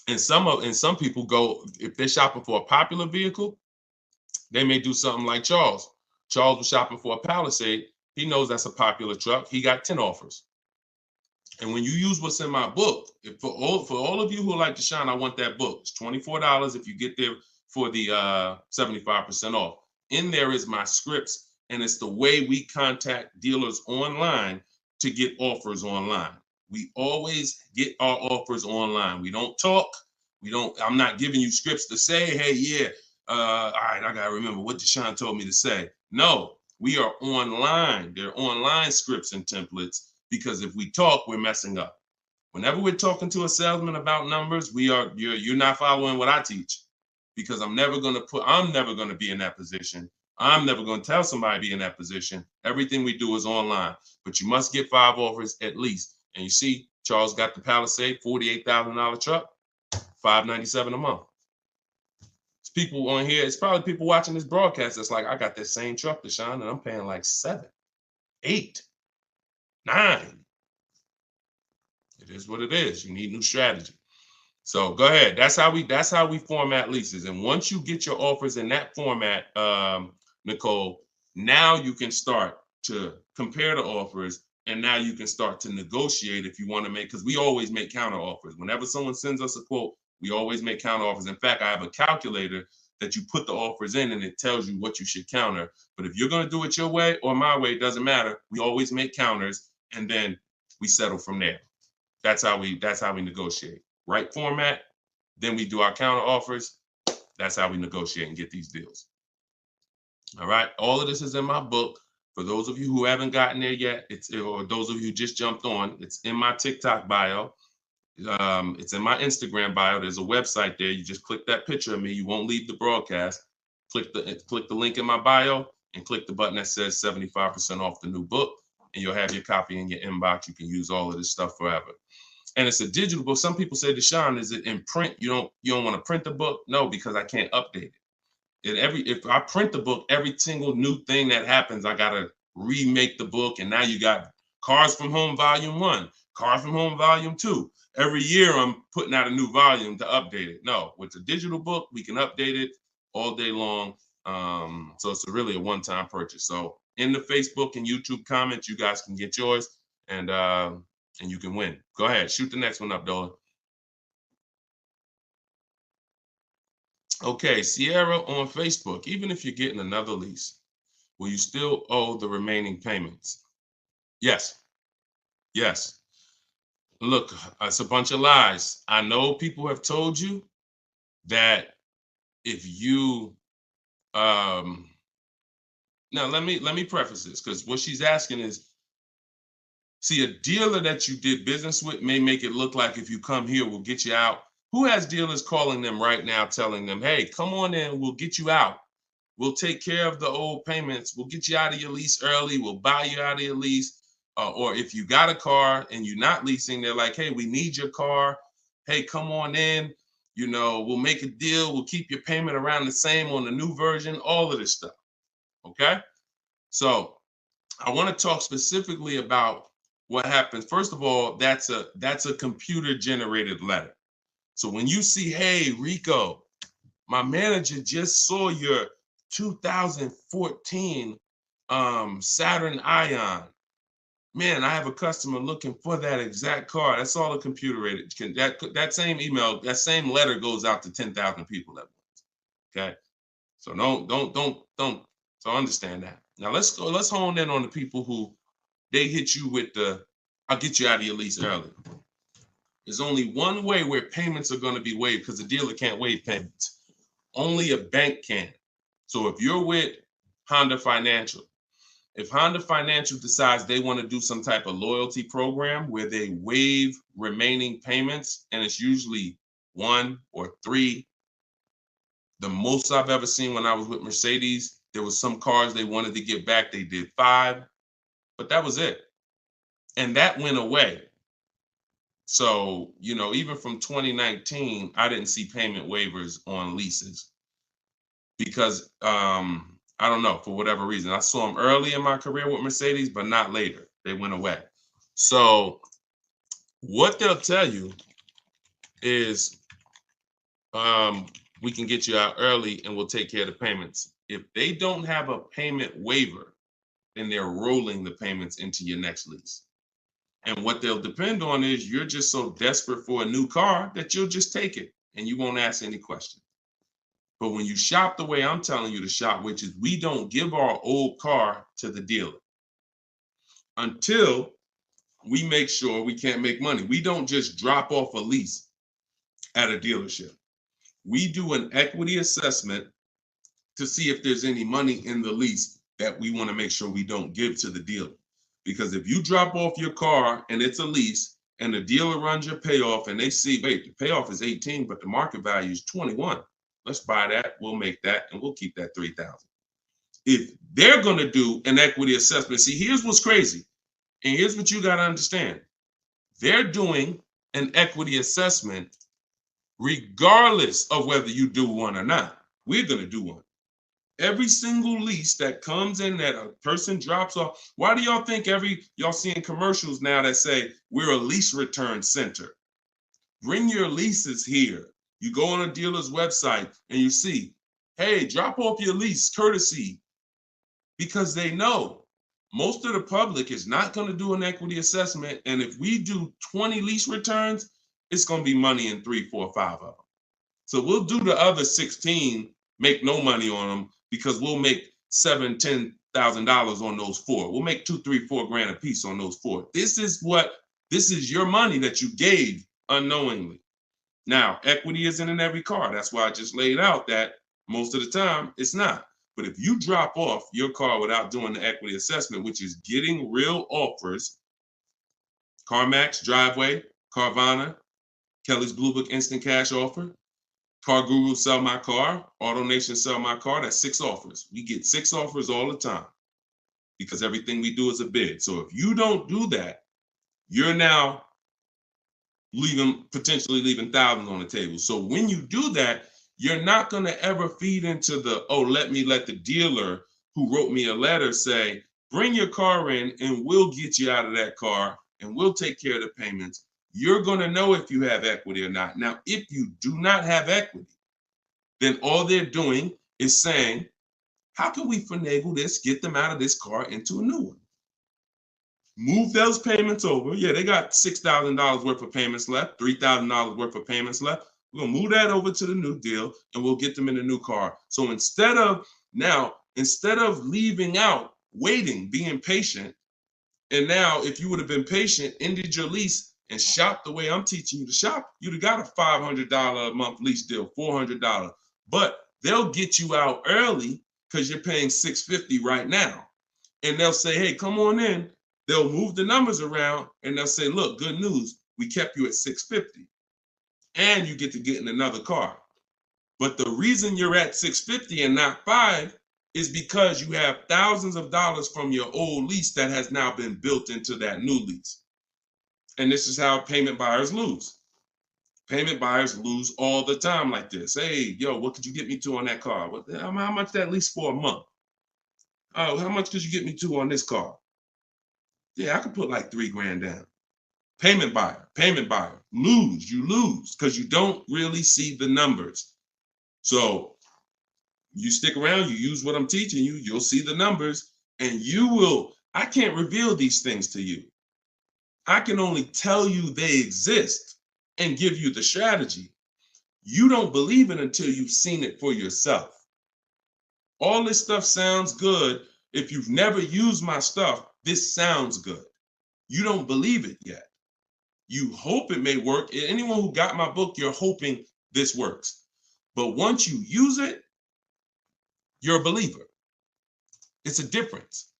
[SPEAKER 2] And some people go, if they're shopping for a popular vehicle, they may do something like Charles. Charles was shopping for a Palisade. He knows that's a popular truck. He got 10 offers. And when you use what's in my book, for all of you who like Deshone, I want that book. It's $24 if you get there for the 75% off. In there is my scripts. And it's the way we contact dealers online to get offers online. We always get our offers online. We don't talk. I'm not giving you scripts to say, hey, yeah, all right, I got to remember what Deshone told me to say. No, we are online. They're online scripts and templates because if we talk, we're messing up. Whenever we're talking to a salesman about numbers, you're not following what I teach because I'm never going to be in that position. I'm never going to tell somebody to be in that position. Everything we do is online, but you must get 5 offers at least. And you see, Charles got the Palisade, $48,000 truck, $597 a month. It's people on here. It's probably people watching this broadcast that's like, I got that same truck, Deshone, and I'm paying like 7, 8, 9. It is what it is. You need new strategy. So go ahead. That's how we format leases. And once you get your offers in that format, Nicole, now you can start to compare the offers, and now you can start to negotiate if you want to make, because we always make counter offers. Whenever someone sends us a quote, we always make counter offers. In fact, I have a calculator that you put the offers in and it tells you what you should counter. But if you're going to do it your way or my way, it doesn't matter. We always make counters and then we settle from there. That's how we negotiate. Right format, then we do our counter offers. That's how we negotiate and get these deals. All right. All of this is in my book. For those of you who haven't gotten there yet, or those of you who just jumped on, it's in my TikTok bio. It's in my Instagram bio. There's a website there. You just click that picture of me. You won't leave the broadcast. Click the link in my bio and click the button that says 75% off the new book, and you'll have your copy in your inbox. You can use all of this stuff forever. And it's a digital book. Some people say, Deshone, is it in print? You don't want to print the book? No, because I can't update it. If I print the book, every single new thing that happens, I gotta remake the book. And now you got Cars from Home Volume 1, Cars from Home Volume 2. Every year I'm putting out a new volume to update it. No, with a digital book, we can update it all day long. So it's really a one-time purchase. So in the Facebook and YouTube comments, you guys can get yours, and you can win. Go ahead, shoot the next one up, Dola. Okay, Sierra on Facebook. Even if you're getting another lease, will you still owe the remaining payments? Yes. Yes. Look, it's a bunch of lies. I know people have told you that if you now let me preface this, because what she's asking is, see, a dealer that you did business with may make it look like if you come here, we'll get you out. Who has dealers calling them right now telling them, hey, come on in, we'll get you out. We'll take care of the old payments. We'll get you out of your lease early. We'll buy you out of your lease. Or if you got a car and you're not leasing, they're like, hey, we need your car. Hey, come on in. We'll make a deal. We'll keep your payment around the same on the new version, all of this stuff. Okay? So I want to talk specifically about what happens. First of all, that's a computer generated letter. So when you see, hey, Rico, my manager just saw your 2014 Saturn Ion. Man, I have a customer looking for that exact car. That's all a computer rated. That same email, that same letter goes out to 10,000 people at once. Okay, so don't. So understand that. Now let's hone in on the people who they hit you with the, I'll get you out of your lease early. There's only one way where payments are going to be waived, because the dealer can't waive payments. Only a bank can. So if you're with Honda Financial, if Honda Financial decides they want to do some type of loyalty program where they waive remaining payments, and it's usually 1 or 3. The most I've ever seen when I was with Mercedes, there was some cars they wanted to get back. They did 5, but that was it. And that went away. So, even from 2019, I didn't see payment waivers on leases because I don't know, for whatever reason. I saw them early in my career with Mercedes, but not later. They went away. So what they'll tell you is we can get you out early and we'll take care of the payments. If they don't have a payment waiver, then they're rolling the payments into your next lease. And what they'll depend on is you're just so desperate for a new car that you'll just take it and you won't ask any questions. But when you shop the way I'm telling you to shop, which is we don't give our old car to the dealer until we make sure we can't make money. We don't just drop off a lease at a dealership. We do an equity assessment to see if there's any money in the lease that we want to make sure we don't give to the dealer. Because if you drop off your car and it's a lease and the dealer runs your payoff and they see, wait, the payoff is 18, but the market value is 21. Let's buy that. We'll make that and we'll keep that 3,000. If they're going to do an equity assessment, see, here's what's crazy. And here's what you got to understand. They're doing an equity assessment regardless of whether you do one or not. We're going to do one. Every single lease that comes in that a person drops off. Why do y'all think y'all seeing commercials now that say we're a lease return center? Bring your leases here. You go on a dealer's website and you see, hey, drop off your lease courtesy, because they know most of the public is not going to do an equity assessment. And if we do 20 lease returns, it's going to be money in 3, 4, 5 of them. So we'll do the other 16, make no money on them, because we'll make $7,000, $10,000 on those 4. We'll make 2, 3, 4 grand a piece on those 4. This is your money that you gave unknowingly. Now, equity isn't in every car. That's why I just laid out that most of the time it's not. But if you drop off your car without doing the equity assessment, which is getting real offers, CarMax, Driveway, Carvana, Kelly's Blue Book Instant Cash Offer, Car Guru Sell My Car, AutoNation Sell My Car, that's 6 offers. We get 6 offers all the time because everything we do is a bid. So if you don't do that, you're now potentially leaving thousands on the table. So when you do that, you're not going to ever feed into the, oh, let the dealer who wrote me a letter say, bring your car in and we'll get you out of that car and we'll take care of the payments. You're going to know if you have equity or not. Now, if you do not have equity, then all they're doing is saying, how can we finagle this, get them out of this car into a new one? Move those payments over. Yeah, they got $6,000 worth of payments left, $3,000 worth of payments left. We're going to move that over to the new deal and we'll get them in a new car. So instead of leaving out, waiting, being patient, and now if you would have been patient, ended your lease and shopped the way I'm teaching you to shop, you'd have got a $500 a month lease deal, $400. But they'll get you out early because you're paying $650 right now. And they'll say, hey, come on in. They'll move the numbers around and they'll say, look, good news, we kept you at $650. And you get to get in another car. But the reason you're at $650 and not $5 is because you have thousands of dollars from your old lease that has now been built into that new lease. And this is how payment buyers lose. Payment buyers lose all the time like this. Hey, yo, what could you get me to on that car? How much that lease for a month? Oh, how much could you get me to on this car? Yeah, I could put like $3 grand down. Payment buyer, you lose because you don't really see the numbers. So you stick around, you use what I'm teaching you, you'll see the numbers and I can't reveal these things to you. I can only tell you they exist and give you the strategy. You don't believe it until you've seen it for yourself. All this stuff sounds good. If you've never used my stuff, this sounds good. You don't believe it yet. You hope it may work. Anyone who got my book, you're hoping this works. But once you use it, you're a believer. It's a difference.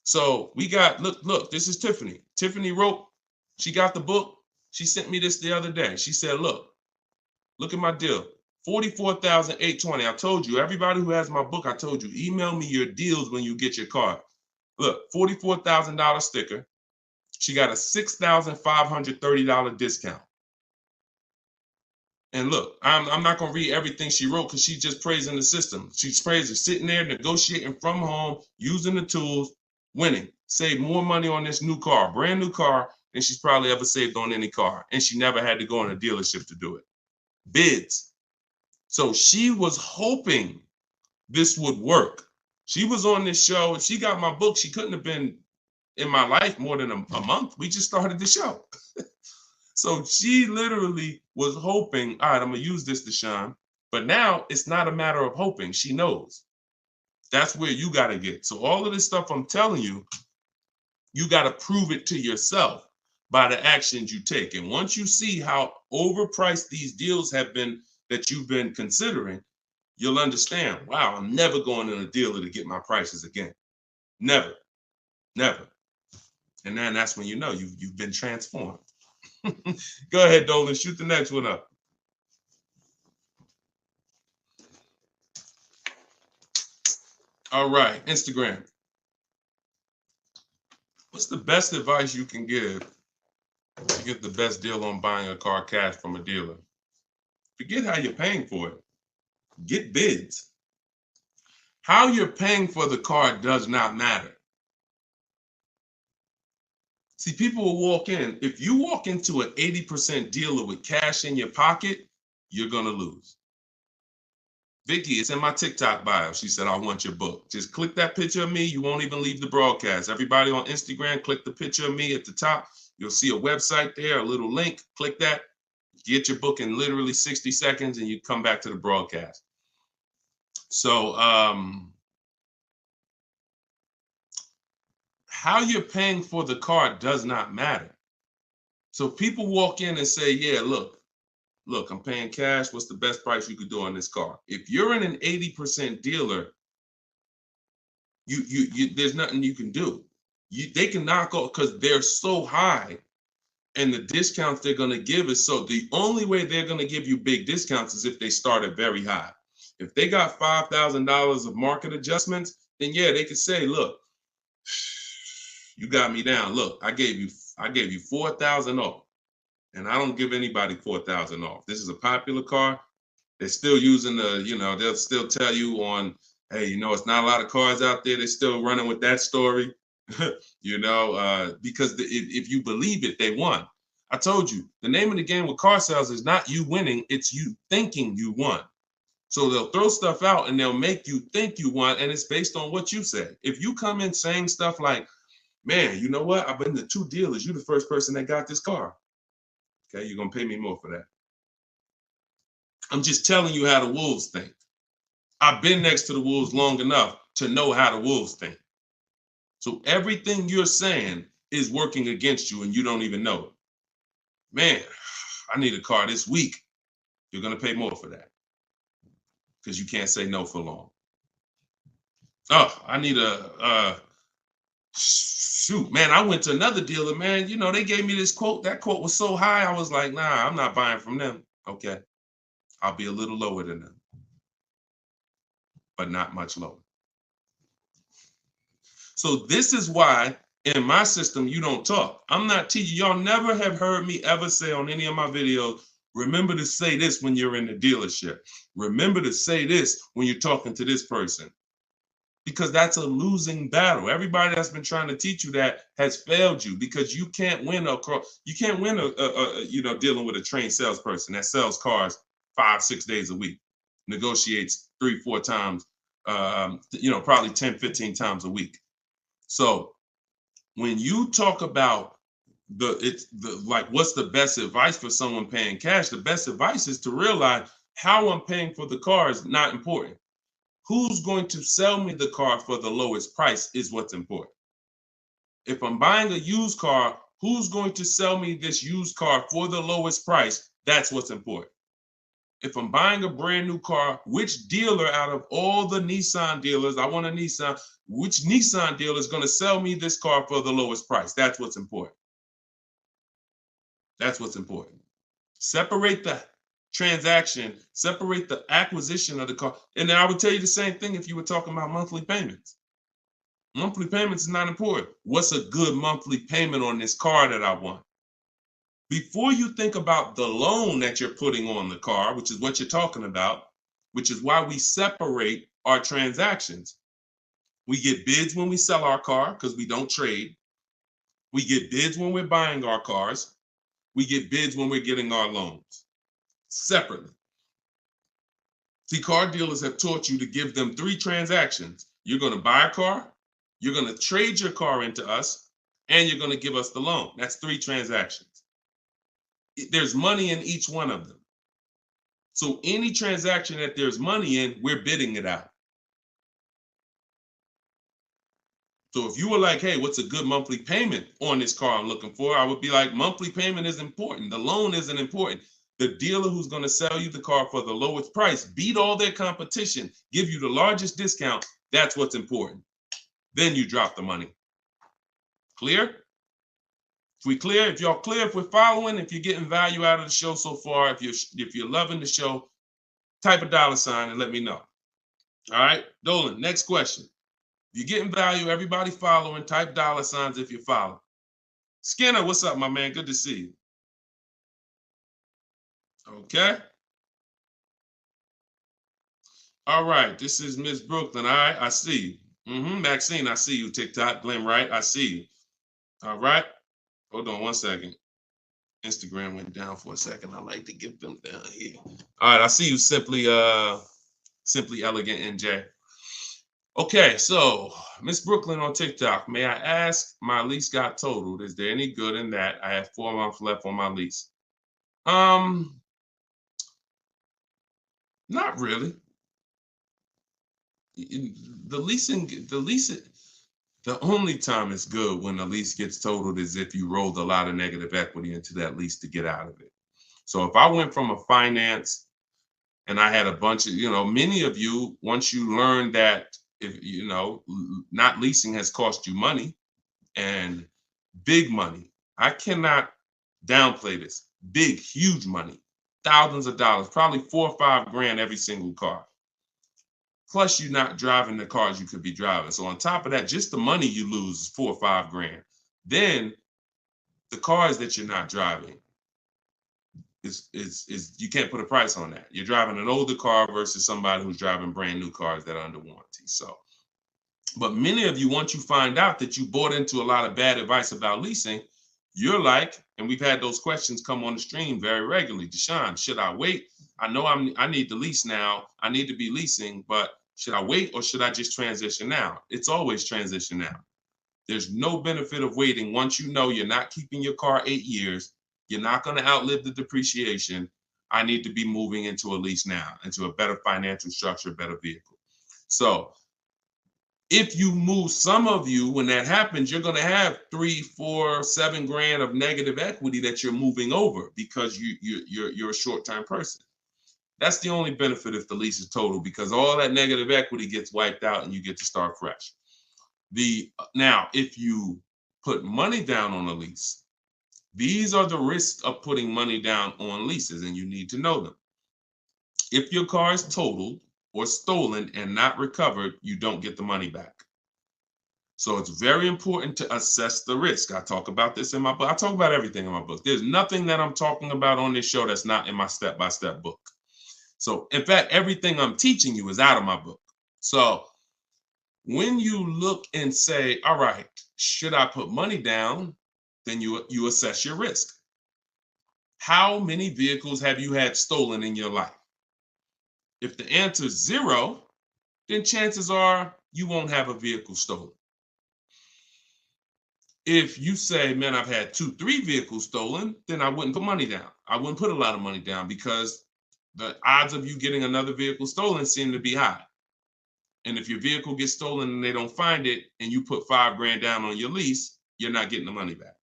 [SPEAKER 2] So we got, look, this is Tiffany. Tiffany wrote, she got the book. She sent me this the other day. She said, look at my deal. $44,820. I told you, everybody who has my book, I told you, email me your deals when you get your card. Look, $44,000 sticker. She got a $6,530 discount. And look, I'm not going to read everything she wrote because she's just praising the system. She's praising sitting there, negotiating from home, using the tools, winning. Save more money on this new car, brand new car, than she's probably ever saved on any car. And she never had to go in a dealership to do it. Bids. So she was hoping this would work. She was on this show. If she got my book, she couldn't have been in my life more than a month. We just started the show. So she literally was hoping, all right, I'm going to use this, Deshone. But now it's not a matter of hoping. She knows. That's where you got to get. So all of this stuff I'm telling you, you got to prove it to yourself by the actions you take. And once you see how overpriced these deals have been that you've been considering, you'll understand, wow, I'm never going in a dealer to get my prices again. Never. And then that's when you know you've been transformed. Go ahead, Dolan, shoot the next one up. All right, Instagram. What's the best advice you can give to get the best deal on buying a car cash from a dealer? Forget how you're paying for it. Get bids. How you're paying for the car does not matter. See, people will walk in. If you walk into an 80% dealer with cash in your pocket, you're going to lose. Vicky, it's in my TikTok bio. She said, I want your book. Just click that picture of me. You won't even leave the broadcast. Everybody on Instagram, click the picture of me at the top. You'll see a website there, a little link. Click that. Get your book in literally 60 seconds and you come back to the broadcast. So how you're paying for the car does not matter. So people walk in and say, yeah, look, I'm paying cash. What's the best price you could do on this car? If you're in an 80% dealer, you there's nothing you can do. They can knock off because they're so high, and the discounts they're going to give is so. The only way they're going to give you big discounts is if they start at very high. If they got $5,000 of market adjustments, then yeah, they could say, look, you got me down. Look, I gave you 4,000 off, and I don't give anybody 4,000 off. This is a popular car. They're still using they'll still tell you on, hey, it's not a lot of cars out there. They're still running with that story, because if you believe it, they won. I told you, the name of the game with car sales is not you winning, it's you thinking you won. So they'll throw stuff out and they'll make you think you won, and it's based on what you say. If you come in saying stuff like, man, you know what? I've been to 2 dealers. You're the first person that got this car. Okay, you're going to pay me more for that. I'm just telling you how the wolves think. I've been next to the wolves long enough to know how the wolves think. So everything you're saying is working against you and you don't even know it. Man, I need a car this week. You're going to pay more for that because you can't say no for long. Oh, I need shoot, man, I went to another dealer, man. They gave me this quote. That quote was so high. I was like, nah, I'm not buying from them. Okay. I'll be a little lower than them, but not much lower. So this is why in my system, you don't talk. I'm not teaching. Y'all never have heard me ever say on any of my videos, remember to say this when you're in the dealership. Remember to say this when you're talking to this person. Because that's a losing battle. Everybody that's been trying to teach you that has failed you because you can't win dealing with a trained salesperson that sells cars 5-6 days a week, negotiates 3-4 times, probably 10-15 times a week. So when you talk about what's the best advice for someone paying cash, the best advice is to realize how I'm paying for the car is not important. Who's going to sell me the car for the lowest price is what's important. If I'm buying a used car, who's going to sell me this used car for the lowest price? That's what's important. If I'm buying a brand new car, which dealer out of all the Nissan dealers, I want a Nissan, which Nissan dealer is going to sell me this car for the lowest price? That's what's important. That's what's important. Separate the transaction, separate the acquisition of the car. And then I would tell you the same thing if you were talking about monthly payments. Monthly payments is not important. What's a good monthly payment on this car that I want? Before you think about the loan that you're putting on the car, which is what you're talking about, which is why we separate our transactions. We get bids when we sell our car because we don't trade. We get bids when we're buying our cars. We get bids when we're getting our loans separately. See, car dealers have taught you to give them 3 transactions. You're going to buy a car, you're going to trade your car into us, and you're going to give us the loan. That's 3 transactions. There's money in each one of them. So any transaction that there's money in, we're bidding it out. So if you were like, hey, what's a good monthly payment on this car I'm looking for? I would be like, monthly payment is important. The loan isn't important. The dealer who's going to sell you the car for the lowest price, beat all their competition, give you the largest discount. That's what's important. Then you drop the money. Clear? If we clear, if y'all clear, if we're following, if you're getting value out of the show so far, if you're loving the show, type a $ and let me know. All right, Dolan, next question. If you're getting value, everybody following, type $ if you're following. Skinner, what's up, my man? Good to see you. Okay. All right, this is Miss Brooklyn. All right, I see you. Maxine, I see you. TikTok, Glenn Wright, I see you. All right. Hold on 1 second. Instagram went down for a second. I like to get them down here. All right, I see you, Simply Elegant NJ. Okay, so Miss Brooklyn on TikTok. May I ask, my lease got totaled. Is there any good in that? I have 4 months left on my lease. Not really. The only time it's good when the lease gets totaled is if you rolled a lot of negative equity into that lease to get out of it. So if I went from a finance and I had a bunch of, many of you, once you learn that, if not leasing has cost you money, and big money. I cannot downplay this. Big, huge money, thousands of dollars, probably $4 or $5 grand every single car. Plus, you're not driving the cars you could be driving. So on top of that, just the money you lose is $4 or $5 grand. Then the cars that you're not driving is you can't put a price on that. You're driving an older car versus somebody who's driving brand new cars that are under warranty. So, but many of you, once you find out that you bought into a lot of bad advice about leasing, you're like, and we've had those questions come on the stream very regularly. Deshone, should I wait? I know I need to lease now. I need to be leasing, but should I wait or should I just transition now? It's always transition now. There's no benefit of waiting once you know you're not keeping your car 8 years. You're not going to outlive the depreciation. I need to be moving into a lease now, into a better financial structure, better vehicle. So if you move, some of you, when that happens, you're going to have 3, 4, 7 grand of negative equity that you're moving over because you're a short-term person. That's the only benefit if the lease is total, because all that negative equity gets wiped out and you get to start fresh. Now, if you put money down on a lease, these are the risks of putting money down on leases, and you need to know them. If your car is totaled or stolen and not recovered, you don't get the money back. So it's very important to assess the risk. I talk about this in my book. I talk about everything in my book. There's nothing that I'm talking about on this show that's not in my step-by-step book. So in fact, everything I'm teaching you is out of my book. So when you look and say, all right, should I put money down? Then you assess your risk. How many vehicles have you had stolen in your life? If the answer is 0, then chances are you won't have a vehicle stolen. If you say, man, I've had 2, 3 vehicles stolen, then I wouldn't put money down. I wouldn't put a lot of money down because the odds of you getting another vehicle stolen seem to be high. And if your vehicle gets stolen and they don't find it and you put $5 grand down on your lease, you're not getting the money back.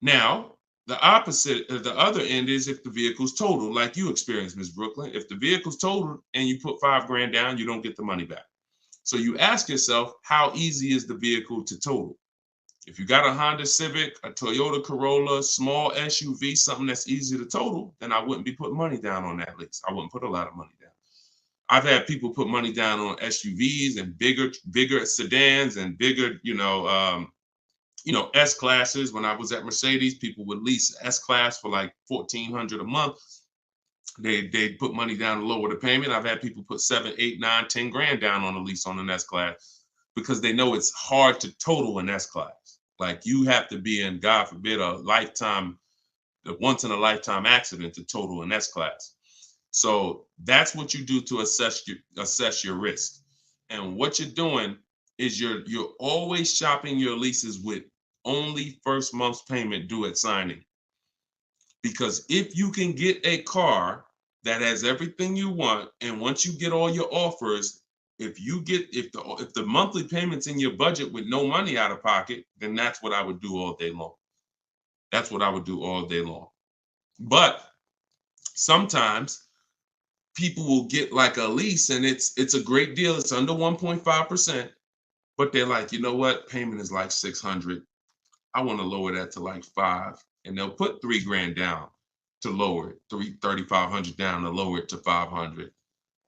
[SPEAKER 2] Now, the opposite, the other end is if the vehicle's totaled, like you experienced, Ms. Brooklyn. If the vehicle's totaled and you put $5 grand down, you don't get the money back. So you ask yourself, how easy is the vehicle to total? If you got a Honda Civic, a Toyota Corolla, small SUV, something that's easy to total, then I wouldn't be putting money down on that lease. I wouldn't put a lot of money down. I've had people put money down on SUVs and bigger sedans and bigger, S-classes. When I was at Mercedes, people would lease S-class for like $1,400 a month. They'd put money down to lower the payment. I've had people put 7, 8, 9, 10 grand down on a lease on an S-class because they know it's hard to total an S-class. Like you have to be in, God forbid, a once in a lifetime accident to total an S-class. So that's what you do to assess your risk. And what you're doing is you're always shopping your leases with only first month's payment due at signing. Because if you can get a car that has everything you want, and once you get all your offers, if the monthly payment's in your budget with no money out of pocket, then that's what I would do all day long. That's what I would do all day long. But sometimes people will get like a lease and it's a great deal. It's under 1.5%, but they're like, you know what? Payment is like $600. I want to lower that to like $500, and they'll put $3 grand down to lower it, $3,500 down to lower it to $500.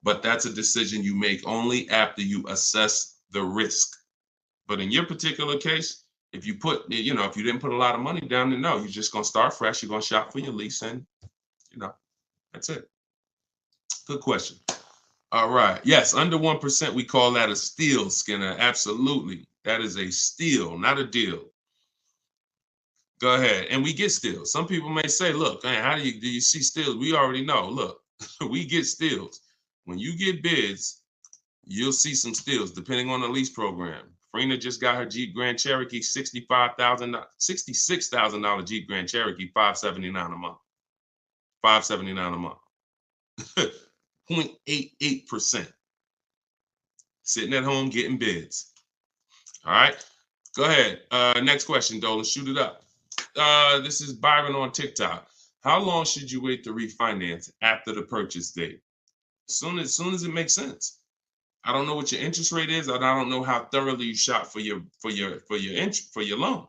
[SPEAKER 2] But that's a decision you make only after you assess the risk. But in your particular case, if you didn't put a lot of money down, then no, you're just going to start fresh. You're going to shop for your lease, and that's it. Good question. All right. Yes, under 1%, we call that a steal, Skinner. Absolutely. That is a steal, not a deal. Go ahead. And we get steals. Some people may say, look, man, how do you see steals? We already know. Look, we get steals. When you get bids, you'll see some steals depending on the lease program. Farina just got her Jeep Grand Cherokee, $66,000 Jeep Grand Cherokee, $579 a month. $579 a month. 0.88%. Sitting at home getting bids. All right. Go ahead. Next question, Dolan. Shoot it up. This is Byron on TikTok. How long should you wait to refinance after the purchase date? As soon as it makes sense. I don't know what your interest rate is, and I don't know how thoroughly you shop for your loan.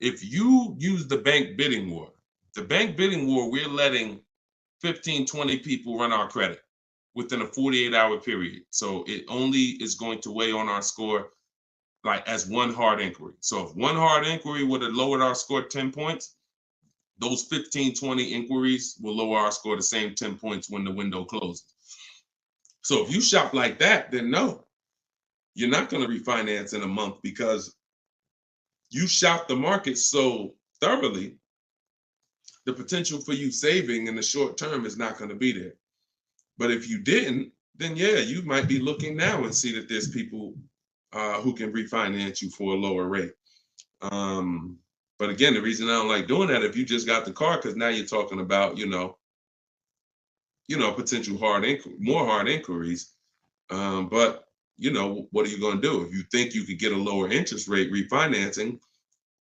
[SPEAKER 2] If you use the bank bidding war, we're letting 15, 20 people run our credit within a 48-hour period. So it only is going to weigh on our score like as one hard inquiry. So if one hard inquiry would have lowered our score 10 points, those 15, 20 inquiries will lower our score the same 10 points when the window closes. So if you shop like that, then no, you're not going to refinance in a month because you shop the market so thoroughly, the potential for you saving in the short term is not going to be there. But if you didn't, then yeah, you might be looking now and see that there's people who can refinance you for a lower rate. But again, the reason I don't like doing that, if you just got the car, because now you're talking about, potential more hard inquiries. But what are you going to do? If you think you could get a lower interest rate refinancing,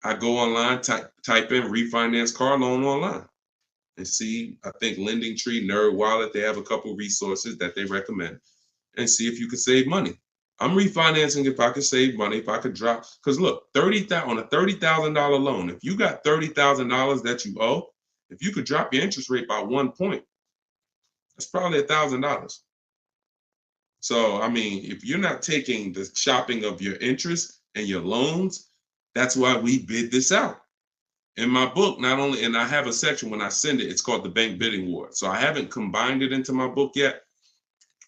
[SPEAKER 2] I go online, type in refinance car loan online and see, I think Lending Tree, Nerd Wallet, they have a couple resources that they recommend, and see if you can save money. I'm refinancing if I could save money, if I could drop, because look, on a $30,000 loan, if you got $30,000 that you owe, if you could drop your interest rate by 1 point, that's probably $1,000. So, I mean, if you're not taking the shopping of your interest and your loans, that's why we bid this out. In my book, not only, and I have a section when I send it, it's called the Bank Bidding War. So I haven't combined it into my book yet.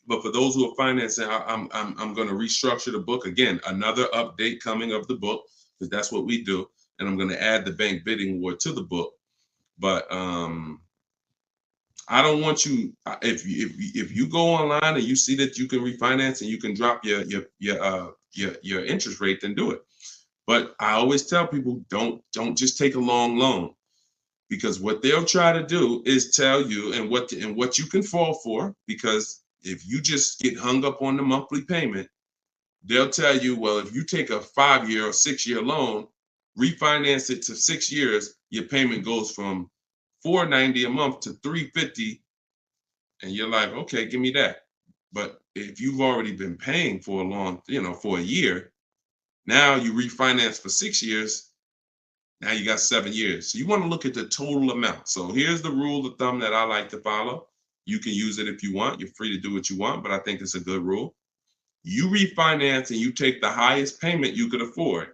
[SPEAKER 2] But for those who are financing, I'm going to restructure the book. Again, another update coming of the book, because that's what we do. And I'm going to add the Bank Bidding War to the book. But I don't want you, if you go online and you see that you can refinance and you can drop your interest rate, then do it. But I always tell people, don't just take a long loan, because what they'll try to do is tell you and what you can fall for. Because if you just get hung up on the monthly payment, they'll tell you, well, if you take a 5-year or 6-year loan, refinance it to 6 years, your payment goes from $490 a month to $350, and you're like, okay, give me that. But if you've already been paying for for a year, now you refinance for 6 years, now you got 7 years. So you want to look at the total amount. So here's the rule of thumb that I like to follow. You can use it if you want. You're free to do what you want, but I think it's a good rule. You refinance and you take the highest payment you could afford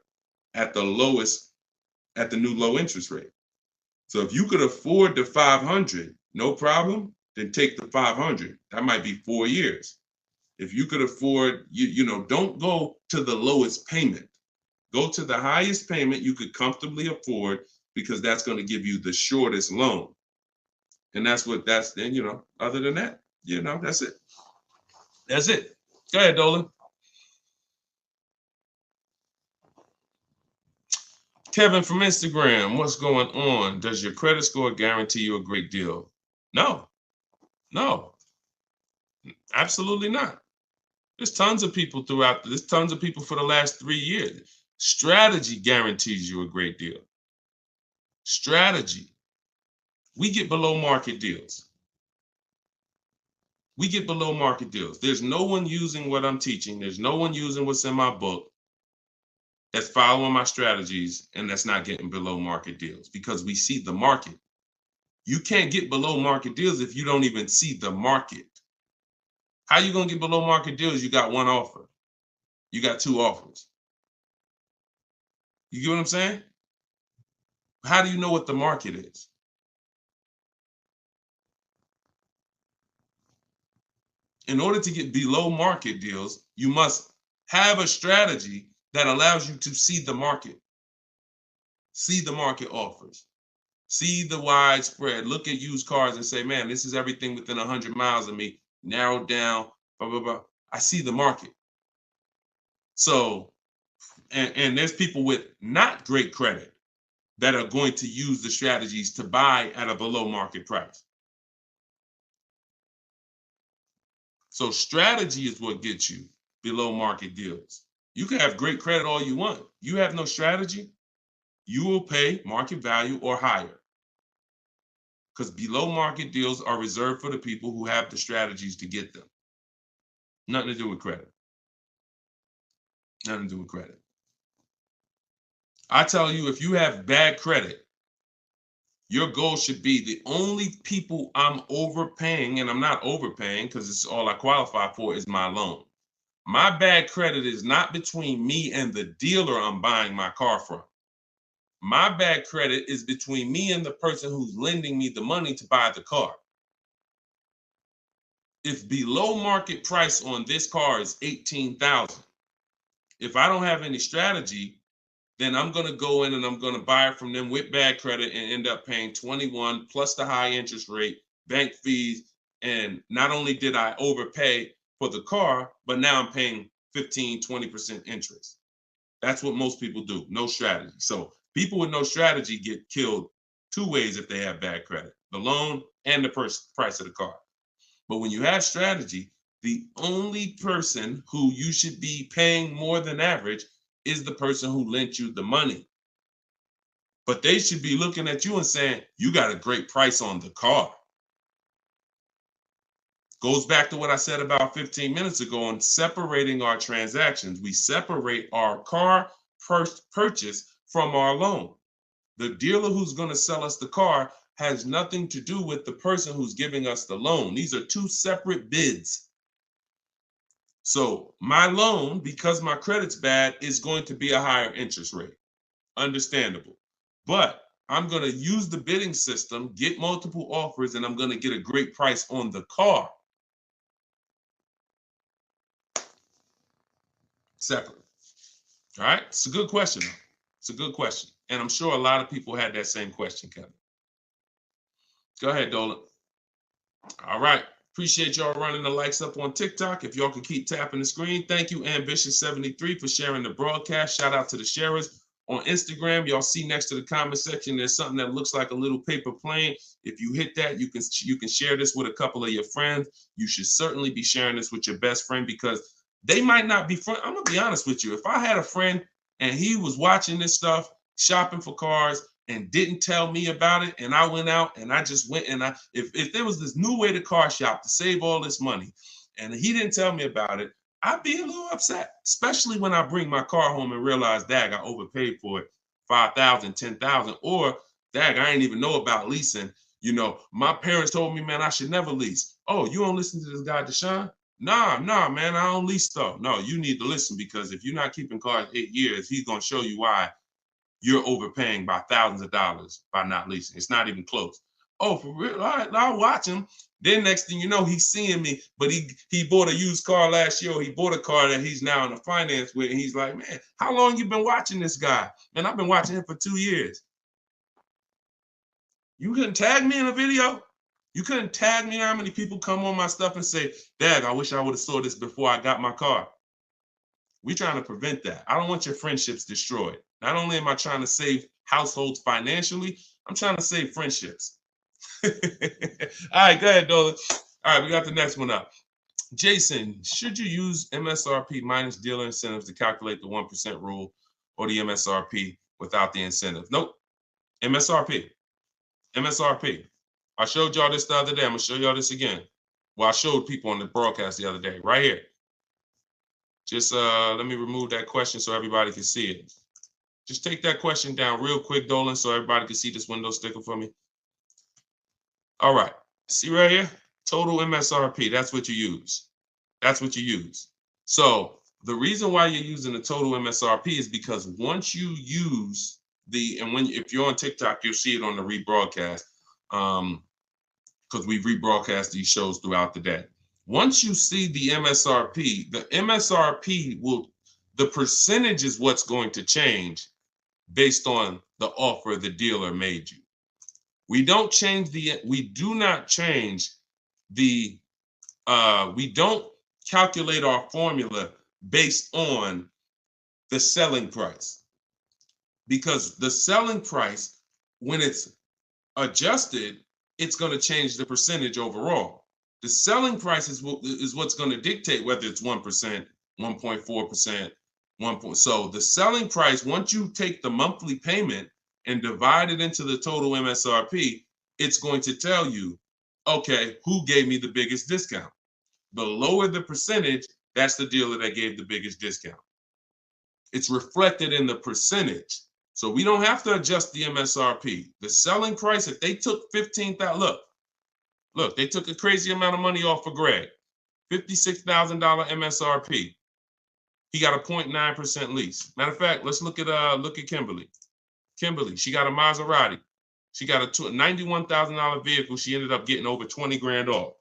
[SPEAKER 2] at the new low interest rate. So if you could afford the $500, no problem, then take the $500. That might be 4 years. If you could afford, don't go to the lowest payment. Go to the highest payment you could comfortably afford, because that's going to give you the shortest loan. And other than that, that's it. That's it. Go ahead, Dolan. Kevin from Instagram, what's going on? Does your credit score guarantee you a great deal? No, absolutely not. There's tons of people for the last 3 years. Strategy guarantees you a great deal. Strategy. We get below market deals. There's no one using what I'm teaching. There's no one using what's in my book that's following my strategies and that's not getting below market deals, because we see the market. You can't get below market deals if you don't even see the market. How you going to get below market deals? You got one offer. You got 2 offers. You get what I'm saying? How do you know what the market is? In order to get below market deals, you must have a strategy that allows you to see the market. See the market offers. See the widespread. Look at used cars and say, man, this is everything within 100 miles of me. Narrowed down, blah, blah, blah. I see the market. So, and there's people with not great credit that are going to use the strategies to buy at a below market price. So strategy is what gets you below market deals. You can have great credit all you want. You have no strategy, you will pay market value or higher. Because below market deals are reserved for the people who have the strategies to get them. Nothing to do with credit. Nothing to do with credit. I tell you, if you have bad credit, your goal should be the only people I'm overpaying, and I'm not overpaying because it's all I qualify for is my loan. My bad credit is not between me and the dealer I'm buying my car from. My bad credit is between me and the person who's lending me the money to buy the car. If below market price on this car is $18,000, if I don't have any strategy, then I'm going to go in and I'm going to buy it from them with bad credit and end up paying 21 plus the high interest rate, bank fees. And not only did I overpay for the car, but now I'm paying 15, 20% interest. That's what most people do. No strategy. So people with no strategy get killed two ways if they have bad credit: the loan and the price of the car. But when you have strategy, the only person who you should be paying more than average is the person who lent you the money. But they should be looking at you and saying, you got a great price on the car. Goes back to what I said about 15 minutes ago on separating our transactions. We separate our car purchase from our loan. The dealer who's going to sell us the car has nothing to do with the person who's giving us the loan. These are two separate bids. So my loan, because my credit's bad, is going to be a higher interest rate. Understandable. But I'm going to use the bidding system, get multiple offers, and I'm going to get a great price on the car. Separate. All right. It's a good question. It's a good question. And I'm sure a lot of people had that same question, Kevin. Go ahead, Dolan. All right. Appreciate y'all running the likes up on TikTok. If y'all can keep tapping the screen. Thank you, Ambitious73, for sharing the broadcast. Shout out to the sharers. On Instagram, y'all see next to the comment section, there's something that looks like a little paper plane. If you hit that, you can share this with a couple of your friends. You should certainly be sharing this with your best friend because they might not be friends. I'm going to be honest with you. If I had a friend and he was watching this stuff, shopping for cars, and didn't tell me about it, and I went out and I just went and if there was this new way to car shop to save all this money and he didn't tell me about it, I'd be a little upset, especially when I bring my car home and realize, dag, I overpaid for it, $5,000, $10,000, or dag, I didn't even know about leasing. You know, my parents told me, man, I should never lease. Oh, you don't listen to this guy, Deshone? Nah, man, I don't lease stuff. No, you need to listen because if you're not keeping cars 8 years, he's going to show you why you're overpaying by thousands of dollars by not leasing. It's not even close. Oh, for real? All right, I'll watch him. Then next thing you know, he's seeing me, but he bought a used car last year, or he bought a car that he's now in a finance with, and he's like, man, how long you been watching this guy? And I've been watching him for 2 years. You couldn't tag me in a video? You couldn't tag me how many people come on my stuff and say, Dad, I wish I would have saw this before I got my car. We're trying to prevent that. I don't want your friendships destroyed. Not only am I trying to save households financially, I'm trying to save friendships. All right, go ahead, Dolan. All right, we got the next one up. Jason, should you use MSRP minus dealer incentives to calculate the 1% rule or the MSRP without the incentive? Nope. MSRP. I showed y'all this the other day. I'm going to show y'all this again. Well, I showed people on the broadcast the other day, right here. Just let me remove that question so everybody can see it. Just take that question down real quick, Dolan, so everybody can see this window sticker for me. All right. See right here? Total MSRP. That's what you use. That's what you use. So the reason why you're using the total MSRP is because once you use if you're on TikTok, you'll see it on the rebroadcast because we rebroadcast these shows throughout the day. Once you see the MSRP the percentage is what's going to change. based on the offer the dealer made you. We do not change the, we don't calculate our formula based on the selling price, because the selling price, when it's adjusted, it's going to change the percentage overall. The selling price is what's going to dictate whether it's 1%, 1.4%, 1. So the selling price, once you take the monthly payment and divide it into the total MSRP, it's going to tell you, okay, who gave me the biggest discount? The lower the percentage, that's the dealer that gave the biggest discount. It's reflected in the percentage. So we don't have to adjust the MSRP. The selling price, if they took $15,000, look, they took a crazy amount of money off for Greg, $56,000 MSRP. He got a 0.9% lease. Matter of fact, let's look at Kimberly. Kimberly, she got a Maserati. She got a $91,000 vehicle. She ended up getting over 20 grand off.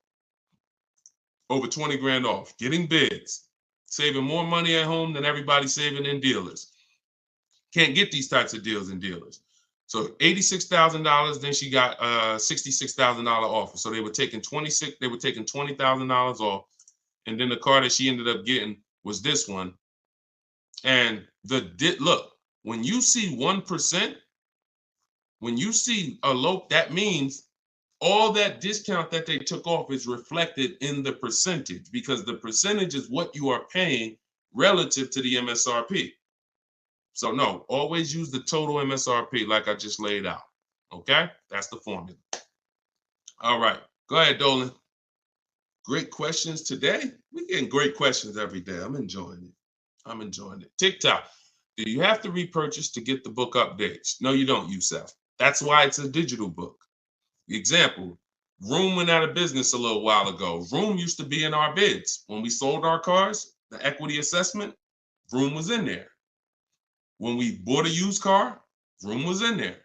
[SPEAKER 2] Over 20 grand off, getting bids, saving more money at home than everybody saving in dealers. Can't get these types of deals in dealers. So $86,000, then she got a $66,000 offer. So they were taking $20,000 off. And then the car that she ended up getting was this one. And look, when you see 1%, when you see a low, that means all that discount that they took off is reflected in the percentage, because the percentage is what you are paying relative to the MSRP. So no, always use the total MSRP like I just laid out. Okay, that's the formula. All right, go ahead, Dolan. Great questions today. We're getting great questions every day. I'm enjoying it. I'm enjoying it. TikTok. Do you have to repurchase to get the book updates? No, you don't, Youssef. That's why it's a digital book. Example, Room went out of business a little while ago. Room used to be in our bids. When we sold our cars, the equity assessment, Room was in there. When we bought a used car, Room was in there.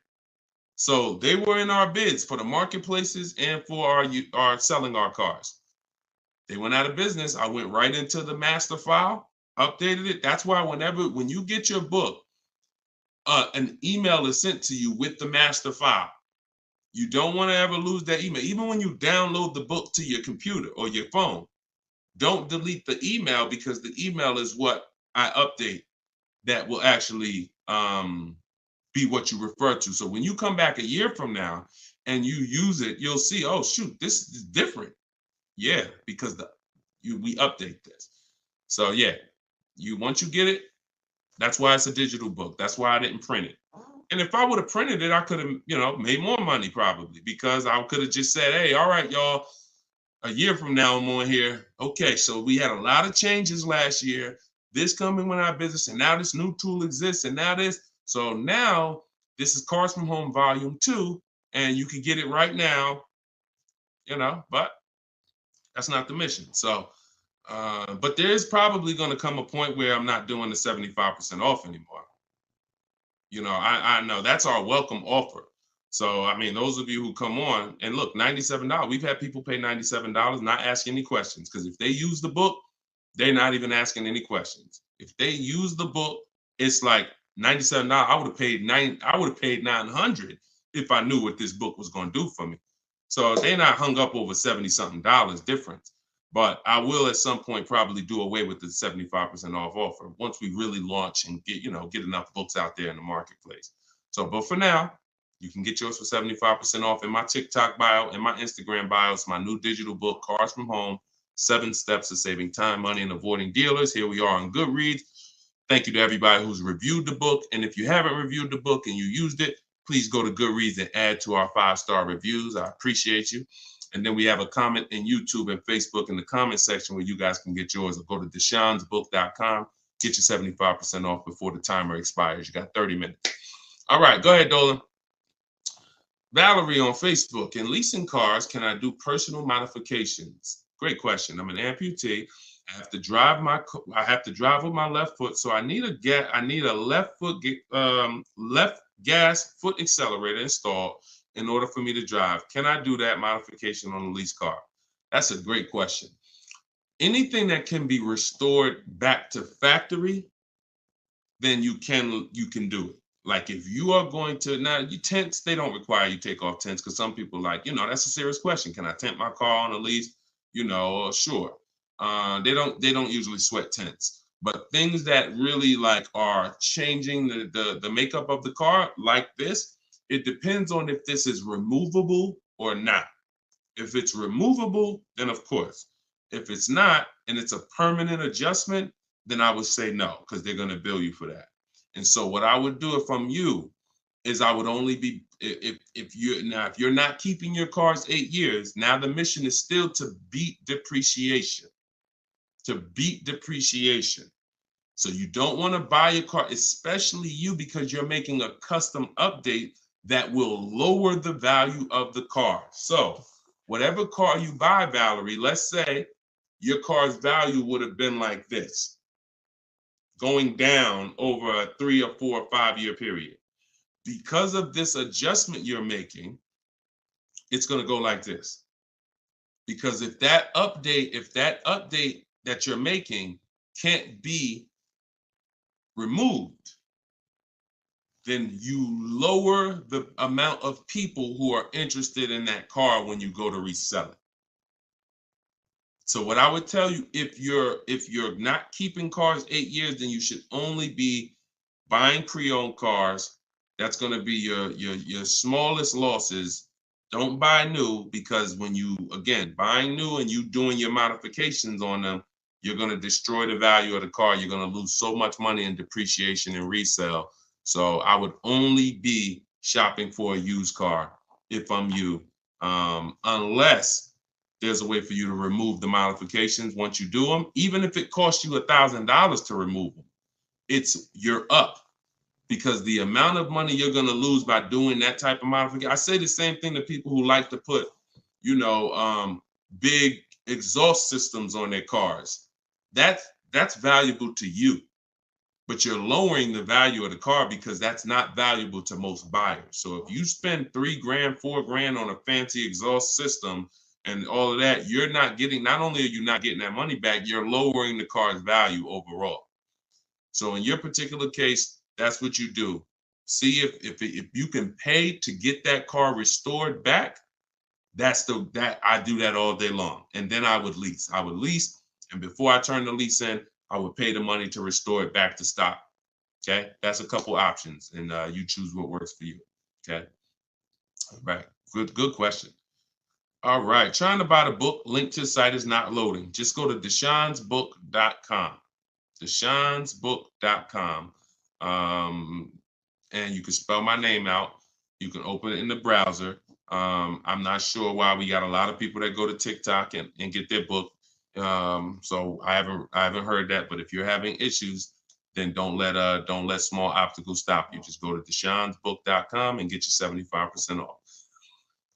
[SPEAKER 2] So they were in our bids for the marketplaces and for our selling our cars. They went out of business. I went right into the master file, updated it. That's why when you get your book, an email is sent to you with the master file. You don't want to ever lose that email. Even when you download the book to your computer or your phone, don't delete the email, because the email is what I update that will actually be what you refer to. So when you come back a year from now and you use it, you'll see, oh, shoot, this is different. Yeah, because we update this. So yeah, once you get it, that's why it's a digital book. That's why I didn't print it. And if I would have printed it, I could have, made more money probably, because I could have just said, hey, all right, y'all, a year from now I'm on here. Okay, so we had a lot of changes last year. This coming with our business, and now this new tool exists, and now this. So now this is Cars from Home Volume 2, and you can get it right now, but that's not the mission. So, but there is probably going to come a point where I'm not doing the 75% off anymore. I know that's our welcome offer. So, I mean, those of you who come on and look, $97, we've had people pay $97, not asking any questions, because if they use the book, they're not even asking any questions. If they use the book, it's like $97. I would have paid $900 if I knew what this book was going to do for me. So they're not hung up over $70-something difference. But I will at some point probably do away with the 75% off offer once we really launch and get enough books out there in the marketplace. So, but for now, you can get yours for 75% off in my TikTok bio and my Instagram bio. It's my new digital book, Cars from Home, 7 Steps to Saving Time, Money, and Avoiding Dealers. Here we are on Goodreads. Thank you to everybody who's reviewed the book. And if you haven't reviewed the book and you used it, please go to Goodreads and add to our 5-star reviews. I appreciate you. And then we have a comment in YouTube and Facebook in the comment section where you guys can get yours, or go to deshonsbook.com. Get your 75% off before the timer expires. You got 30 minutes. All right, go ahead, Dolan. Valerie on Facebook. In leasing cars, can I do personal modifications? Great question. I'm an amputee. I have to drive with my left foot, so I need a left gas foot accelerator installed in order for me to drive. Can I do that modification on a lease car? That's a great question. Anything that can be restored back to factory, then you can do it. Like if you are going to, now you tents, they don't require you take off tents because some people like, that's a serious question. Can I tent my car on a lease? Sure. They don't usually sweat tents. But things that really like are changing the makeup of the car like this, it depends on if this is removable or not. If it's removable, then of course. If it's not, and it's a permanent adjustment, then I would say no, because they're going to bill you for that. And so what I would do if I'm you is I would only be, if you're not keeping your cars 8 years, now the mission is still to beat depreciation. To beat depreciation. So you don't want to buy a car, especially you, because you're making a custom update that will lower the value of the car. So whatever car you buy, Valerie, let's say your car's value would have been like this, going down over a 3 or 4 or 5 year period. Because of this adjustment you're making, it's going to go like this. Because if that update that you're making can't be removed, then you lower the amount of people who are interested in that car when you go to resell it. So what I would tell you, if you're not keeping cars 8 years, then you should only be buying pre-owned cars. That's going to be your smallest losses. Don't buy new, because when you, again, buying new and you doing your modifications on them, you're going to destroy the value of the car. You're going to lose so much money in depreciation and resale. So I would only be shopping for a used car if I'm you, unless there's a way for you to remove the modifications once you do them. Even if it costs you $1,000 to remove them, you're up, because the amount of money you're going to lose by doing that type of modification. I say the same thing to people who like to put, big exhaust systems on their cars. That's valuable to you, but you're lowering the value of the car because that's not valuable to most buyers. So if you spend $3,000, $4,000 on a fancy exhaust system and all of that, not only are you not getting that money back, you're lowering the car's value overall. So in your particular case, that's what you do. See if you can pay to get that car restored back. I do that all day long. And then I would lease. And before I turn the lease in, I would pay the money to restore it back to stock. Okay, that's a couple options, and you choose what works for you. Okay, all right, good question. All right, trying to buy the book. Link to the site is not loading. Just go to deshonsbook.com. Deshonsbook.com. And you can spell my name out. You can open it in the browser. I'm not sure why we got a lot of people that go to TikTok and get their book. So I haven't heard that. But if you're having issues, then don't let small obstacles stop you. Just go to deshonsbook.com and get you 75% off.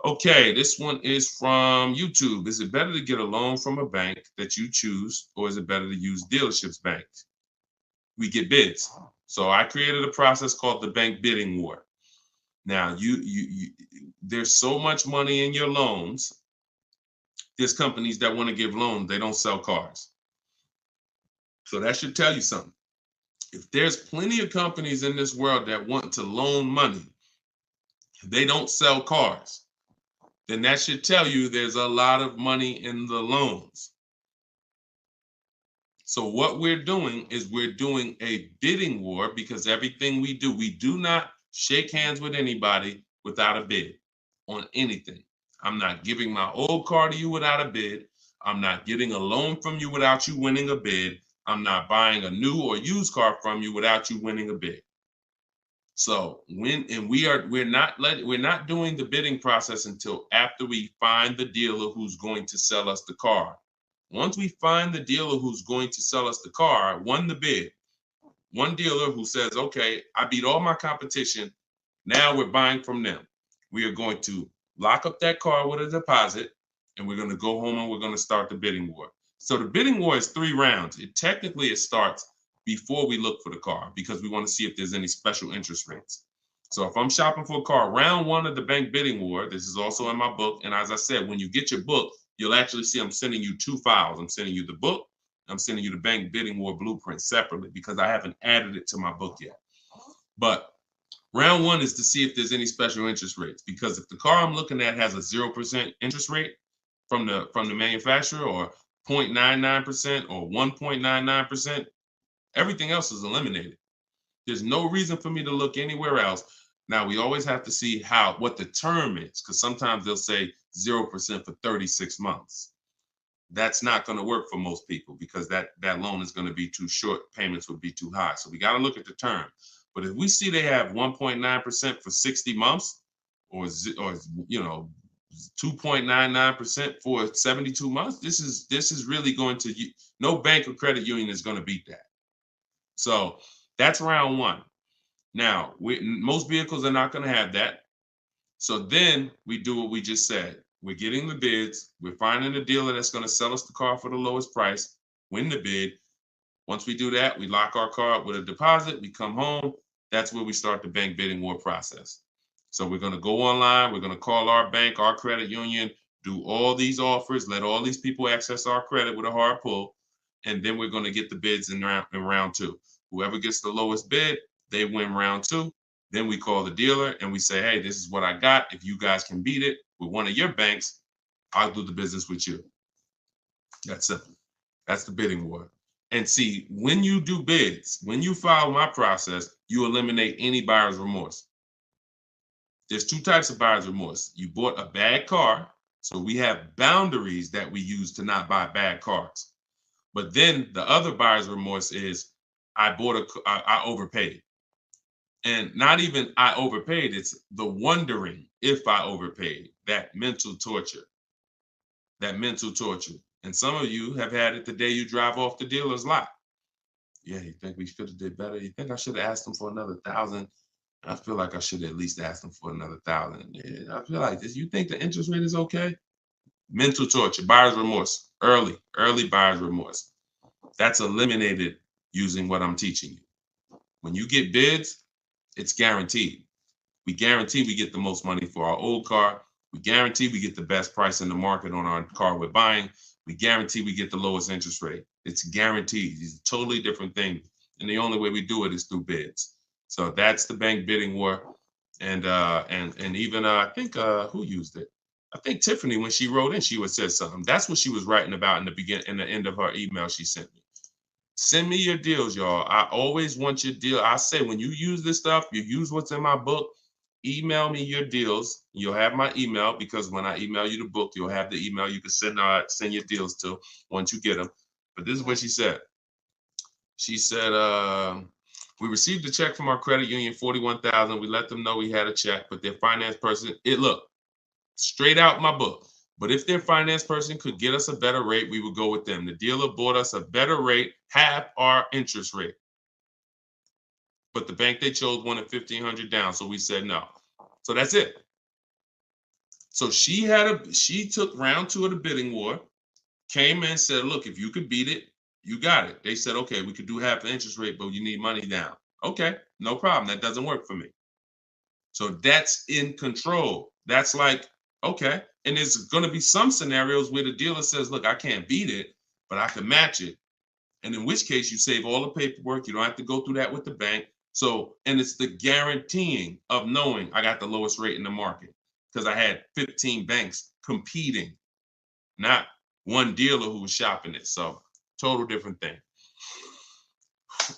[SPEAKER 2] Okay, this one is from YouTube. Is it better to get a loan from a bank that you choose, or is it better to use dealerships banks? We get bids. So I created a process called the bank bidding war. Now, there's so much money in your loans. There's companies that want to give loans. They don't sell cars. So that should tell you something. If there's plenty of companies in this world that want to loan money, they don't sell cars, then that should tell you there's a lot of money in the loans. So what we're doing is we're doing a bidding war, because everything we do not shake hands with anybody without a bid on anything. I'm not giving my old car to you without a bid. I'm not getting a loan from you without you winning a bid. I'm not buying a new or used car from you without you winning a bid. So we're not doing the bidding process until after we find the dealer who's going to sell us the car. Once we find the dealer who's going to sell us the car, won the bid, one dealer who says, okay, I beat all my competition, now we're buying from them. We are going to lock up that car with a deposit, and we're going to go home and we're going to start the bidding war. So the bidding war is 3 rounds. It starts before we look for the car, because we want to see if there's any special interest rates. So if I'm shopping for a car, round 1 of the bank bidding war, this is also in my book. And as I said, when you get your book, you'll actually see I'm sending you 2 files. I'm sending you the book. I'm sending you the bank bidding war blueprint separately, because I haven't added it to my book yet. But Round one is to see if there's any special interest rates, because if the car I'm looking at has a 0% interest rate from the manufacturer, or 0.99% or 1.99%, everything else is eliminated. There's no reason for me to look anywhere else. Now, we always have to see what the term is, because sometimes they'll say 0% for 36 months. That's not going to work for most people, because that loan is going to be too short. Payments would be too high. So we got to look at the term. But if we see they have 1.9% for 60 months, or 2.99% for 72 months, this is really going to, no bank or credit union is going to beat that. So that's round one. Now, most vehicles are not going to have that. So then we do what we just said. We're getting the bids. We're finding a dealer that's going to sell us the car for the lowest price, win the bid. Once we do that, we lock our car up with a deposit. We come home. That's where we start the bank bidding war process. So we're going to go online. We're going to call our bank, our credit union, do all these offers, let all these people access our credit with a hard pull. And then we're going to get the bids in round two. Whoever gets the lowest bid, they win round two. Then we call the dealer and we say, hey, this is what I got. If you guys can beat it with one of your banks, I'll do the business with you. That's simple. That's the bidding war. And see, when you do bids, when you follow my process, you eliminate any buyer's remorse. There's two types of buyer's remorse. You bought a bad car, so we have boundaries that we use to not buy bad cars. But then the other buyer's remorse is I overpaid. And not even I overpaid, it's the wondering if I overpaid, that mental torture. And some of you have had it the day you drive off the dealer's lot. Yeah, you think we should have did better? You think I should have asked them for another $1,000? I feel like I should have at least asked them for another $1,000. Yeah, I feel like this. You think the interest rate is okay? Mental torture, buyer's remorse, early buyer's remorse. That's eliminated using what I'm teaching you. When you get bids, it's guaranteed. We guarantee we get the most money for our old car. We guarantee we get the best price in the market on our car we're buying. We guarantee we get the lowest interest rate. It's guaranteed. It's a totally different thing. And the only way we do it is through bids. So that's the bank bidding war. And even I think who used it? I think Tiffany, when she wrote in, she would say something. That's what she was writing about in the end of her email she sent me. Send me your deals, y'all. I always want your deal. I say, when you use this stuff, you use what's in my book, email me your deals. You'll have my email, because when I email you the book, you'll have the email you can send your deals to once you get them. But this is what she said. She said, we received a check from our credit union, $41,000. We let them know we had a check, but their finance person, look, straight out my book. But if their finance person could get us a better rate, we would go with them. The dealer bought us a better rate, half our interest rate. But the bank they chose wanted $1,500 down, so we said no. So that's it. So she took round two of the bidding war, came in and said, look, if you could beat it, you got it. They said, okay, we could do half the interest rate, but you need money down. Okay, no problem. That doesn't work for me. So that's in control. That's like, okay. And there's going to be some scenarios where the dealer says, look, I can't beat it, but I can match it. And in which case you save all the paperwork. You don't have to go through that with the bank. So, and it's the guaranteeing of knowing I got the lowest rate in the market, because I had 15 banks competing, not one dealer who was shopping it. So total different thing.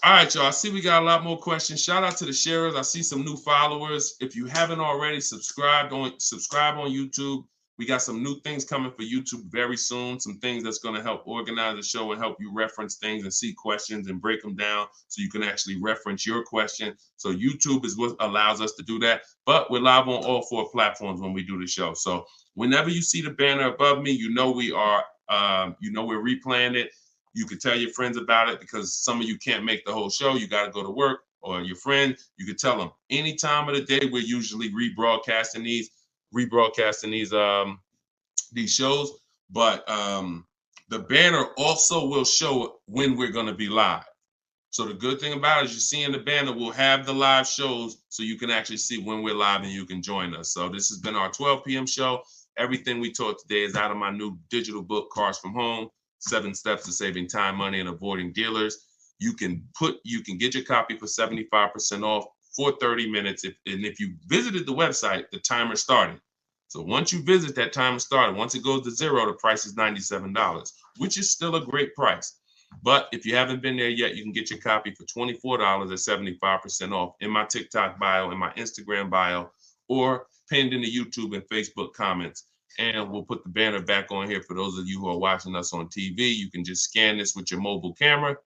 [SPEAKER 2] All right, y'all. I see we got a lot more questions. Shout out to the sharers. I see some new followers. If you haven't already, subscribe on YouTube. We got some new things coming for YouTube very soon. Some things that's going to help organize the show and help you reference things and see questions and break them down so you can actually reference your question. So YouTube is what allows us to do that. But we're live on all 4 platforms when we do the show. So whenever you see the banner above me, you know we are, we're replaying it. You can tell your friends about it, because some of you can't make the whole show. You got to go to work, or your friend, you can tell them any time of the day. We're usually rebroadcasting these shows, but the banner also will show when we're going to be live. So the good thing about it is, you see in the banner, we'll have the live shows so you can actually see when we're live and you can join us. So this has been our 12 p.m. show. Everything we taught today is out of my new digital book, Cars from Home, 7 Steps to Saving Time, Money, and Avoiding Dealers. You can get your copy for 75% off for 30 minutes. If you visited the website, the timer started. So once you visit, that timer started. Once it goes to 0, the price is $97, which is still a great price. But if you haven't been there yet, you can get your copy for $24 at 75% off in my TikTok bio, in my Instagram bio, or pinned in the YouTube and Facebook comments. And we'll put the banner back on here for those of you who are watching us on TV. You can just scan this with your mobile camera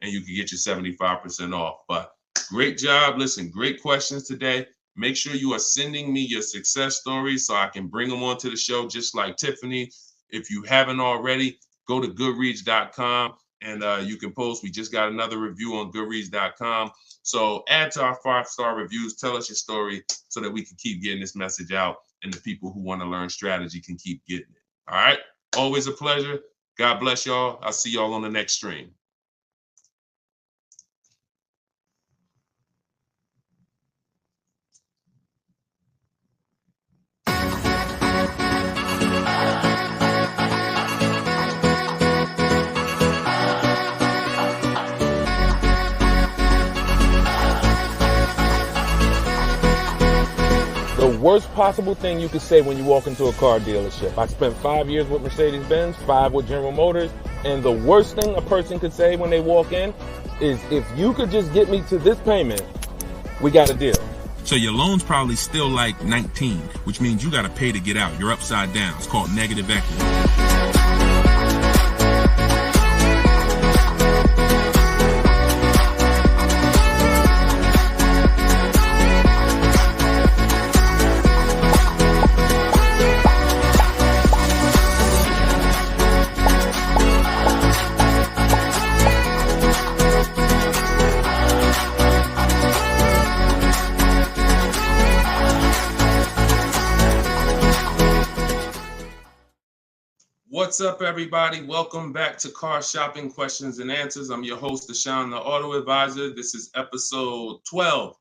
[SPEAKER 2] and you can get your 75% off. But great job. Listen, great questions today. Make sure you are sending me your success stories so I can bring them onto the show, just like Tiffany. If you haven't already, go to goodreads.com and you can post. We just got another review on goodreads.com. So add to our 5-star reviews. Tell us your story so that we can keep getting this message out and the people who want to learn strategy can keep getting it. All right. Always a pleasure. God bless y'all. I'll see y'all on the next stream.
[SPEAKER 1] The worst possible thing you could say when you walk into a car dealership. I spent 5 years with Mercedes-Benz, 5 with General Motors, and the worst thing a person could say when they walk in is, if you could just get me to this payment, we got a deal.
[SPEAKER 3] So your loan's probably still like 19, which means you got to pay to get out. You're upside down. It's called negative equity.
[SPEAKER 2] What's up, everybody? Welcome back to Car Shopping Questions and Answers. I'm your host, Deshone the Auto Advisor. This is episode 12,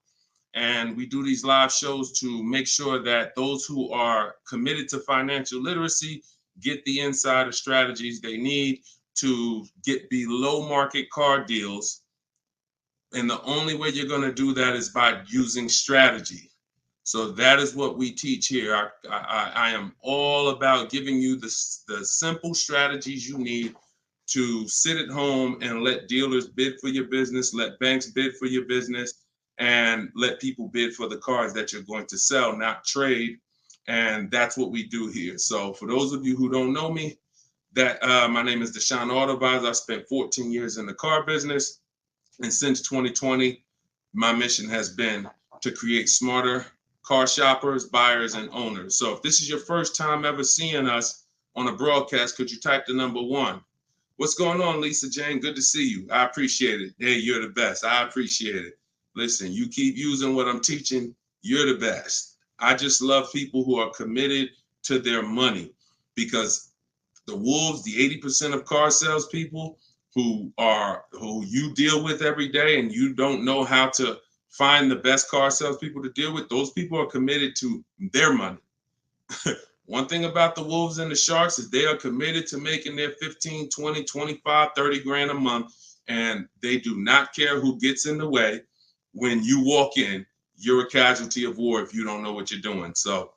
[SPEAKER 2] and we do these live shows to make sure that those who are committed to financial literacy get the insider strategies they need to get below market car deals. And the only way you're going to do that is by using strategy. So that is what we teach here. I am all about giving you the simple strategies you need to sit at home and let dealers bid for your business, let banks bid for your business, and let people bid for the cars that you're going to sell, not trade. And that's what we do here. So for those of you who don't know me, my name is Deshone the Auto Advisor. I spent 14 years in the car business. And since 2020, my mission has been to create smarter car shoppers, buyers, and owners. So if this is your first time ever seeing us on a broadcast, could you type the number 1? What's going on, Lisa Jane? Good to see you. I appreciate it. Hey, you're the best. I appreciate it. Listen, you keep using what I'm teaching, you're the best. I just love people who are committed to their money, because the wolves, the 80% of car salespeople who you deal with every day, and you don't know how to find the best car salespeople to deal with, those people are committed to their money. One thing about the wolves and the sharks is they are committed to making their 15, 20, 25, 30 grand a month, and they do not care who gets in the way. When you walk in, you're a casualty of war if you don't know what you're doing. So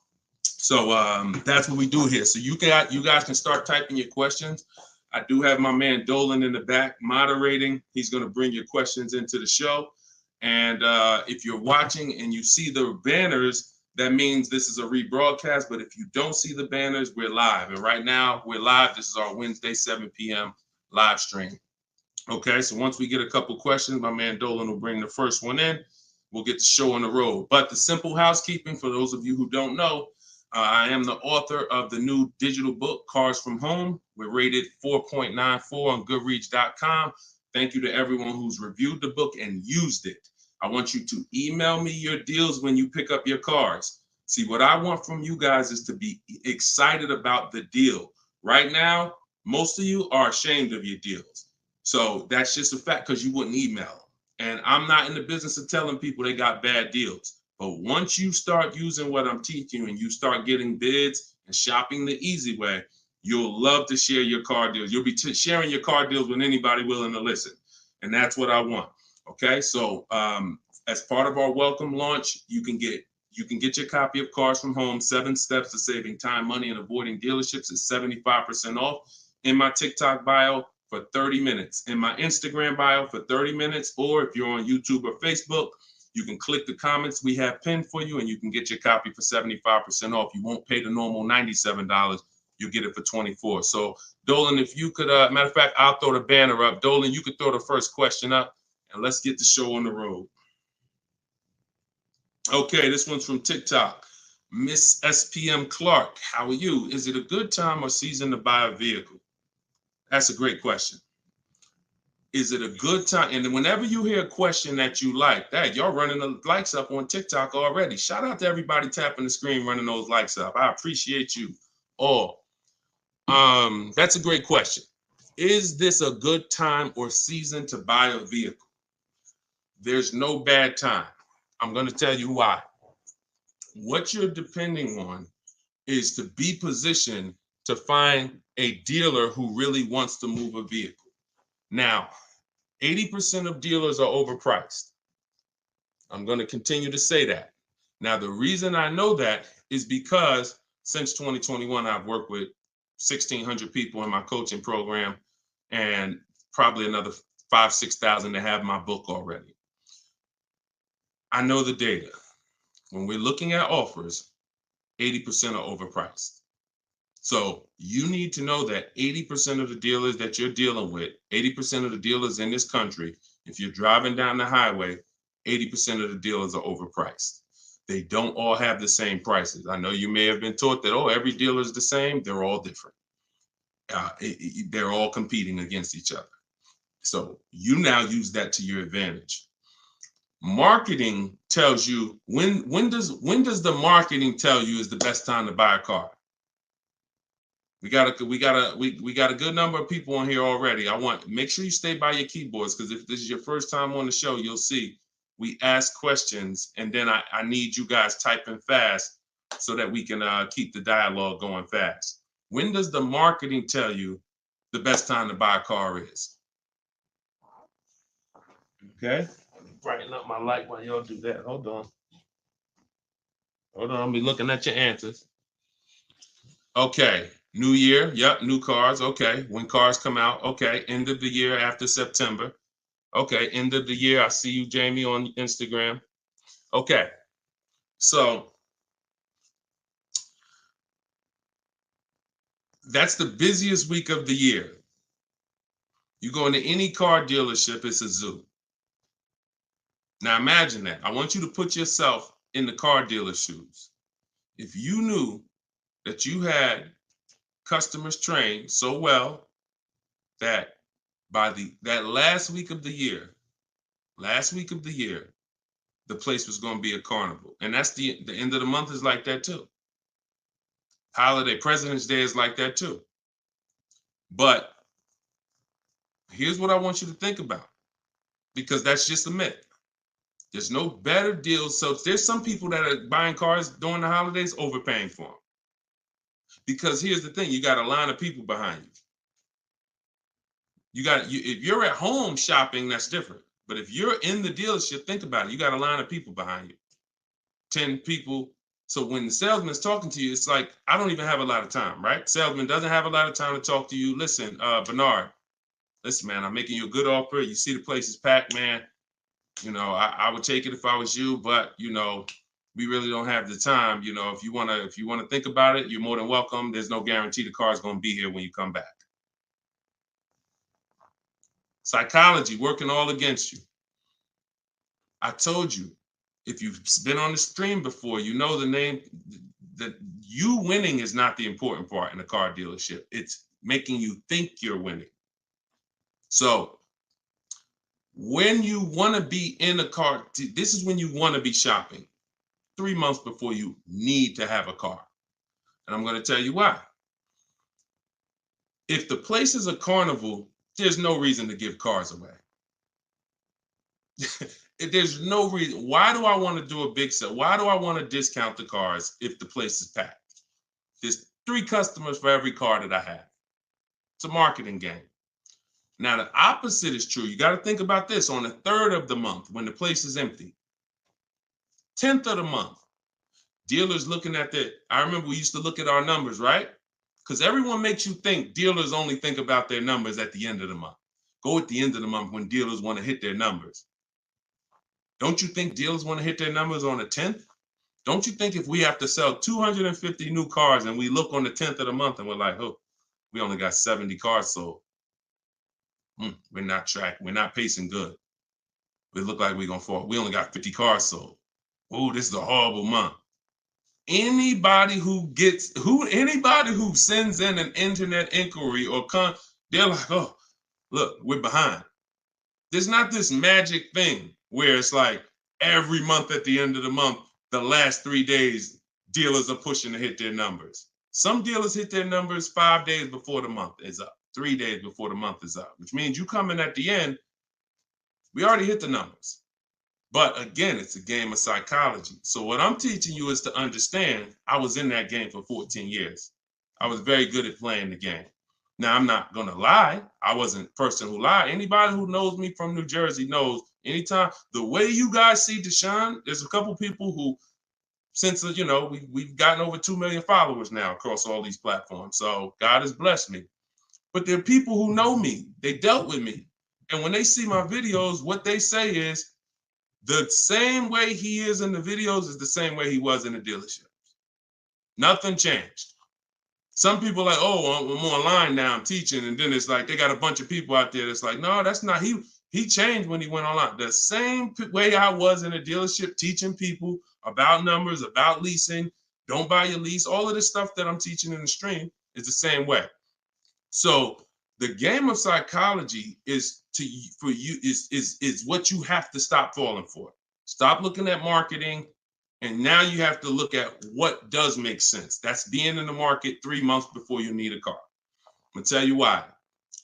[SPEAKER 2] that's what we do here. So you guys can start typing your questions. I do have my man Dolan in the back moderating. He's going to bring your questions into the show. And if you're watching and you see the banners, that means this is a rebroadcast. But if you don't see the banners, we're live. And right now we're live. This is our Wednesday, 7 p.m. live stream. Okay, so once we get a couple questions, my man Dolan will bring the first one in. We'll get the show on the road. But the simple housekeeping, for those of you who don't know, I am the author of the new digital book, Cars from Home. We're rated 4.94 on goodreads.com. Thank you to everyone who's reviewed the book and used it. I want you to email me your deals when you pick up your cars. See, what I want from you guys is to be excited about the deal. Right now, most of you are ashamed of your deals. So that's just a fact, because you wouldn't email. And I'm not in the business of telling people they got bad deals. But once you start using what I'm teaching and you start getting bids and shopping the easy way, you'll love to share your car deals. You'll be sharing your car deals with anybody willing to listen. And that's what I want. Okay, so As part of our welcome launch, you can get your copy of Cars from Home, 7 Steps to Saving Time, Money, and Avoiding Dealerships. It's 75% off in my TikTok bio for 30 minutes, in my Instagram bio for 30 minutes, or if you're on YouTube or Facebook, you can click the comments we have pinned for you and you can get your copy for 75% off. You won't pay the normal $97. You'll get it for $24. So Dolan, if you could, matter of fact, I'll throw the banner up. Dolan, you could throw the first question up and let's get the show on the road. Okay, this one's from TikTok. Miss SPM Clark, how are you? Is it a good time or season to buy a vehicle? That's a great question. Is it a good time? And whenever you hear a question that you like, that y'all running the likes up on TikTok already. Shout out to everybody tapping the screen, running those likes up. I appreciate you all. That's a great question. Is this a good time or season to buy a vehicle? There's no bad time. I'm going to tell you why. What you're depending on is to be positioned to find a dealer who really wants to move a vehicle. Now, 80% of dealers are overpriced. I'm going to continue to say that. Now, the reason I know that is because since 2021, I've worked with 1,600 people in my coaching program and probably another 5,000, 6,000 to have my book already. I know the data. When we're looking at offers, 80% are overpriced. So you need to know that 80% of the dealers that you're dealing with, 80% of the dealers in this country, if you're driving down the highway, 80% of the dealers are overpriced. They don't all have the same prices. I know you may have been taught that, oh, every dealer is the same. They're all different. They're all competing against each other. So you now use that to your advantage. Marketing tells you when does the marketing tell you is the best time to buy a car? We got a good number of people on here already. Make sure you stay by your keyboards, because if this is your first time on the show, you'll see we ask questions and then I need you guys typing fast so that we can keep the dialogue going fast. When does the marketing tell you the best time to buy a car is? Okay. Brighten up my light while y'all do that. Hold on, I'll be looking at your answers. Okay, new year, yep, new cars, okay. When cars come out, okay. End of the year after September. Okay, end of the year, I see you, Jamie, on Instagram. Okay, so that's the busiest week of the year. You go into any car dealership, it's a zoo. Now imagine that. I want you to put yourself in the car dealer's shoes. If you knew that you had customers trained so well that by that last week of the year, the place was going to be a carnival. And that's the end of the month is like that too. Holiday, President's Day is like that too. But here's what I want you to think about, because that's just a myth. There's no better deals. So there's some people that are buying cars during the holidays overpaying for them. Because here's the thing, you got a line of people behind you. If you're at home shopping, that's different. But if you're in the dealership, think about it. You got a line of people behind you, 10 people. So when the salesman's talking to you, it's like, I don't even have a lot of time, right? Salesman doesn't have a lot of time to talk to you. Listen, Bernard, listen, man, I'm making you a good offer. You see the place is packed, man. You know, I would take it if I was you, but you know, we really don't have the time. You know, if you wanna think about it, you're more than welcome. There's no guarantee the car's gonna be here when you come back. Psychology working all against you. I told you, if you've been on the stream before, you know the name, that you winning is not the important part in a car dealership. It's making you think you're winning. So when you want to be in a car, this is when you want to be shopping, 3 months before you need to have a car. And I'm going to tell you why. If the place is a carnival, there's no reason to give cars away. There's no reason. Why do I want to do a big sale? Why do I want to discount the cars if the place is packed? There's 3 customers for every car that I have. It's a marketing game. Now, the opposite is true. You got to think about this. On the 3rd of the month, when the place is empty, 10th of the month, dealers looking at that. I remember we used to look at our numbers, right? Because everyone makes you think dealers only think about their numbers at the end of the month. Go at the end of the month when dealers want to hit their numbers. Don't you think dealers want to hit their numbers on the 10th? Don't you think if we have to sell 250 new cars and we look on the 10th of the month and we're like, oh, we only got 70 cars sold. We're not pacing good. We look like we're gonna fall. We only got 50 cars sold. Oh, this is a horrible month. Anybody who sends in an internet inquiry they're like, oh, look, we're behind. There's not this magic thing where it's like every month at the end of the month, the last 3 days, dealers are pushing to hit their numbers. Some dealers hit their numbers 5 days before the month is up, 3 days before the month is up, which means you come in at the end, we already hit the numbers. But again, it's a game of psychology. So what I'm teaching you is to understand, I was in that game for 14 years. I was very good at playing the game. Now, I'm not going to lie. I wasn't a person who lied. Anybody who knows me from New Jersey knows anytime, the way you guys see Deshone, there's a couple people who, since, we've gotten over 2 million followers now across all these platforms. So God has blessed me. But there are people who know me. They dealt with me. And when they see my videos, what they say is, the same way he is in the videos is the same way he was in the dealership. Nothing changed. Some people are like, oh, I'm online now, I'm teaching. And then it's like, they got a bunch of people out there that's like, no, that's not, he changed when he went online. The same way I was in a dealership teaching people about numbers, about leasing, don't buy your lease, all of this stuff that I'm teaching in the stream is the same way. So the game of psychology is what you have to stop falling for. Stop looking at marketing, and now you have to look at what does make sense. That's being in the market 3 months before you need a car. I'm gonna tell you why.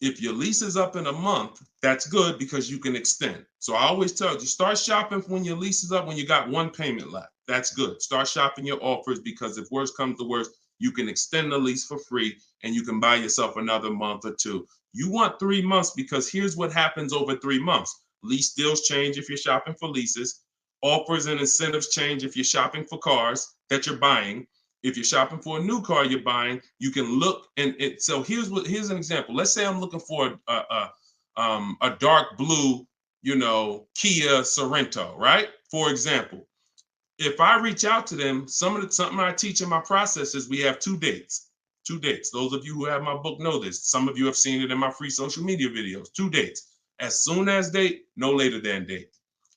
[SPEAKER 2] If your lease is up in a month, that's good because you can extend. So I always tell you, start shopping when your lease is up when you got one payment left. That's good. Start shopping your offers because if worse comes to worse, you can extend the lease for free and you can buy yourself another month or two. You want 3 months because here's what happens over 3 months. Lease deals change if you're shopping for leases. Offers and incentives change if you're shopping for cars that you're buying. If you're shopping for a new car you're buying, you can look so here's an example. Let's say I'm looking for a dark blue, Kia Sorento, right? For example. If I reach out to them, something I teach in my process is we have 2 dates. 2 dates. Those of you who have my book know this. Some of you have seen it in my free social media videos. 2 dates. As soon as date, no later than date.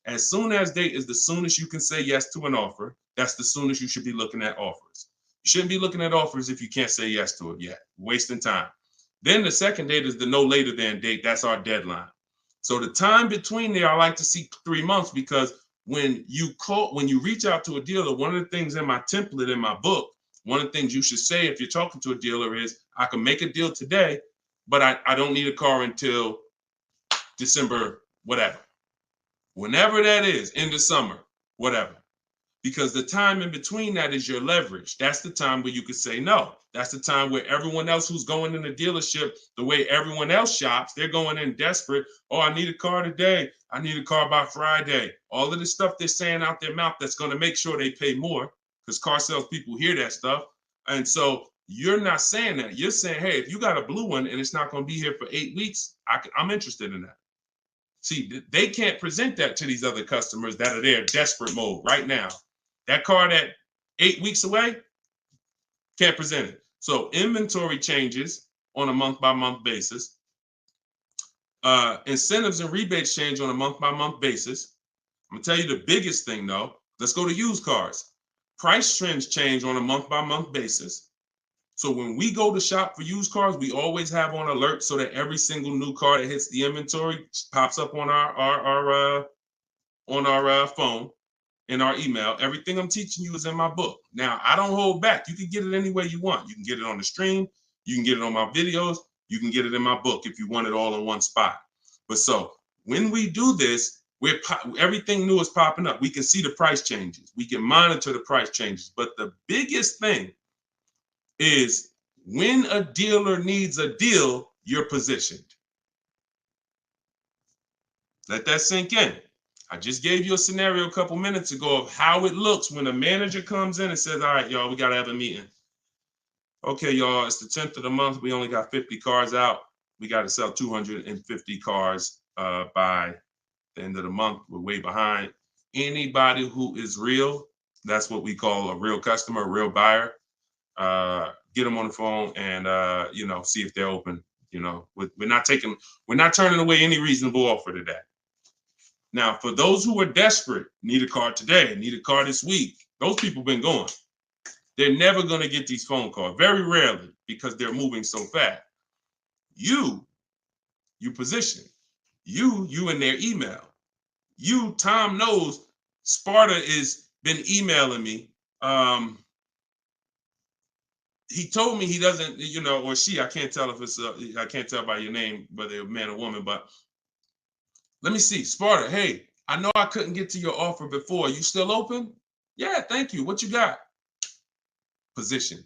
[SPEAKER 2] As soon as date is the soonest you can say yes to an offer. That's the soonest you should be looking at offers. You shouldn't be looking at offers if you can't say yes to it yet. Wasting time. Then the second date is the no later than date. That's our deadline. So the time between there, I like to see 3 months because when you reach out to a dealer, one of the things in my template in my book, one of the things you should say if you're talking to a dealer is, I can make a deal today, but I don't need a car until December, whatever. Whenever that is, in the summer, whatever. Because the time in between that is your leverage. That's the time where you could say no. That's the time where everyone else who's going in the dealership, the way everyone else shops, they're going in desperate. Oh, I need a car today. I need a car by Friday. All of the stuff they're saying out their mouth that's going to make sure they pay more because car sales people hear that stuff. And so you're not saying that. You're saying, hey, if you got a blue one and it's not going to be here for 8 weeks, I'm interested in that. See, they can't present that to these other customers that are there desperate mode right now. That car that 8 weeks away, can't present it. So inventory changes on a month-by-month basis. Incentives and rebates change on a month-by-month basis. I'm gonna tell you the biggest thing though. Let's go to used cars. Price trends change on a month-by-month basis. So when we go to shop for used cars, we always have on alert so that every single new car that hits the inventory pops up on our phone, in our email. Everything I'm teaching you is in my book. Now, I don't hold back. You can get it any way you want. You can get it on the stream. You can get it on my videos. You can get it in my book if you want it all in one spot. But so when we do this, everything new is popping up. We can see the price changes. We can monitor the price changes. But the biggest thing is when a dealer needs a deal, you're positioned. Let that sink in. I just gave you a scenario a couple minutes ago of how it looks when a manager comes in and says, all right, y'all, we got to have a meeting. Okay, y'all, it's the 10th of the month. We only got 50 cars out. We got to sell 250 cars by the end of the month. We're way behind. Anybody who is real, that's what we call a real customer, a real buyer. Get them on the phone and, see if they're open. We're not turning away any reasonable offer today. Now, for those who are desperate, need a car today, need a car this week, those people been going. They're never going to get these phone calls, very rarely, because they're moving so fast. You position. You in their email. Tom knows Sparta has been emailing me. He told me he doesn't, or she, I can't tell if it's, I can't tell by your name, whether you're a man or woman, but let me see. Sparta, hey, I know I couldn't get to your offer before. You still open? Yeah, thank you. What you got? Position.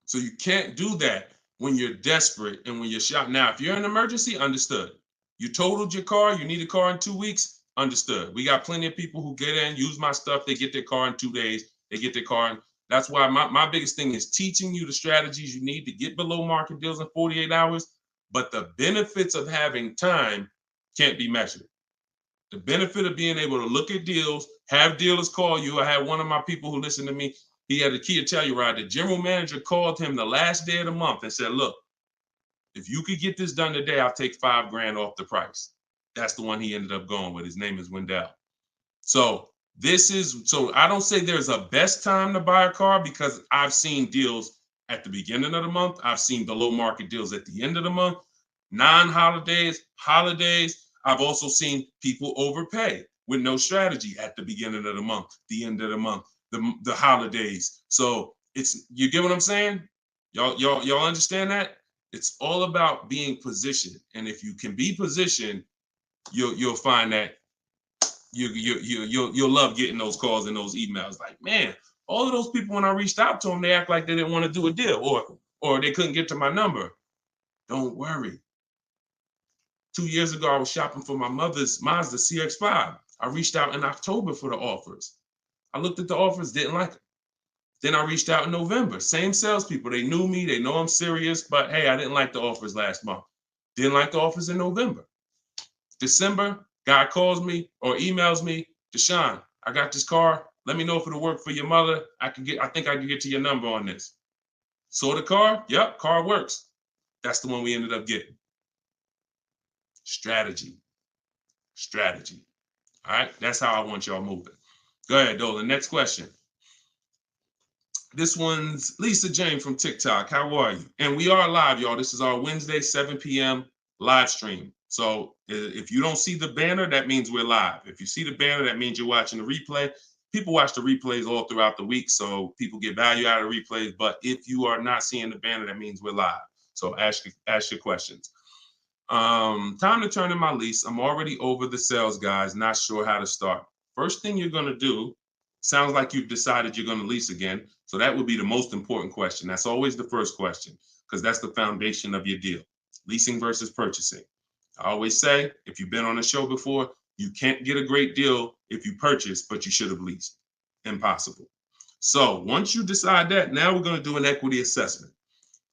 [SPEAKER 2] So you can't do that when you're desperate and when you're shopping. Now, if you're in an emergency, understood. You totaled your car, you need a car in 2 weeks, understood. We got plenty of people who get in, use my stuff, they get their car in 2 days, they get their car in. That's why my biggest thing is teaching you the strategies you need to get below market deals in 48 hours. But the benefits of having time can't be measured. The benefit of being able to look at deals, have dealers call you. I had one of my people who listened to me. He had a Kia Telluride. The general manager called him the last day of the month and said, look, if you could get this done today, I'll take $5,000 off the price. That's the one he ended up going with. His name is Wendell. So I don't say there's a best time to buy a car because I've seen deals at the beginning of the month. I've seen below market deals at the end of the month, non-holidays, holidays. I've also seen people overpay with no strategy at the beginning of the month, the end of the month, the holidays. So you get what I'm saying? Y'all understand that? It's all about being positioned. And if you can be positioned, you'll find that you'll love getting those calls and those emails. Like, man, all of those people, when I reached out to them, they act like they didn't want to do a deal or they couldn't get to my number. Don't worry. 2 years ago, I was shopping for my mother's Mazda CX-5. I reached out in October for the offers. I looked at the offers, didn't like them. Then I reached out in November. Same salespeople. They knew me. They know I'm serious. But hey, I didn't like the offers last month. Didn't like the offers in November. December, guy calls me or emails me, Deshone, I got this car. Let me know if it'll work for your mother. I think I can get to your number on this. Saw the car? Yep, car works. That's the one we ended up getting. Strategy. All right, that's how I want y'all moving. Go ahead, Dolan. Next question. This one's Lisa Jane from TikTok. How are you? And we are live, y'all. This is our Wednesday, 7 p.m. live stream. So if you don't see the banner, that means we're live. If you see the banner, that means you're watching the replay. People watch the replays all throughout the week, so people get value out of replays. But if you are not seeing the banner, that means we're live. So ask your questions. Time to turn in my lease. I'm already over the sales guys, not sure how to start. First thing you're going to do, sounds like you've decided you're going to lease again. So that would be the most important question. That's always the first question because that's the foundation of your deal. Leasing versus purchasing. I always say, if you've been on a show before, you can't get a great deal if you purchase, but you should have leased. Impossible. So once you decide that, now we're going to do an equity assessment.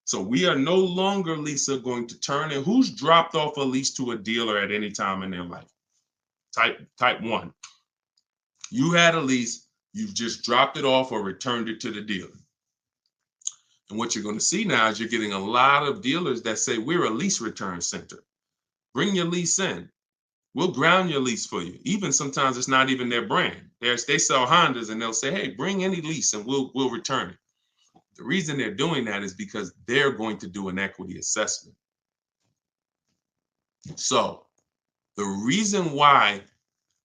[SPEAKER 2] So we are no longer, Lisa, going to turn in who's dropped off a lease to a dealer at any time in their life. Type 1. You had a lease, you've just dropped it off or returned it to the dealer. And what you're going to see now is you're getting a lot of dealers that say, we're a lease return center. Bring your lease in. We'll ground your lease for you. Even sometimes it's not even their brand. They sell Hondas and they'll say, hey, bring any lease and we'll return it. The reason they're doing that is because they're going to do an equity assessment. So the reason why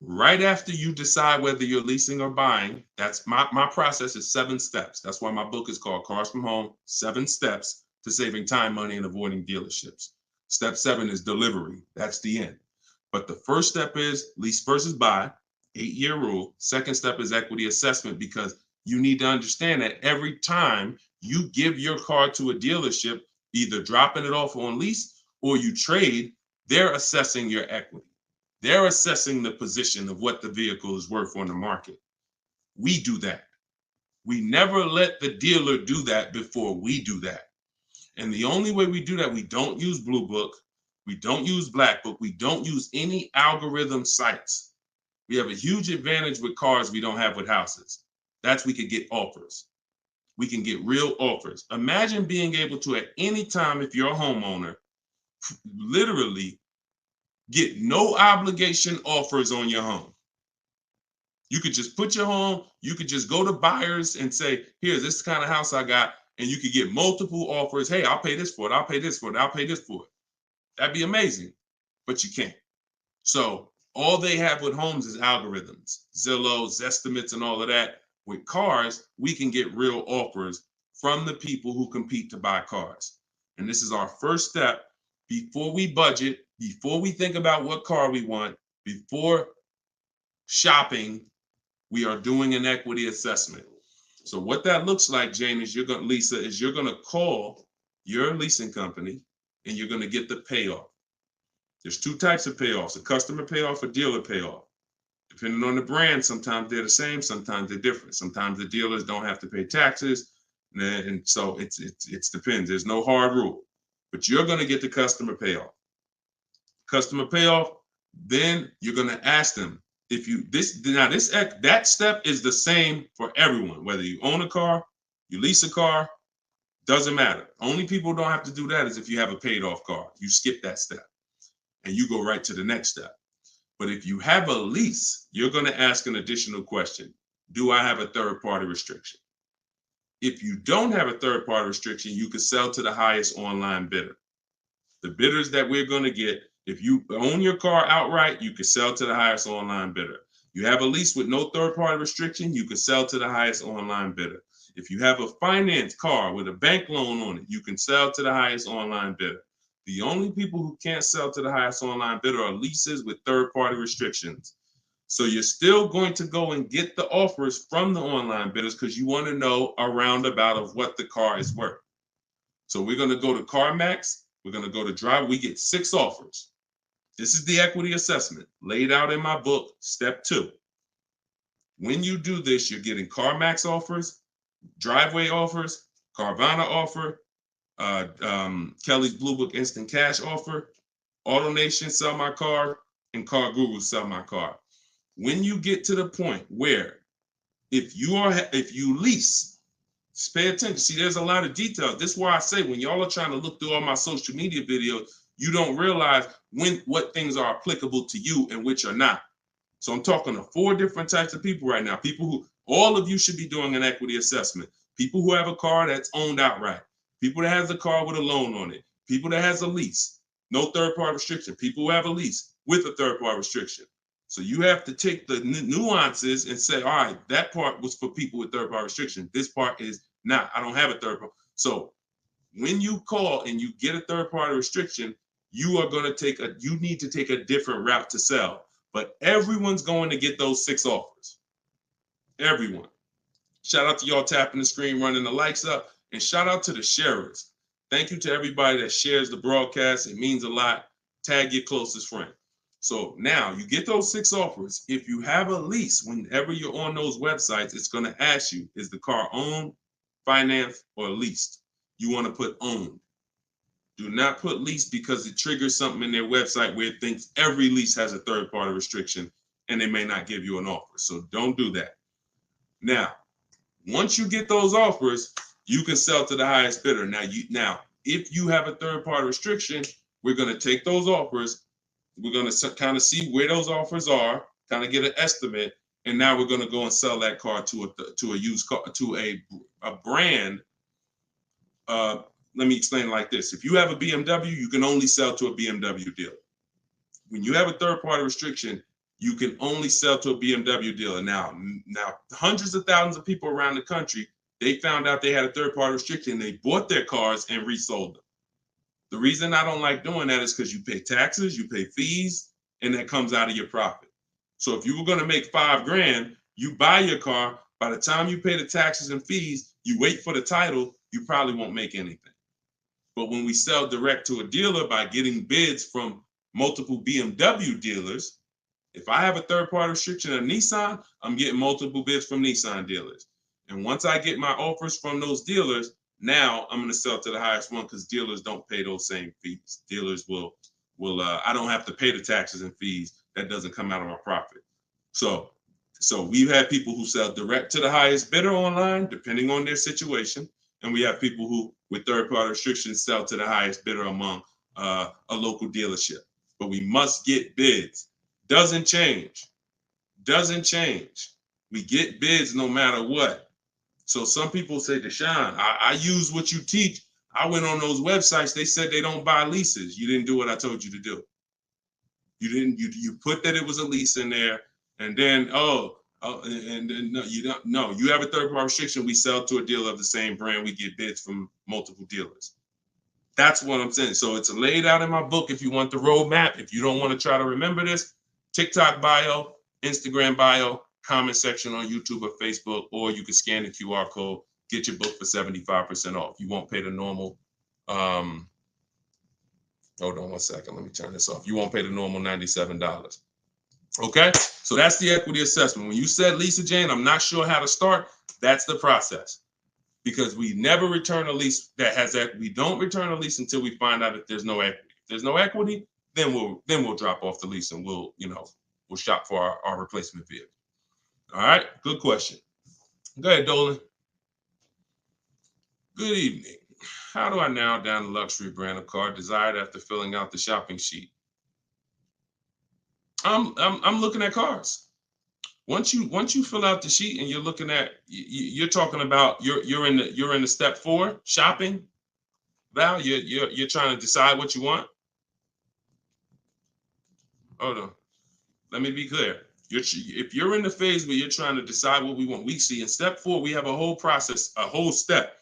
[SPEAKER 2] right after you decide whether you're leasing or buying, that's my process is 7 steps. That's why my book is called Cars from Home, 7 Steps to Saving Time, Money, and Avoiding Dealerships. Step 7 is delivery. That's the end. But the first step is lease versus buy, 8-year rule. Second step is equity assessment because you need to understand that every time you give your car to a dealership, either dropping it off on lease or you trade, they're assessing your equity. They're assessing the position of what the vehicle is worth on the market. We do that. We never let the dealer do that before we do that. And the only way we do that, we don't use Blue Book, we don't use Black Book, we don't use any algorithm sites. We have a huge advantage with cars we don't have with houses. That's we could get offers. We can get real offers. Imagine being able to, at any time, if you're a homeowner, literally get no obligation offers on your home. You could just put your home, you could just go to buyers and say, here's this kind of house I got, and you could get multiple offers. Hey, I'll pay this for it, I'll pay this for it, I'll pay this for it. That'd be amazing, but you can't. So all they have with homes is algorithms, Zillow, Zestimates, and all of that. With cars, we can get real offers from the people who compete to buy cars. And this is our first step before we budget, before we think about what car we want, before shopping, we are doing an equity assessment. So what that looks like, Jane, is you're going to call your leasing company and you're going to get the payoff. There's two types of payoffs, a customer payoff, a dealer payoff. Depending on the brand, sometimes they're the same, sometimes they're different. Sometimes the dealers don't have to pay taxes. And so it depends. There's no hard rule, but you're going to get the customer payoff. Customer payoff, then you're going to ask them, that step is the same for everyone, whether you own a car, you lease a car, doesn't matter. Only people who don't have to do that is if you have a paid off car. You skip that step and you go right to the next step. But if you have a lease, you're going to ask an additional question. Do I have a third party restriction? If you don't have a third party restriction, you can sell to the highest online bidder. The bidders that we're going to get, if you own your car outright, you can sell to the highest online bidder. You have a lease with no third party restriction, you can sell to the highest online bidder. If you have a finance car with a bank loan on it, you can sell to the highest online bidder. The only people who can't sell to the highest online bidder are leases with third party restrictions. So you're still going to go and get the offers from the online bidders because you want to know a roundabout of what the car is worth. So we're going to go to CarMax. We're going to go to Drive. We get 6 offers. This is the equity assessment laid out in my book, step 2. When you do this, you're getting CarMax offers, Driveway offers, Carvana offer, Kelly's Blue Book Instant Cash offer, AutoNation Sell My Car, and Car Guru Sell My Car. When you get to the point where if you lease, just pay attention. See, there's a lot of details. This is why I say when y'all are trying to look through all my social media videos, you don't realize what things are applicable to you and which are not. So I'm talking to 4 different types of people right now. People who, all of you should be doing an equity assessment. People who have a car that's owned outright. People that has a car with a loan on it. People that has a lease. No third party restriction. People who have a lease with a third party restriction. So you have to take the nuances and say, all right, that part was for people with third party restriction. This part is not. I don't have a third party. So when you call and you get a third party restriction, you need to take a different route to sell. But everyone's going to get those 6 offers. Everyone. Shout out to y'all tapping the screen, running the likes up, and shout out to the sharers. Thank you to everybody that shares the broadcast. It means a lot. Tag your closest friend. So now you get those 6 offers. If you have a lease, whenever you're on those websites, it's going to ask you, is the car owned, financed, or leased? You want to put owned. Do not put lease because it triggers something in their website where it thinks every lease has a third party restriction and they may not give you an offer. So don't do that. Now, once you get those offers, you can sell to the highest bidder. Now, if you have a third party restriction, we're going to take those offers. We're going to kind of see where those offers are, kind of get an estimate, and now we're going to go and sell that car to a used car, to a brand. Let me explain it like this. If you have a BMW, you can only sell to a BMW dealer. When you have a third party restriction, you can only sell to a BMW dealer. Now, hundreds of thousands of people around the country, they found out they had a third party restriction. They bought their cars and resold them. The reason I don't like doing that is because you pay taxes, you pay fees, and that comes out of your profit. So if you were going to make $5,000, you buy your car. By the time you pay the taxes and fees, you wait for the title, you probably won't make anything. But when we sell direct to a dealer by getting bids from multiple BMW dealers, If I have a third-party restriction of Nissan, I'm getting multiple bids from Nissan dealers. And once I get my offers from those dealers, now I'm going to sell to the highest one because dealers don't pay those same fees. Dealers will I don't have to pay the taxes and fees. That doesn't come out of my profit. So we've had people who sell direct to the highest bidder online, depending on their situation. And we have people who, with third-party restrictions, sell to the highest bidder among a local dealership. But we must get bids. Doesn't change. We get bids no matter what. So some people say, Deshone, I use what you teach. I went on those websites. They said they don't buy leases. You didn't do what I told you to do. You put that it was a lease in there, and then and then no, you don't. No, you have a third-party restriction. We sell to a dealer of the same brand. We get bids from multiple dealers. That's what I'm saying. So it's laid out in my book. If you want the roadmap, if you don't want to try to remember this, TikTok bio, Instagram bio, comment section on YouTube or Facebook, or you can scan the QR code, get your book for 75% off. You won't pay the normal. Hold on one second. Let me turn this off. You won't pay the normal $97. Okay, so that's the equity assessment. When you said, Lisa Jane, I'm not sure how to start, that's the process. Because we never return a lease that has equity. We don't return a lease until we find out if there's no equity. If there's no equity, then we'll drop off the lease and we'll shop for our replacement vehicle. All right, good question. Go ahead, Dolan. Good evening. How do I narrow down the luxury brand of car desired after filling out the shopping sheet? I'm looking at cars. Once you fill out the sheet and you're looking at, you're talking about you're in the step 4 shopping. Val, you're trying to decide what you want. Hold on, let me be clear. If you're in the phase where you're trying to decide what we want, we see in step 4 we have a whole process, a whole step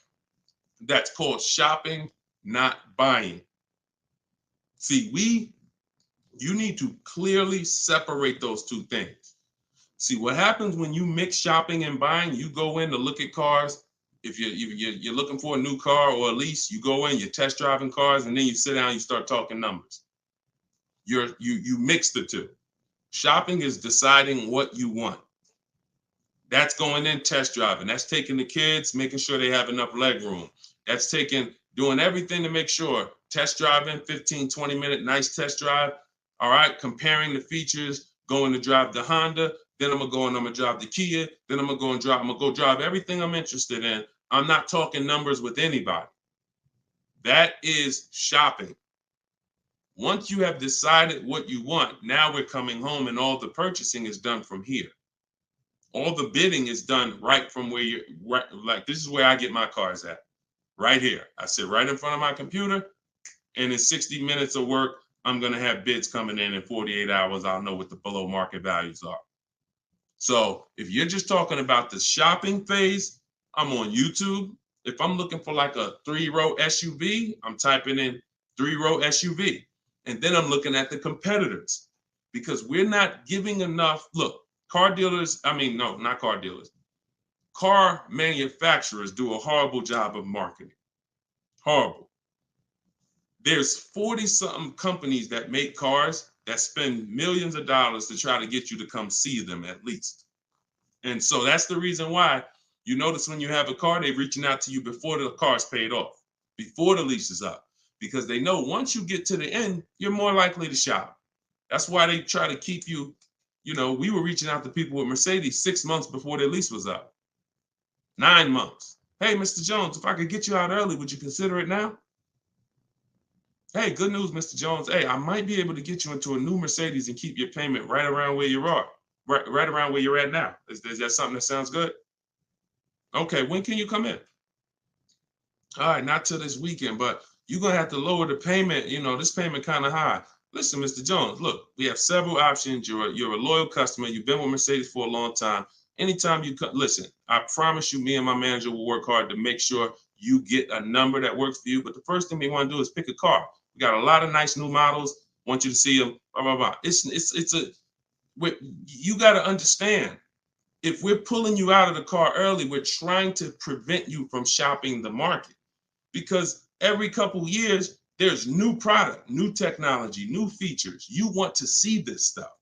[SPEAKER 2] that's called shopping, not buying. See, you need to clearly separate those two things. See, what happens when you mix shopping and buying, you go in to look at cars. If you're looking for a new car or a lease, you go in, you're test driving cars, and then you sit down, you start talking numbers. You mix the two. Shopping is deciding what you want. That's going in test driving. That's taking the kids, making sure they have enough leg room. That's doing everything to make sure. Test driving, 15, 20-minute nice test drive. All right, comparing the features, going to drive the Honda. Then I'm gonna drive the Kia. Then I'm gonna go drive everything I'm interested in. I'm not talking numbers with anybody. That is shopping. Once you have decided what you want, now we're coming home and all the purchasing is done from here. All the bidding is done right from where you're right. Like, this is where I get my cars at, right here. I sit right in front of my computer, and in 60 minutes of work, I'm gonna have bids coming in 48 hours. I'll know what the below market values are. So if you're just talking about the shopping phase, I'm on YouTube. If I'm looking for like a 3-row SUV, I'm typing in 3-row SUV. And then I'm looking at the competitors, because we're not giving enough. Look, car manufacturers do a horrible job of marketing. Horrible. There's 40-something companies that make cars that spend millions of dollars to try to get you to come see them at least. And so that's the reason why you notice when you have a car, they're reaching out to you before the car's paid off, before the lease is up, because they know once you get to the end, you're more likely to shop. That's why they try to keep you, we were reaching out to people with Mercedes 6 months before their lease was up. 9 months. Hey, Mr. Jones, if I could get you out early, would you consider it now? Hey, good news, Mr. Jones. Hey, I might be able to get you into a new Mercedes and keep your payment right around where you are, right around where you're at now. Is that something that sounds good? Okay, when can you come in? All right, not till this weekend, but you're going to have to lower the payment. This payment kind of high. Listen, Mr. Jones, look, we have several options. You're a loyal customer. You've been with Mercedes for a long time. Anytime you come, listen, I promise you, me and my manager will work hard to make sure you get a number that works for you. But the first thing we want to do is pick a car. We got a lot of nice new models. Want you to see them. Blah, blah, blah. You got to understand, if we're pulling you out of the car early, we're trying to prevent you from shopping the market, because every couple of years, there's new product, new technology, new features. You want to see this stuff.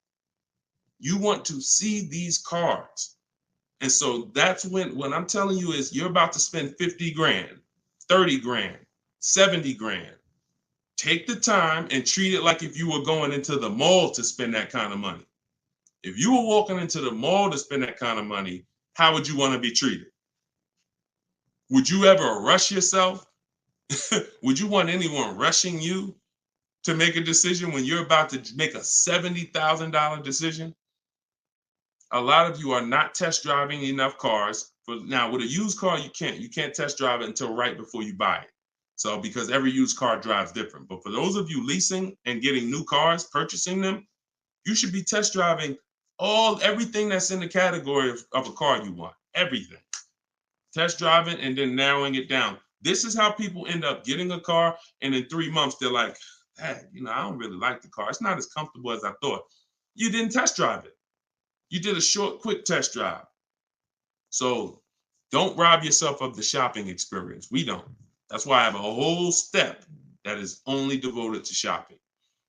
[SPEAKER 2] You want to see these cars. And so that's when I'm telling you is you're about to spend 50 grand, 30 grand, 70 grand. Take the time and treat it like if you were going into the mall to spend that kind of money. If you were walking into the mall to spend that kind of money, how would you want to be treated? Would you ever rush yourself? Would you want anyone rushing you to make a decision when you're about to make a $70,000 decision? A lot of you are not test driving enough cars. Now, with a used car, you can't test drive it until right before you buy it. So because every used car drives different. But for those of you leasing and getting new cars, purchasing them, you should be test driving everything that's in the category of a car you want. Everything. Test driving and then narrowing it down. This is how people end up getting a car, and in 3 months they're like, hey, I don't really like the car. It's not as comfortable as I thought. You didn't test drive it. You did a short, quick test drive. So don't rob yourself of the shopping experience. We don't. That's why I have a whole step that is only devoted to shopping.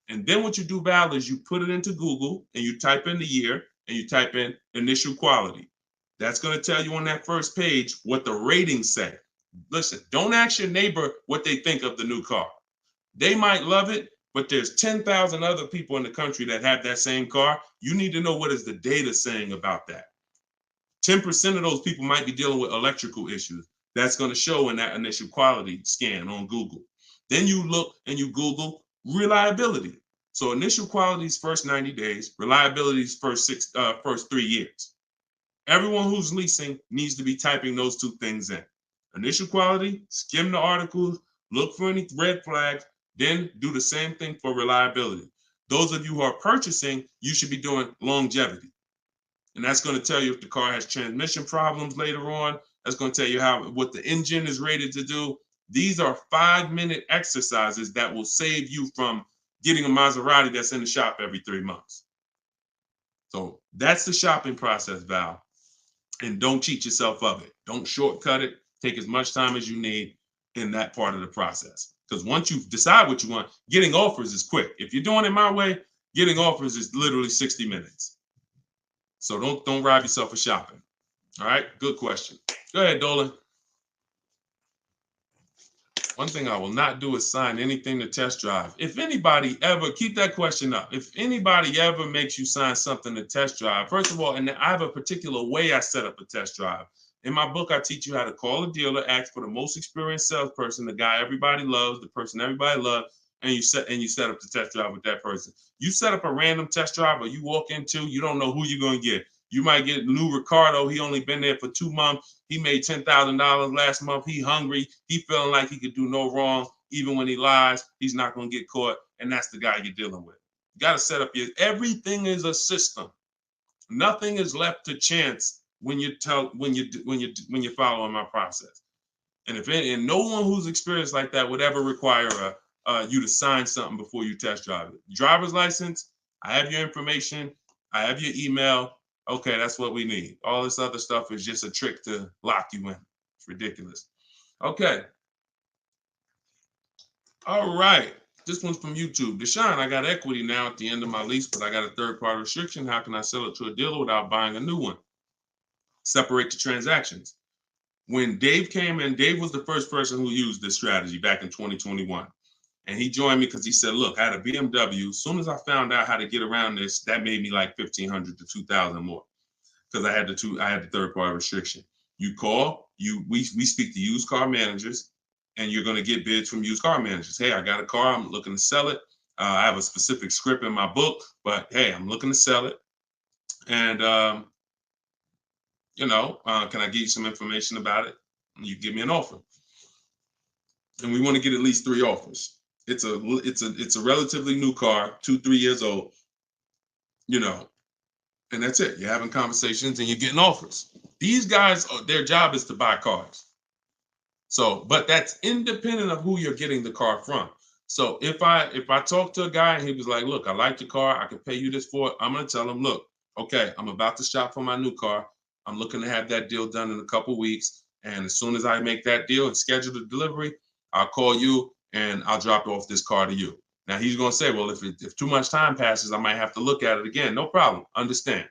[SPEAKER 2] And then what you do, Val, is you put it into Google and you type in the year and you type in initial quality. That's going to tell you on that first page what the ratings say. Listen, don't ask your neighbor what they think of the new car. They might love it, but there's 10,000 other people in the country that have that same car. You need to know what is the data saying about that. 10% of those people might be dealing with electrical issues. That's going to show in that initial quality scan on Google. Then you look and you Google reliability. So initial quality's first 90 days, reliability's first 3 years. Everyone who's leasing needs to be typing those two things in. Initial quality, skim the articles, look for any red flags, then do the same thing for reliability. Those of you who are purchasing, you should be doing longevity. And that's going to tell you if the car has transmission problems later on. That's going to tell you what the engine is rated to do. These are 5-minute exercises that will save you from getting a Maserati that's in the shop every 3 months. So that's the shopping process, Val. And don't cheat yourself of it. Don't shortcut it. Take as much time as you need in that part of the process. Because once you decide what you want, getting offers is quick. If you're doing it my way, getting offers is literally 60 minutes. So don't rob yourself of shopping. All right, good question. Go ahead, Dolan. One thing I will not do is sign anything to test drive. If anybody ever, keep that question up. If anybody ever makes you sign something to test drive, first of all, and I have a particular way I set up a test drive. In my book, I teach you how to call a dealer, ask for the most experienced salesperson, the guy everybody loves, the person everybody loves, and you set up the test drive with that person. You set up a random test drive or you walk into, you don't know who you're going to get. You might get Lou Ricardo. He only been there for 2 months. He made $10,000 last month. He hungry. He feeling like he could do no wrong. Even when he lies, he's not going to get caught. And that's the guy you're dealing with. You got to set up everything is a system. Nothing is left to chance when you're following my process. And no one who's experienced like that would ever require you to sign something before you test drive it. Driver's license, I have your information. I have your email. Okay, that's what we need. All this other stuff is just a trick to lock you in. It's ridiculous. Okay. All right. This one's from YouTube. Deshone, I got equity now at the end of my lease, but I got a third-party restriction. How can I sell it to a dealer without buying a new one? Separate the transactions. When Dave came in, Dave was the first person who used this strategy back in 2021. And he joined me because he said, look, I had a BMW. As soon as I found out how to get around this, that made me like $1,500 to $2,000 more because I had the third-party restriction. You call, we speak to used car managers, and you're going to get bids from used car managers. Hey, I got a car. I'm looking to sell it. I have a specific script in my book, but hey, I'm looking to sell it. And, can I give you some information about it? And you give me an offer. And we want to get at least 3 offers. It's a relatively new car, 2-3 years old, and that's it. You're having conversations and you're getting offers. These guys, their job is to buy cars. So, but that's independent of who you're getting the car from. So if I talk to a guy and he was like, look, I like the car, I can pay you this for it, I'm going to tell him, look, okay, I'm about to shop for my new car. I'm looking to have that deal done in a couple weeks. And as soon as I make that deal and schedule the delivery, I'll call you and I'll drop off this car to you. Now he's going to say, well, if too much time passes, I might have to look at it again. No problem. Understand.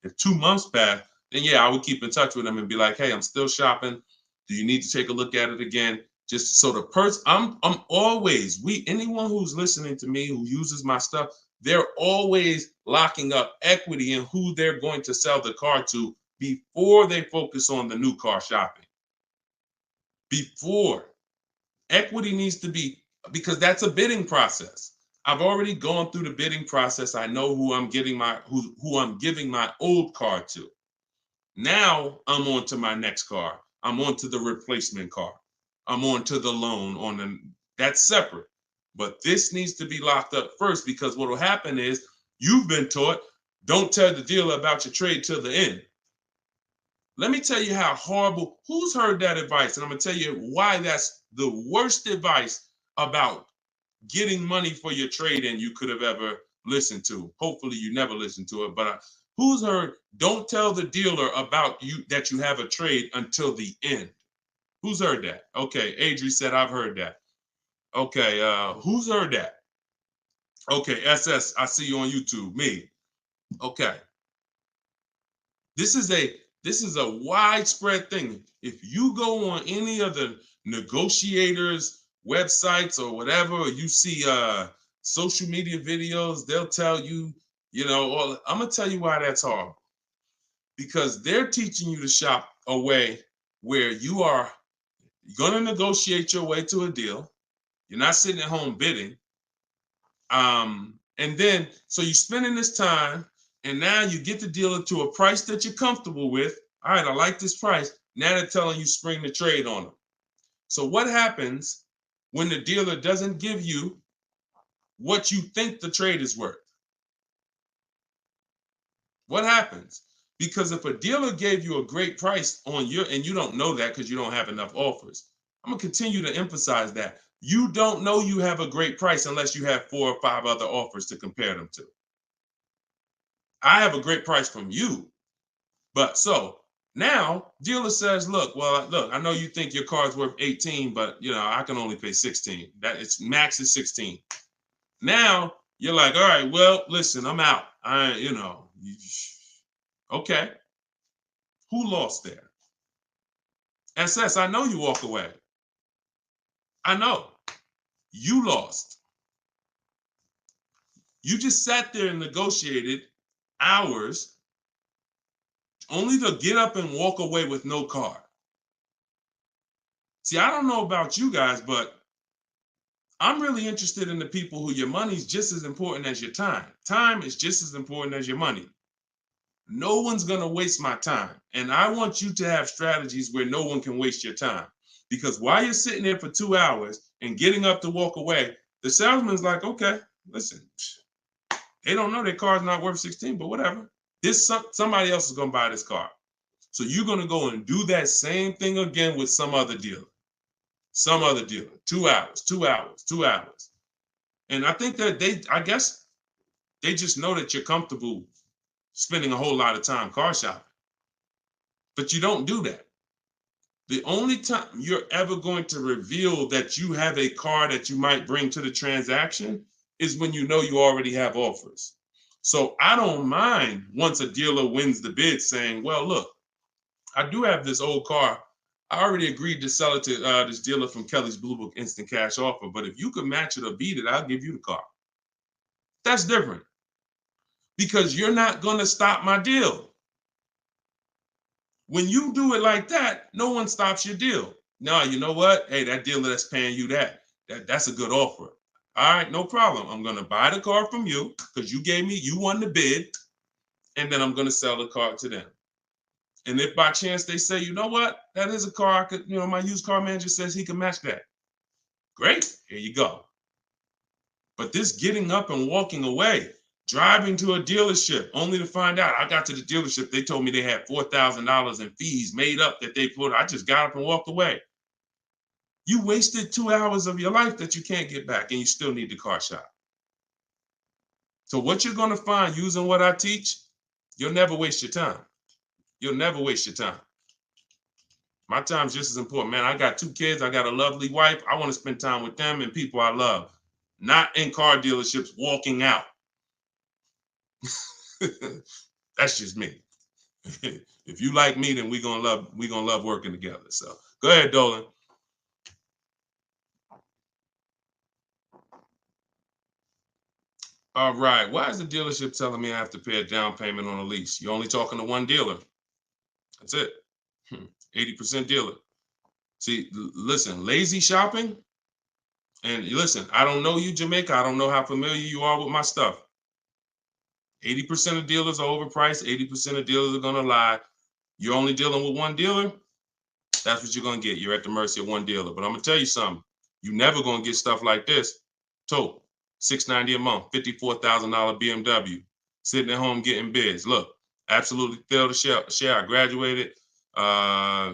[SPEAKER 2] If 2 months pass, then yeah, I would keep in touch with him and be like, hey, I'm still shopping. Do you need to take a look at it again? Just so the person, I'm always, anyone who's listening to me, who uses my stuff, they're always locking up equity in who they're going to sell the car to before they focus on the new car shopping. Before. Equity needs to be, because that's a bidding process. I've already gone through the bidding process. I know who I'm giving my old car to. Now I'm on to my next car. I'm on to the replacement car. I'm on to the loan that's separate. But this needs to be locked up first, because what will happen is you've been taught, don't tell the dealer about your trade till the end. Let me tell you how horrible, who's heard that advice? And I'm going to tell you why that's the worst advice about getting money for your trade-in you could have ever listened to. Hopefully you never listened to it, but who's heard, don't tell the dealer about that you have a trade until the end? Who's heard that? Okay, Adri said, I've heard that. Okay, who's heard that? Okay, SS, I see you on YouTube, me. Okay. This is a widespread thing. If you go on any of the negotiators' websites or whatever, or you see social media videos, they'll tell you, I'm gonna tell you why that's hard. Because they're teaching you to shop a way where you're gonna negotiate your way to a deal. You're not sitting at home bidding. And then, so you're spending this time, and now you get the dealer to a price that you're comfortable with. All right, I like this price. Now they're telling you spring the trade on them. So what happens when the dealer doesn't give you what you think the trade is worth? What happens? Because if a dealer gave you a great price and you don't know that because you don't have enough offers, I'm gonna continue to emphasize that. You don't know you have a great price unless you have 4 or 5 other offers to compare them to. I have a great price from you. But so now dealer says, look, I know you think your car's worth 18, but I can only pay 16. That its max is 16. Now you're like, all right, well, listen, I'm out. Okay. Who lost there? SS, I know you walk away. I know. You lost. You just sat there and negotiated hours only to get up and walk away with no car. See, I don't know about you guys, but I'm really interested in the people who your money's just as important as your time. Time is just as important as your money. No one's going to waste my time. And I want you to have strategies where no one can waste your time. Because while you're sitting there for 2 hours and getting up to walk away, the salesman's like, okay, listen, they don't know their car's not worth 16, but whatever. Somebody else is going to buy this car. So you're going to go and do that same thing again with some other dealer. 2 hours. And I think that I guess they just know that you're comfortable spending a whole lot of time car shopping. But you don't do that. The only time you're ever going to reveal that you have a car that you might bring to the transaction is when you know you already have offers. So I don't mind once a dealer wins the bid saying, well, look, I do have this old car. I already agreed to sell it to this dealer from Kelly's Blue Book Instant Cash Offer, but if you could match it or beat it, I'll give you the car. That's different because you're not going to stop my deal. When you do it like that, no one stops your deal. No, you know what? Hey, that dealer that's paying you that's a good offer. All right, no problem. I'm going to buy the car from you because you won the bid, and then I'm going to sell the car to them. And if by chance they say, you know what, that is a car I could, my used car manager says he can match that. Great, here you go. But this getting up and walking away, driving to a dealership, only to find out I got to the dealership, they told me they had $4,000 in fees made up that they put. I just got up and walked away. You wasted 2 hours of your life that you can't get back, and you still need the car shop. So what you're going to find using what I teach, you'll never waste your time. You'll never waste your time. My time's just as important, man. I got 2 kids. I got a lovely wife. I want to spend time with them and people I love. not in car dealerships walking out. That's just me. If you like me, then we're gonna love working together. So go ahead, Dolan. All right. Why is the dealership telling me I have to pay a down payment on a lease? You're only talking to one dealer. That's it. 80% dealer. See, listen, lazy shopping. And listen, I don't know you, Jamaica. I don't know how familiar you are with my stuff. 80% of dealers are overpriced. 80% of dealers are going to lie. You're only dealing with one dealer. That's what you're going to get. You're at the mercy of one dealer. But I'm going to tell you something. You're never going to get stuff like this. Tote, $690 a month, $54,000 BMW, sitting at home getting bids. Look, absolutely failed to share. I graduated.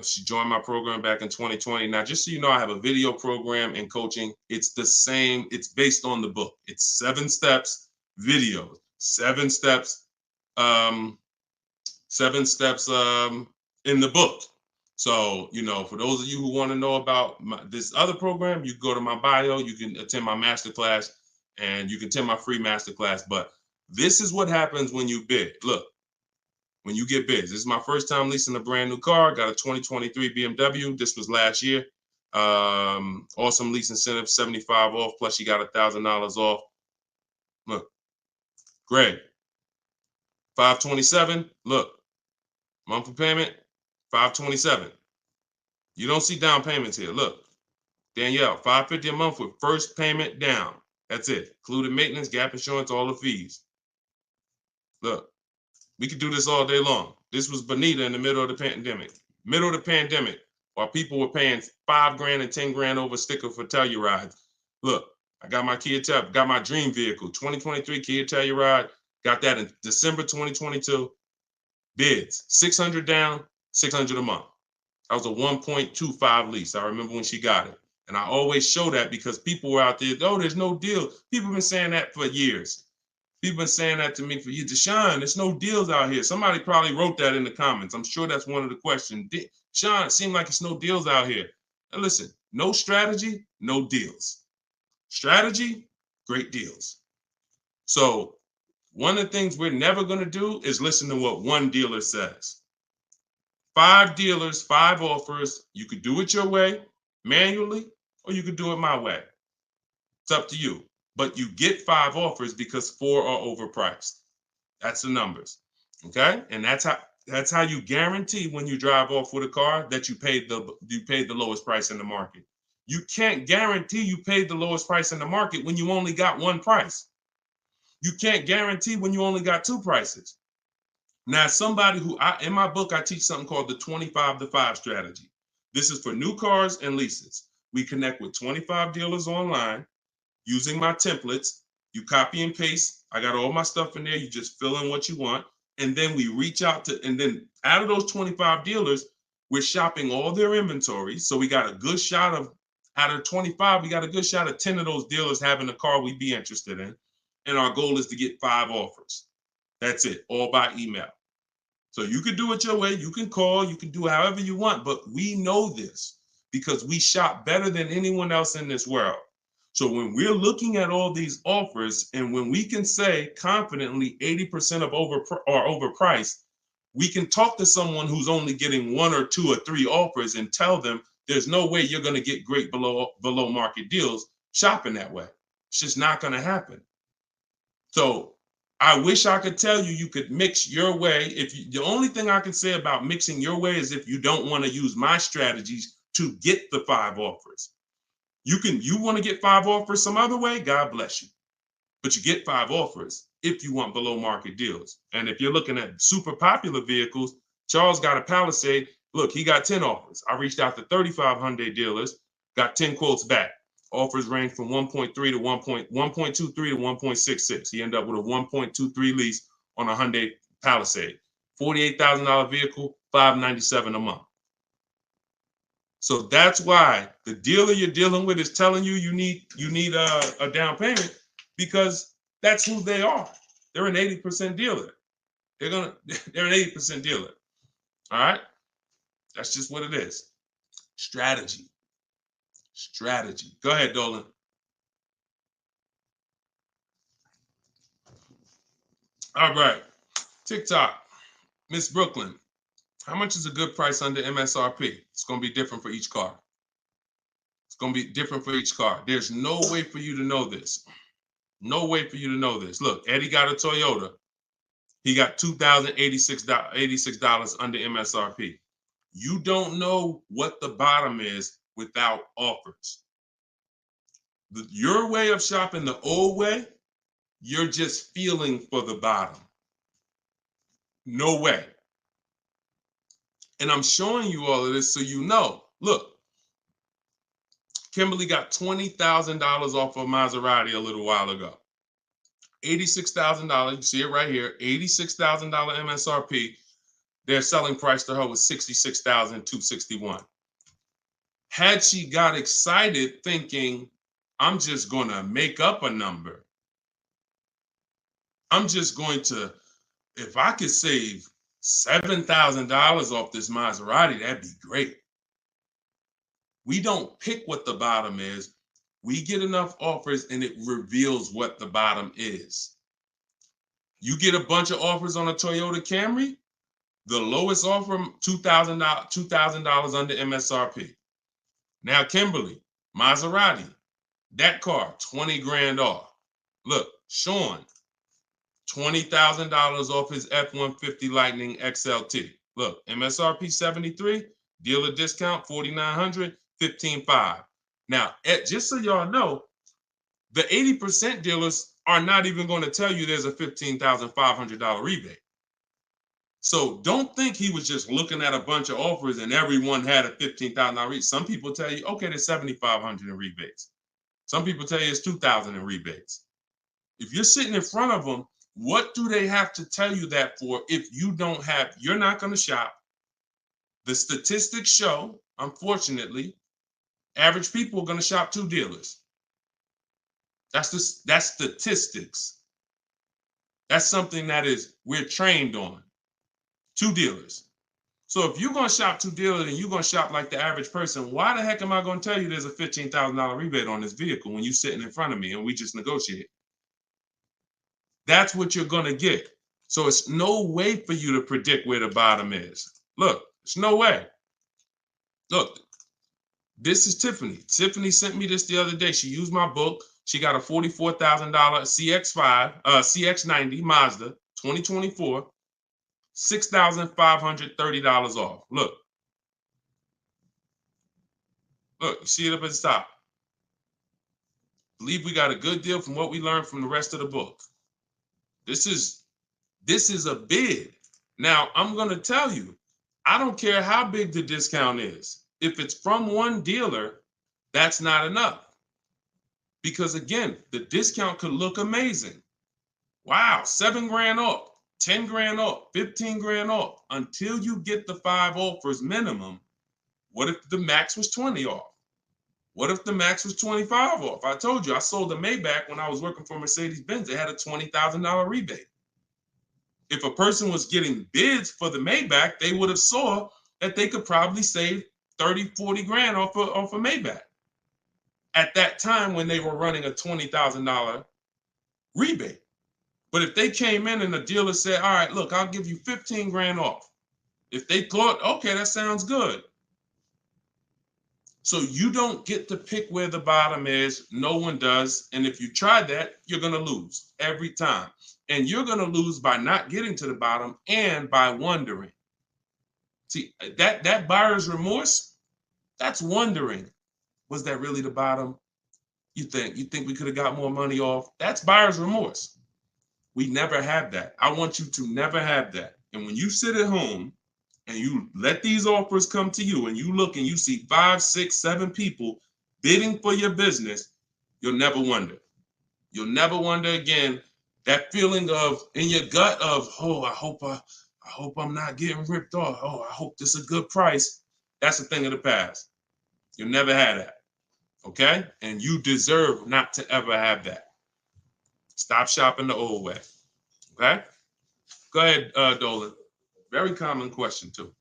[SPEAKER 2] She joined my program back in 2020. Now, just so you know, I have a video program and coaching. It's the same. It's based on the book. It's 7 steps videos, 7 steps, 7 steps in the book. So, you know, for those of you who want to know about this other program, you go to my bio, you can attend my masterclass, and you can attend my free masterclass. But this is what happens when you bid. Look, when you get bids. This is my first time leasing a brand new car. Got a 2023 BMW. This was last year. Awesome lease incentive, 75 off, plus you got $1,000 off. Look, Greg, 527. Look, monthly payment, 527. You don't see down payments here. Look, Danielle, $550 a month with first payment down. That's it. Included maintenance, gap insurance, all the fees. Look, we could do this all day long. This was Bonita in the middle of the pandemic. Middle of the pandemic, while people were paying $5 grand and 10 grand over sticker for Telluride. Look, I got my got my dream vehicle, 2023 Kia Telluride. Got that in December 2022. Bids, 600 down, 600 a month. That was a 1.25 lease. I remember when she got it. And I always show that because people were out there, oh, there's no deal. People have been saying that for years. People been saying that to me for years. Deshone, there's no deals out here. Somebody probably wrote that in the comments. I'm sure that's one of the questions. Sean, it seemed like it's no deals out here. Now listen, no strategy, no deals. Strategy, great deals. So one of the things we're never going to do is listen to what one dealer says. 5 dealers, 5 offers. You could do it your way, manually, or you could do it my way. It's up to you. But you get 5 offers because 4 are overpriced. That's the numbers. Okay? And that's how you guarantee when you drive off with a car that you paid the lowest price in the market. You can't guarantee you paid the lowest price in the market when you only got one price. You can't guarantee when you only got 2 prices. Now, somebody in my book, I teach something called the 25-to-5 strategy. This is for new cars and leases. We connect with 25 dealers online using my templates. You copy and paste. I got all my stuff in there. You just fill in what you want. And then we reach out to, and then out of those 25 dealers, we're shopping all their inventory. So we got a good shot of, out of 25, we got a good shot of 10 of those dealers having a car we'd be interested in. And our goal is to get 5 offers. That's it, all by email. So you can do it your way. You can call, you can do however you want, but we know this because we shop better than anyone else in this world. So when we're looking at all these offers and when we can say confidently 80% of are overpriced, we can talk to someone who's only getting 1 or 2 or 3 offers and tell them there's no way you're going to get great below market deals shopping that way. It's just not going to happen. So I wish I could tell you could mix your way. The only thing I can say about mixing your way is if you don't want to use my strategies to get the 5 offers. You want to get 5 offers some other way, God bless you. But you get 5 offers if you want below market deals. And if you're looking at super popular vehicles, Charles got a Palisade. Look, he got 10 offers. I reached out to 35 Hyundai dealers, got 10 quotes back. Offers range from 1.3 to 1.23 to 1.66. He ended up with a 1.23 lease on a Hyundai Palisade. $48,000 vehicle, $597 a month. So that's why the dealer you're dealing with is telling you you need a down payment because that's who they are. They're an 80% dealer. They're an 80% dealer. All right? That's just what it is. Strategy. Go ahead, Dolan. All right. TikTok. Miss Brooklyn. How much is a good price under MSRP? It's going to be different for each car. It's going to be different for each car. There's no way for you to know this. No way for you to know this. Look, Eddie got a Toyota. He got $2,086 under MSRP. You don't know what the bottom is without offers. Your way of shopping the old way, you're just feeling for the bottom. No way. And I'm showing you all of this so you know. Look, Kimberly got $20,000 off of Maserati a little while ago. $86,000, you see it right here, $86,000 MSRP. Their selling price to her was $66,261. Had she got excited thinking, I'm just going to make up a number. I'm just going to, if I could save $7,000 off this Maserati, that'd be great. We don't pick what the bottom is. We get enough offers and it reveals what the bottom is. You get a bunch of offers on a Toyota Camry, the lowest offer, $2,000 under MSRP. Now, Kimberly, Maserati, that car, 20 grand off. Look, Sean, $20,000 off his F-150 Lightning XLT. Look, MSRP 73, dealer discount 4,900, 15,500. Now, just so y'all know, the 80% dealers are not even going to tell you there's a $15,500 rebate. So don't think he was just looking at a bunch of offers and everyone had a $15,000 rebate. Some people tell you, okay, there's $7,500 in rebates. Some people tell you it's $2,000 in rebates. If you're sitting in front of them, what do they have to tell you that for if you don't have, you're not going to shop. The statistics show, unfortunately, average people are going to shop 2 dealers. That's statistics. That's something that we're trained on. 2 dealers. So if you're going to shop 2 dealers and you're going to shop like the average person, why the heck am I going to tell you there's a $15,000 rebate on this vehicle when you're sitting in front of me and we just negotiate? That's what you're going to get. So it's no way for you to predict where the bottom is. Look, it's no way. Look, this is Tiffany. Tiffany sent me this the other day. She used my book. She got a $44,000 CX90 Mazda 2024. $6,530 off. Look, you see it up at the top. Believe we got a good deal from what we learned from the rest of the book. This is a bid. Now, I'm going to tell you, I don't care how big the discount is. If it's from one dealer, that's not enough. Because again, the discount could look amazing. Wow, 7 grand off. 10 grand off, 15 grand off, until you get the 5 offers minimum. What if the max was 20 off? What if the max was 25 off? I told you, I sold a Maybach when I was working for Mercedes-Benz. It had a $20,000 rebate. If a person was getting bids for the Maybach, they would have saw that they could probably save 30, 40 grand off a Maybach at that time when they were running a $20,000 rebate. But if they came in and the dealer said, all right, look, I'll give you 15 grand off. If they thought, okay, that sounds good. So you don't get to pick where the bottom is. No one does. And if you try that, you're going to lose every time. And you're going to lose by not getting to the bottom and by wondering. See, that buyer's remorse, that's wondering. Was that really the bottom? You think we could have got more money off? That's buyer's remorse. We never have that. I want you to never have that. And when you sit at home and you let these offers come to you and you look and you see 5, 6, 7 people bidding for your business, you'll never wonder. You'll never wonder again. That feeling of in your gut of, oh, I hope I'm not getting ripped off. Oh, I hope this is a good price. That's a thing of the past. You'll never have that. Okay? And you deserve not to ever have that. Stop shopping the old way. Okay? Go ahead, Dolan. Very common question, too.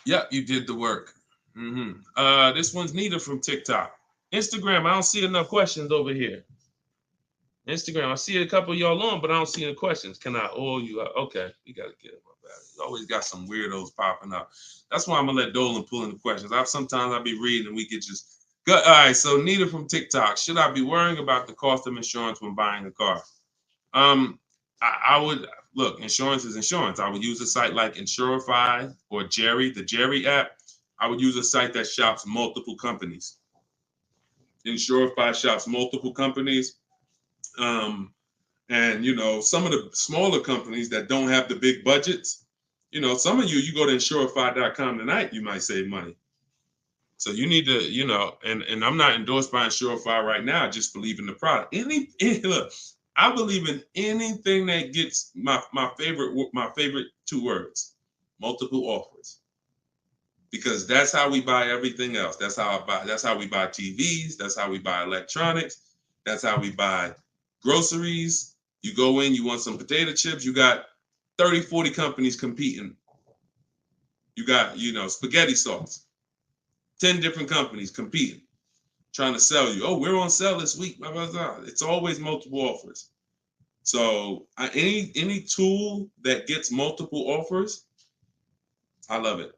[SPEAKER 2] Yep, you did the work. This one's Nita from TikTok. Instagram, I don't see enough questions over here. Instagram. I see a couple of y'all on, but I don't see any questions. Can I oil you up? Okay, you got to get it. You always got some weirdos popping up. That's why I'm going to let Dolan pull in the questions. Sometimes I'll be reading and we get just good. All right, so Nita from TikTok. Should I be worrying about the cost of insurance when buying a car? I would look, insurance is insurance. I would use a site like Insurify or Jerry, the Jerry app. I would use a site that shops multiple companies. Insurify shops multiple companies. And some of the smaller companies that don't have the big budgets, some of you go to insurify.com tonight, you might save money. So you need to, and I'm not endorsed by Insurify right now. I just believe in the product. Look, I believe in anything that gets my favorite two words, multiple offers. Because that's how we buy everything else. That's how we buy TVs, that's how we buy electronics, that's how we buy groceries. You go in, you want some potato chips, you got 30, 40 companies competing. You got, spaghetti sauce, 10 different companies competing, trying to sell you. Oh, we're on sale this week. Blah, blah, blah. It's always multiple offers. So any tool that gets multiple offers, I love it.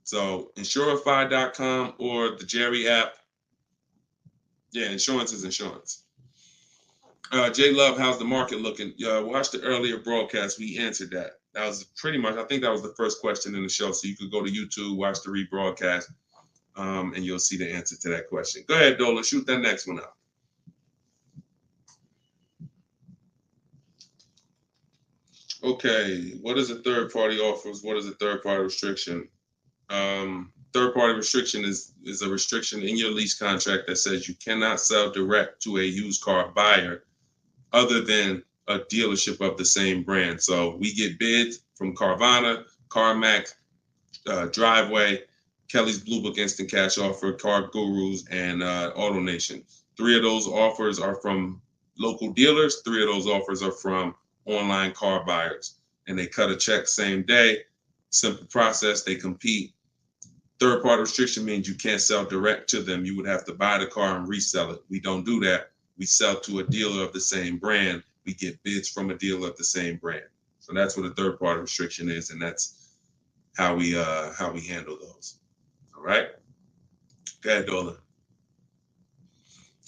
[SPEAKER 2] So Insurify.com or the Jerry app. Yeah, insurance is insurance. J Love, how's the market looking? Watch the earlier broadcast. We answered that. That was pretty much, I think that was the first question in the show. So you could go to YouTube, watch the rebroadcast, and you'll see the answer to that question. Go ahead, Dolan, shoot that next one out. Okay, what is a third-party offers? What is a third-party restriction? Third-party restriction is a restriction in your lease contract that says you cannot sell direct to a used car buyer other than a dealership of the same brand. So we get bids from Carvana, CarMax, Driveway, Kelly's Blue Book Instant Cash Offer, Car Gurus, and AutoNation. 3 of those offers are from local dealers. 3 of those offers are from online car buyers. And they cut a check same day. Simple process. They compete. Third-party restriction means you can't sell direct to them. You would have to buy the car and resell it. We don't do that. We sell to a dealer of the same brand. We get bids from a dealer of the same brand. So that's what a third-party restriction is, and that's how we handle those. All right. Go ahead, Dolan.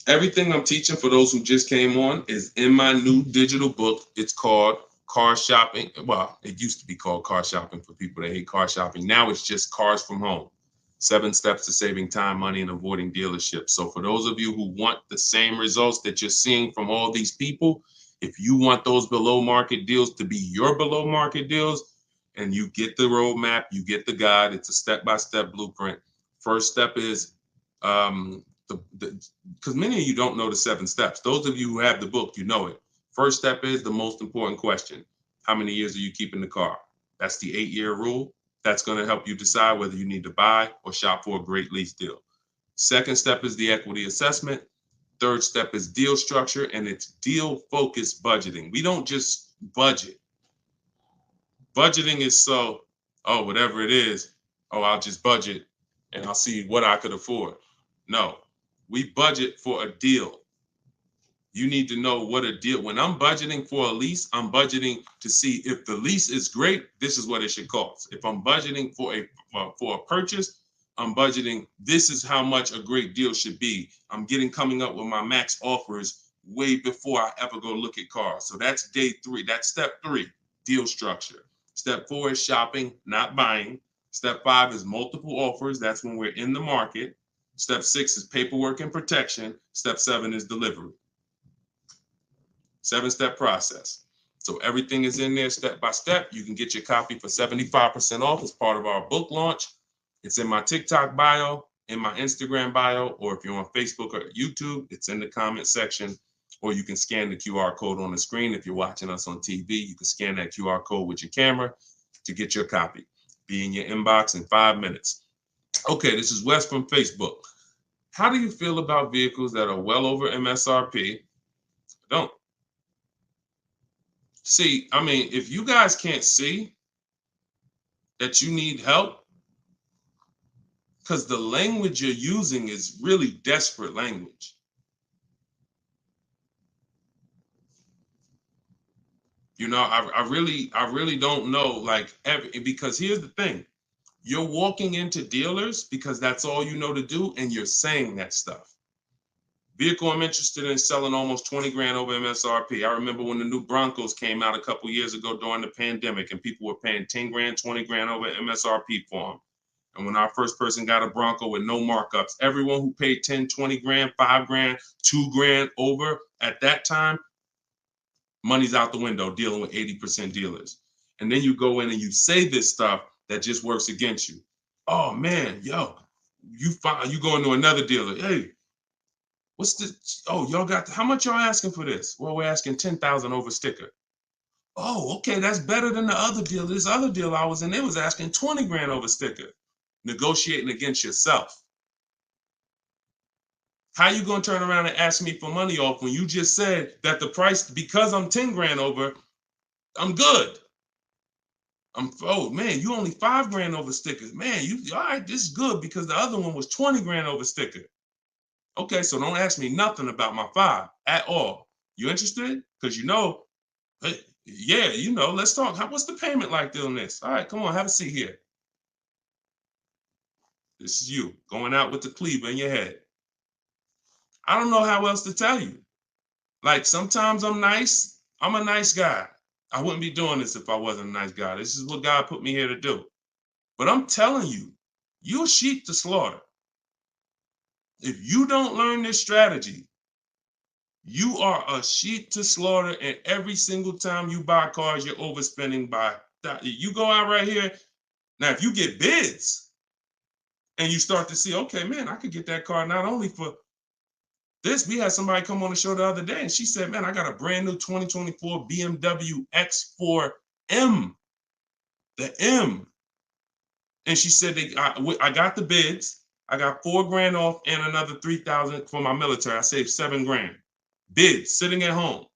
[SPEAKER 2] Everything I'm teaching for those who just came on is in my new digital book. It's called Car Shopping. Well, it used to be called Car Shopping for people that hate car shopping. Now it's just Cars from Home. 7 steps to saving time, money, and avoiding dealerships. So for those of you who want the same results that you're seeing from all these people, if you want those below market deals to be your below market deals, and you get the roadmap, you get the guide, it's a step-by-step blueprint. First step is, because many of you don't know the 7 steps. Those of you who have the book, you know it. First step is the most important question. How many years are you keeping the car? That's the 8-year rule. That's going to help you decide whether you need to buy or shop for a great lease deal. Second step is the equity assessment. Third step is deal structure, and it's deal-focused budgeting. We don't just budget. Budgeting is whatever it is, I'll just budget and I'll see what I could afford. No, we budget for a deal. You need to know what a deal. When I'm budgeting for a lease, I'm budgeting to see if the lease is great, this is what it should cost. If I'm budgeting for a purchase, I'm budgeting, this is how much a great deal should be. I'm coming up with my max offers way before I ever go look at cars. So that's day 3. That's step 3, deal structure. Step 4 is shopping, not buying. Step 5 is multiple offers. That's when we're in the market. Step 6 is paperwork and protection. Step 7 is delivery. 7-step process. So everything is in there step by step. You can get your copy for 75% off as part of our book launch. It's in my TikTok bio, in my Instagram bio, or if you're on Facebook or YouTube, it's in the comment section, or you can scan the QR code on the screen. If you're watching us on TV, you can scan that QR code with your camera to get your copy. Be in your inbox in 5 minutes. Okay, this is Wes from Facebook. How do you feel about vehicles that are well over MSRP? Don't. See, I mean, if you guys can't see that you need help, because the language you're using is really desperate language. You know, I really don't know, like, because here's the thing. You're walking into dealers because that's all you know to do, and you're saying that stuff. Vehicle I'm interested in selling almost 20 grand over MSRP. I remember when the new Broncos came out a couple years ago during the pandemic, and people were paying 10 grand, 20 grand over MSRP for them. And when our first person got a Bronco with no markups, everyone who paid 10, 20 grand, 5 grand, 2 grand over at that time, money's out the window dealing with 80% dealers. And then you go in and you say this stuff that just works against you. Oh man, yo, you go into another dealer. Hey, what's this? Oh, y'all got, how much y'all asking for this? Well, we're asking 10,000 over sticker. Oh, okay, that's better than the other deal. This other deal I was in, they was asking 20 grand over sticker. Negotiating against yourself. How you gonna turn around and ask me for money off when you just said that the price, because I'm 10 grand over, I'm good. Oh man, you only 5 grand over stickers. Man, you all right, this is good because the other one was 20 grand over sticker. Okay, so don't ask me nothing about my 5 at all. You interested? Because you know, hey, yeah, you know, let's talk. What's the payment like on this? All right, come on, have a seat here. This is you going out with the cleaver in your head. I don't know how else to tell you. Like, sometimes I'm nice. I'm a nice guy. I wouldn't be doing this if I wasn't a nice guy. This is what God put me here to do. But I'm telling you, you're a sheep to slaughter. If you don't learn this strategy, you are a sheep to slaughter, and every single time you buy cars, you're overspending by, you go out right here. Now, if you get bids and you start to see, okay, man, I could get that car not only for this. We had somebody come on the show the other day, and she said, man, I got a brand new 2024 BMW X4M, the M. And she said, I got the bids. I got 4 grand off and another 3,000 for my military. I saved 7 grand. Bids sitting at home.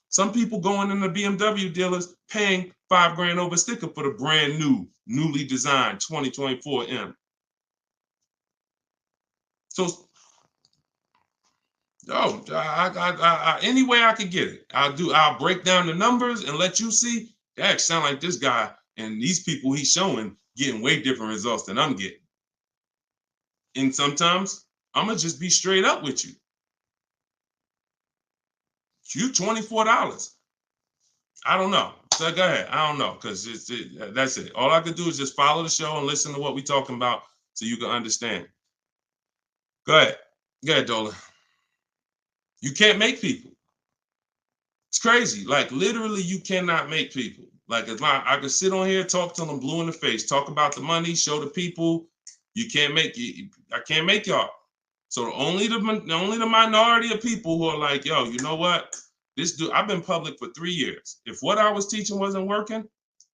[SPEAKER 2] Some people going in the BMW dealers paying 5 grand over sticker for the brand new, newly designed 2024 M. So, any way I could get it, I'll break down the numbers and let you see. That sound like this guy and these people he's showing getting way different results than I'm getting. And sometimes I'm gonna just be straight up with you. You $24. I don't know. So go ahead. I don't know, because that's it. All I could do is just follow the show and listen to what we're talking about so you can understand. Go ahead. Go ahead, Dolan. You can't make people. It's crazy. Like, literally, you cannot make people. Like, I could sit on here, talk to them blue in the face, talk about the money, show the people. You can't make it. I can't make y'all. So only the minority of people who are like, yo, you know what? This dude, I've been public for 3 years. If what I was teaching wasn't working,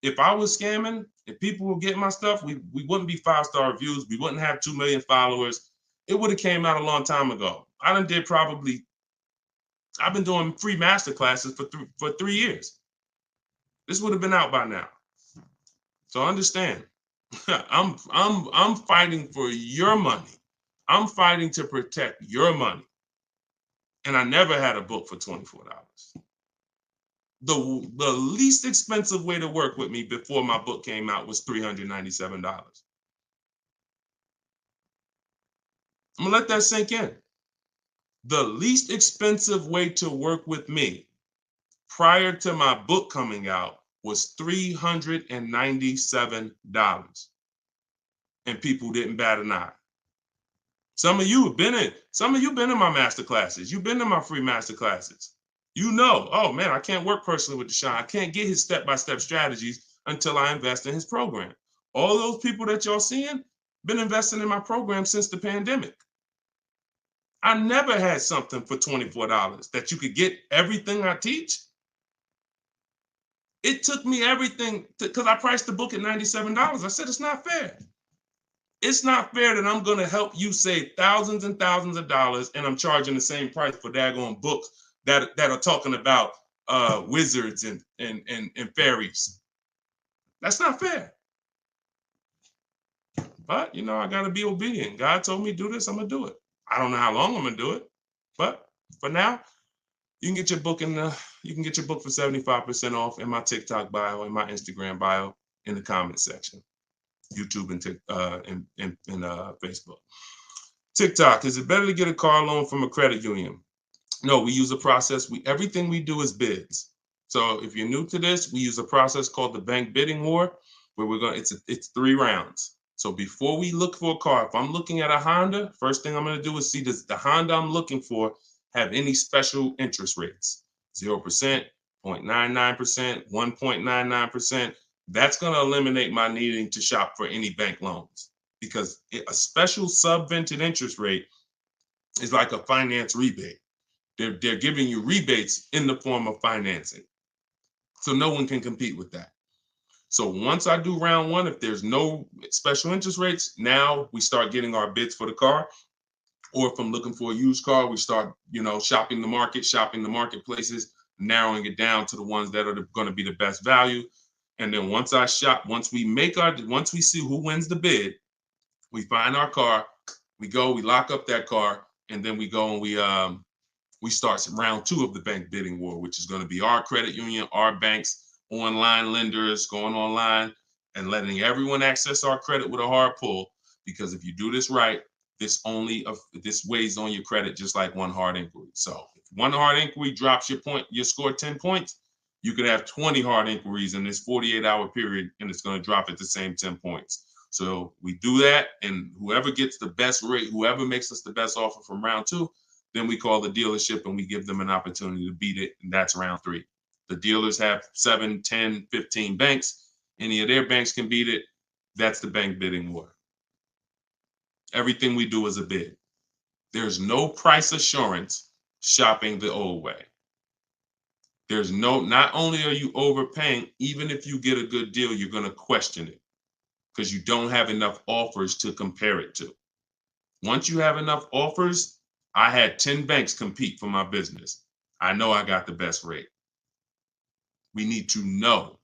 [SPEAKER 2] if I was scamming, if people were getting my stuff, we wouldn't be 5-star reviews. We wouldn't have 2 million followers. It would have came out a long time ago. I've been doing free master classes for 3 years. This would have been out by now. So understand, I'm fighting for your money. I'm fighting to protect your money. And I never had a book for $24. The least expensive way to work with me before my book came out was $397. I'm gonna let that sink in. The least expensive way to work with me prior to my book coming out was $397. And people didn't bat an eye. Some of you been in my master classes. You've been in my free master classes. You know, oh man, I can't work personally with Deshone. I can't get his step-by-step strategies until I invest in his program. All those people that y'all seeing been investing in my program since the pandemic. I never had something for $24 that you could get everything I teach. It took me everything because I priced the book at $97. I said, it's not fair. It's not fair that I'm going to help you save thousands and thousands of dollars and I'm charging the same price for daggone books that are talking about wizards and fairies. That's not fair. But, you know, I got to be obedient. God told me to do this, I'm going to do it. I don't know how long I'm going to do it. But for now, You can get your book you can get your book for 75% off in my TikTok bio, in my Instagram bio, in the comment section. YouTube and Facebook. TikTok, is it better to get a car loan from a credit union? No, we use a process. Everything we do is bids. So if you're new to this, we use a process called the bank bidding war, where it's 3 rounds. So before we look for a car, if I'm looking at a Honda, first thing I'm going to do is see, does the Honda I'm looking for have any special interest rates? 0%, 0.99%, 1.99%. That's going to eliminate my needing to shop for any bank loans, because a special subvented interest rate is like a finance rebate. They're giving you rebates in the form of financing. So no one can compete with that. So once I do round 1, if there's no special interest rates, now we start getting our bids for the car. Or if I'm looking for a used car, we start, shopping the marketplaces, narrowing it down to the ones that are going to be the best value. And then once we see who wins the bid, we find our car, we lock up that car, and then we go and we start round 2 of the bank bidding war, which is going to be our credit union, our banks, online lenders, going online and letting everyone access our credit with a hard pull. Because if you do this right, this weighs on your credit just like one hard inquiry. So if one hard inquiry drops your score 10 points, you could have 20 hard inquiries in this 48-hour period, and it's going to drop at the same 10 points. So we do that, and whoever gets the best rate, whoever makes us the best offer from round 2, then we call the dealership and we give them an opportunity to beat it, and that's round 3. The dealers have 7, 10, 15 banks. Any of their banks can beat it. That's the bank bidding war. Everything we do is a bid. There's no price assurance shopping the old way. Not only are you overpaying, even if you get a good deal, you're going to question it because you don't have enough offers to compare it to. Once you have enough offers, I had 10 banks compete for my business. I know I got the best rate. We need to know.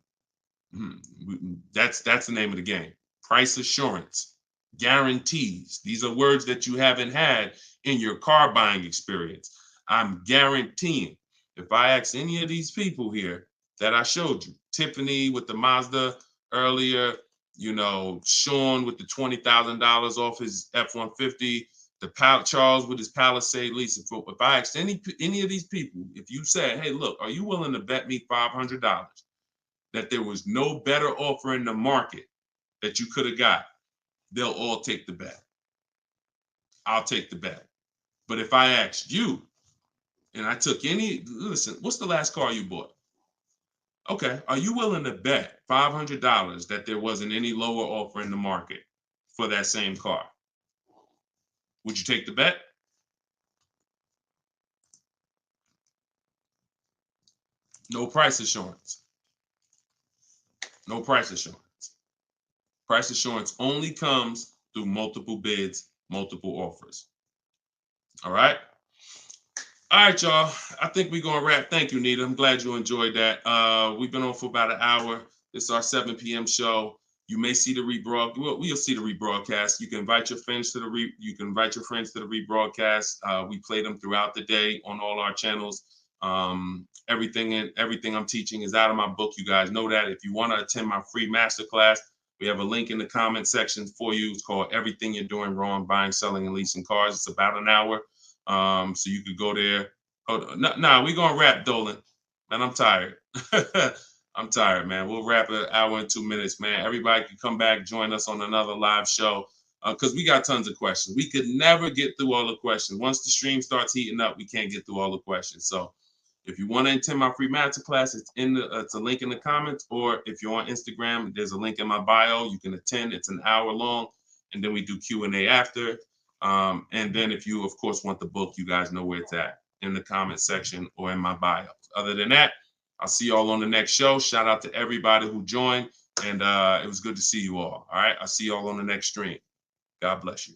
[SPEAKER 2] That's the name of the game. Price assurance, guarantees. These are words that you haven't had in your car buying experience. I'm guaranteeing. If I ask any of these people here that I showed you, Tiffany with the Mazda earlier, Sean with the $20,000 off his F-150, Charles with his Palisade lease. If I asked any of these people, if you said, hey, look, are you willing to bet me $500 that there was no better offer in the market that you could have got, they'll all take the bet. I'll take the bet. But if I asked you, and I took listen, what's the last car you bought? Okay, are you willing to bet $500 that there wasn't any lower offer in the market for that same car? Would you take the bet? No price assurance. No price assurance. Price assurance only comes through multiple bids, multiple offers. All right? All right, y'all. I think we're going to wrap. Thank you, Nita. I'm glad you enjoyed that. We've been on for about an hour. This is our 7 p.m. show. You may see the rebroadcast. We'll see the rebroadcast. You can invite your friends to the rebroadcast. We play them throughout the day on all our channels. Everything I'm teaching is out of my book. You guys know that. If you want to attend my free masterclass, we have a link in the comment section for you. It's called Everything You're Doing Wrong, Buying, Selling, and Leasing Cars. It's about an hour. So you could go there. Hold on. We're going to wrap, Dolan. Man, I'm tired. I'm tired, man. We'll wrap an hour and 2 minutes, man. Everybody can come back, join us on another live show because we got tons of questions. We could never get through all the questions. Once the stream starts heating up, we can't get through all the questions. So if you want to attend my free masterclass, it's a link in the comments, or if you're on Instagram, there's a link in my bio. You can attend. It's an hour long, and then we do Q&A after. And then if you, of course, want the book, you guys know where it's at, in the comment section or in my bio. Other than that, I'll see you all on the next show. Shout out to everybody who joined, and it was good to see you all. All right, I'll see you all on the next stream. God bless you.